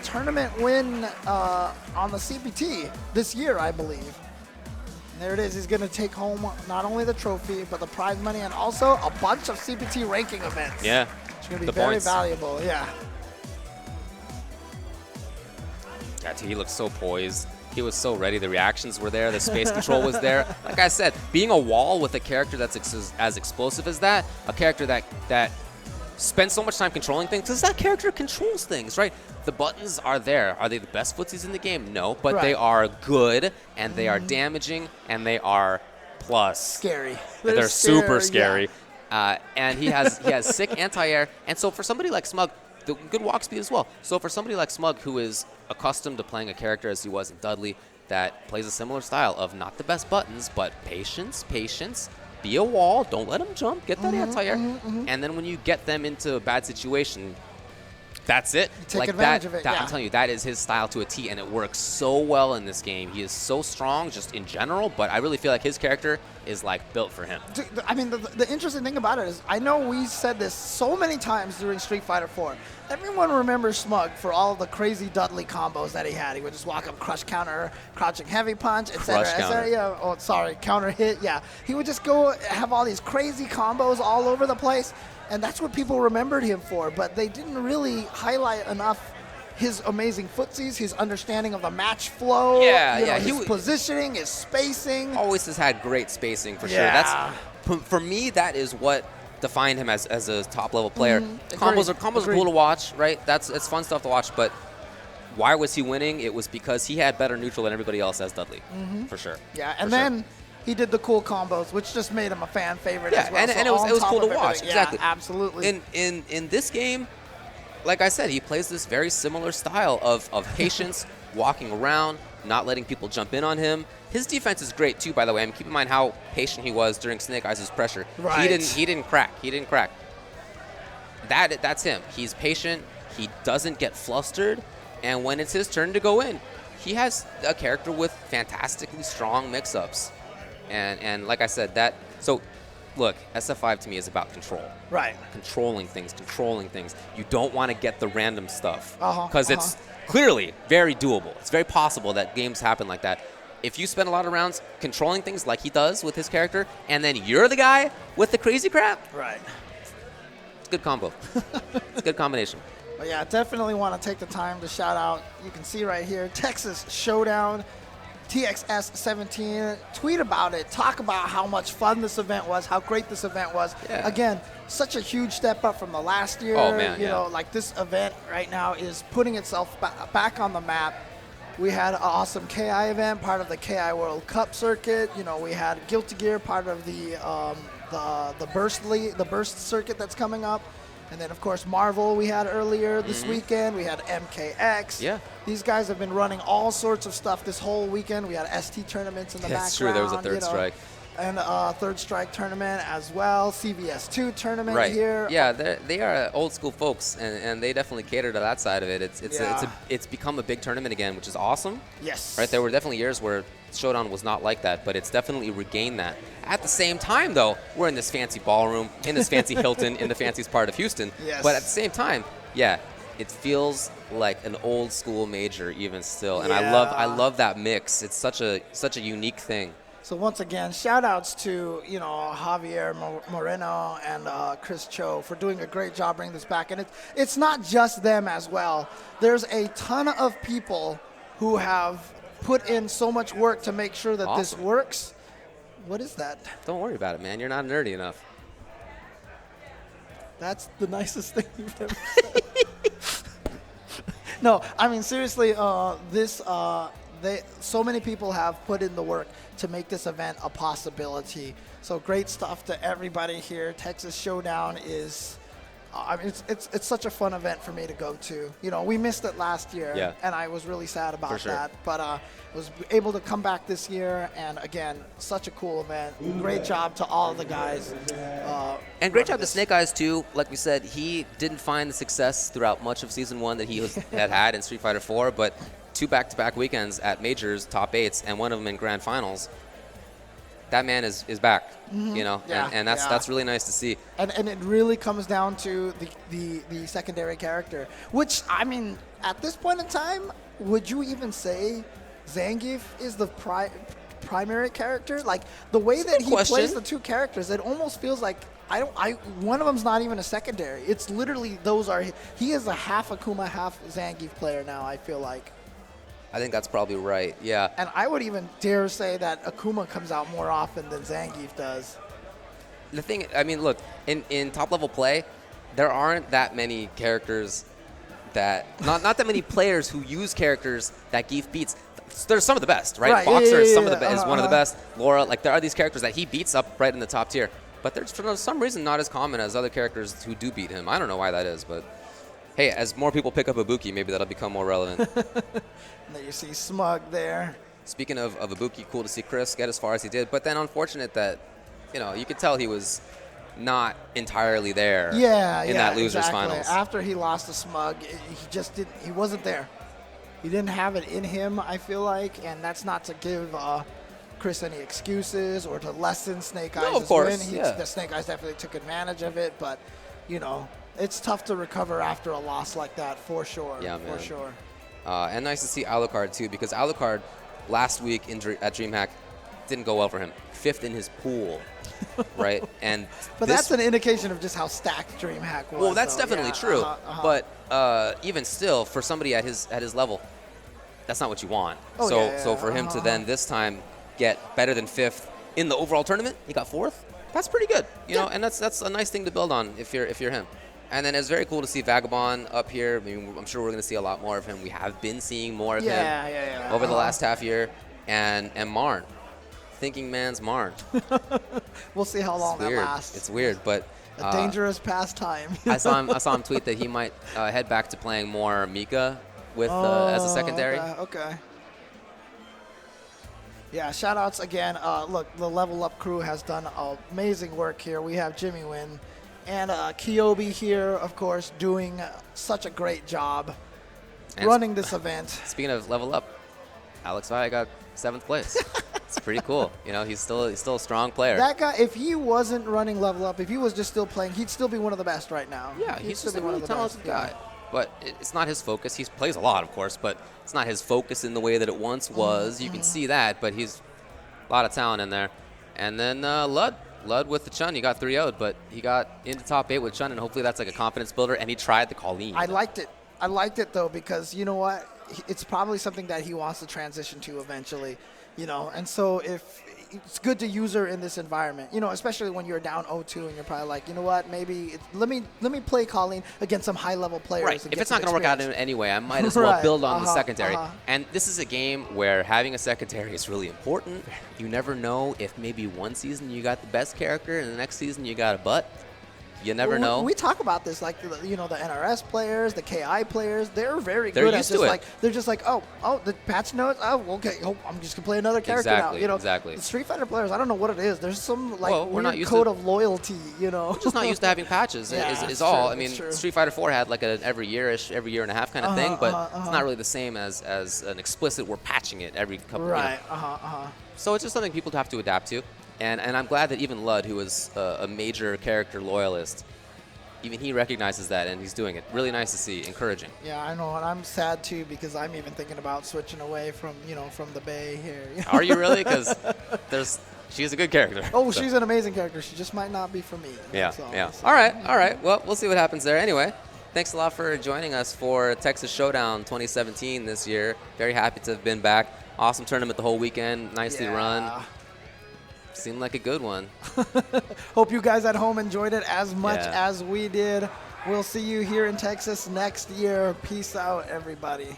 tournament win on the CPT this year, I believe. And there it is. He's going to take home not only the trophy, but the prize money and also a bunch of CPT ranking events. Yeah. It's going to be The very points. valuable. Yeah. Yeah, dude, he looked so poised. He was so ready. The reactions were there. The space control was there. Like I said, being a wall with a character that's as explosive as that, a character that spends so much time controlling things, because that character controls things, right? The buttons are there. Are they the best footsies in the game? No, but they are good, and they are damaging, and they are plus. Scary. They're super scary, scary. And he has sick anti-air. And so for somebody like Smug, the good walk speed as well. So for somebody like Smug, who is accustomed to playing a character as he was in Dudley, that plays a similar style of not the best buttons, but patience, be a wall, don't let them jump, get that anti-air. And then when you get them into a bad situation, that's it. take Like advantage that, of it, that yeah. I'm telling you, that is his style to a T, and it works so well in this game. He is so strong just in general, but I really feel like his character is like built for him. I mean, the interesting thing about it is, I know we said this so many times during Street Fighter 4. Everyone remembers Smug for all of the crazy Dudley combos that he had. He would just walk up, crush counter, crouching heavy punch, etc. Crush counter. Yeah. Oh, sorry, counter hit. Yeah. He would just go have all these crazy combos all over the place, and that's what people remembered him for. But they didn't really highlight enough his amazing footsies, his understanding of the match flow, Yeah, you know, yeah, his positioning, his spacing. Always has had great spacing for sure. Yeah. For me, that is what defined him as a top level player. Combos are Agreed. cool to watch, right? It's fun stuff to watch, but why was he winning? It was because he had better neutral than everybody else as Dudley, for sure. Yeah, and For sure. then he did the cool combos, which just made him a fan favorite Yeah, as well. and So it was- on it was top cool to of watch, everything- exactly. Yeah, absolutely. In this game, like I said, he plays this very similar style of patience, walking around, not letting people jump in on him. His defense is great too, by the way. I mean, keep in mind how patient he was during Snake Eyes' pressure. Right. He didn't crack. That's him. He's patient. He doesn't get flustered, and when it's his turn to go in, he has a character with fantastically strong mix-ups. And like I said, so look, SF5 to me is about control. Right. Controlling things. You don't want to get the random stuff. Uh-huh, Because it's clearly very doable. It's very possible that games happen like that. If you spend a lot of rounds controlling things like he does with his character, and then you're the guy with the crazy crap, Right. it's a good combo. It's a good combination. But yeah, definitely want to take the time to shout out. You can see right here, Texas Showdown, TXS17. Tweet about it. Talk about how much fun this event was, how great this event was. Yeah. Again, such a huge step up from the last year. Oh, man, you yeah. know, like this event right now is putting itself back on the map. We had an awesome KI event, part of the KI World Cup circuit. You know, we had Guilty Gear, part of the Burst circuit that's coming up. And then, of course, Marvel we had earlier this weekend. We had MKX. Yeah. These guys have been running all sorts of stuff this whole weekend. We had ST tournaments in the background. That's true. There was a Third Strike. And a Third Strike tournament as well. CVS2 tournament Right. here. Yeah, they are old school folks, and they definitely cater to that side of it. Yeah. It's become a big tournament again, which is awesome. Yes. Right. There were definitely years where Showdown was not like that, but it's definitely regained that. At the same time, though, we're in this fancy ballroom, in this fancy Hilton, in the fanciest part of Houston. Yes. But at the same time, yeah, it feels like an old school major even still, and Yeah. I love that mix. It's such a unique thing. So once again, shout outs to, you know, Javier Moreno and Chris Cho for doing a great job bringing this back. And it's not just them as well. There's a ton of people who have put in so much work to make sure that this Awesome. works. What is that? Don't worry about it, man. You're not nerdy enough. That's the nicest thing you've ever said. No, I mean, seriously, so many people have put in the work to make this event a possibility. So great stuff to everybody here. Texas Showdown is, I mean, it's such a fun event for me to go to. You know, we missed it last year, Yeah. and I was really sad about For sure. that. But was able to come back this year, and again, such a cool event. Great job to all of the guys. And great job to this. Snake Eyes, too. Like we said, he didn't find the success throughout much of Season 1 that he had in Street Fighter 4, but 2 back-to-back weekends at majors, top 8s, and one of them in grand finals. That man is back, you know, Yeah, and that's really nice to see. And it really comes down to the secondary character, which, I mean, at this point in time, would you even say Zangief is the primary character? Like, the way that he plays the two characters, it almost feels like one of them's not even a secondary. It's literally he is a half Akuma, half Zangief player now, I feel like. I think that's probably right, yeah. And I would even dare say that Akuma comes out more often than Zangief does. The thing, I mean, look, in top-level play, there aren't that many characters not that many players who use characters that Geef beats. There's some of the best, right? Boxer is one of the best. Laura, like, there are these characters that he beats up right in the top tier. But they're, for some reason, not as common as other characters who do beat him. I don't know why that is, but hey, as more people pick up Ibuki, maybe that'll become more relevant. And then you see Smug there. Speaking of Ibuki, cool to see Chris get as far as he did, but then unfortunate that, you know, you could tell he was not entirely there in that losers finals. After he lost to Smug, he wasn't there. He didn't have it in him, I feel like, and that's not to give Chris any excuses or to lessen Snake Eyes' win. The Snake Eyes definitely took advantage of it, but, you know, it's tough to recover after a loss like that, for sure. Yeah, man. For sure. And nice to see Alukard, too, because Alukard last week at DreamHack didn't go well for him. 5th in his pool, right? But that's an indication of just how stacked DreamHack was. Well, that's definitely true. But But even still, for somebody at his level, that's not what you want. So for him to then this time get better than 5th in the overall tournament, he got 4th. That's pretty good, you know, and that's a nice thing to build on if you're him. And then it's very cool to see Vagabond up here. I mean, I'm sure we're going to see a lot more of him. We have been seeing more of him over the last half year. And Marn. Thinking man's Marn. We'll see how long that lasts. It's weird, but a dangerous pastime. I saw him tweet that he might head back to playing more Mika with as a secondary. Okay. Yeah, shout-outs again. Look, the Level Up crew has done amazing work here. We have Jimmy Wynn and Kiyobi here, of course, doing such a great job running this event. Speaking of Level Up, Alex Valle got 7th place. It's pretty cool. You know, he's still a strong player. That guy, if he wasn't running level up, if he was just still playing, he'd still be one of the best right now. Yeah, He'd he's still just a be one really of the talented best, guy. But it's not his focus. He plays a lot, of course, but it's not his focus in the way that it once was. You can see that, but he's a lot of talent in there. And then Lud with the Chun. He got 3-0'd, but he got into top 8 with Chun, and hopefully that's like a confidence builder. And he tried the Colleen. I liked it. I liked it, though, because you know what? It's probably something that he wants to transition to eventually, you know. And so if it's good to use her in this environment, you know, especially when you're down 0-2 and you're probably like, you know what, maybe let me play Colleen against some high-level players. Right. And If get it's not some going to work out experience. anyway, I might as well Right. build on the secondary. Uh-huh. And this is a game where having a secondary is really important. You never know if maybe one season you got the best character and the next season you got a butt. You never know. We talk about this, like, you know, the NRS players, the KI players, they're very They're good at used just to it. like, they're just like, oh, the patch notes, oh, okay, oh, I'm just going to play another character now. Exactly, You know, exactly. The Street Fighter players, I don't know what it is. There's some, like, Well, we're not weird used code to- of loyalty, you know. Just not used to having patches Yeah, is it's all. true, I mean, it's true. Street Fighter 4 had like an every year and a half kind of thing, but it's not really the same as an explicit. We're patching it every couple. Right, You know. uh-huh. So it's just something people have to adapt to, and I'm glad that even Lud, who is a major character loyalist, even he recognizes that and he's doing it. Really nice to see, encouraging. Yeah, I know, and I'm sad, too, because I'm even thinking about switching away from, you know, from the Bay here. You know? Are you really? Because she's a good character. Oh, so. she's an amazing character. She just might not be for me. Yeah, That's all. yeah. All right. Well, we'll see what happens there. Anyway, thanks a lot for joining us for Texas Showdown 2017 this year. Very happy to have been back. Awesome tournament the whole weekend. Nicely run. Seemed like a good one. Hope you guys at home enjoyed it as much Yeah. as we did. We'll see you here in Texas next year. Peace out, everybody.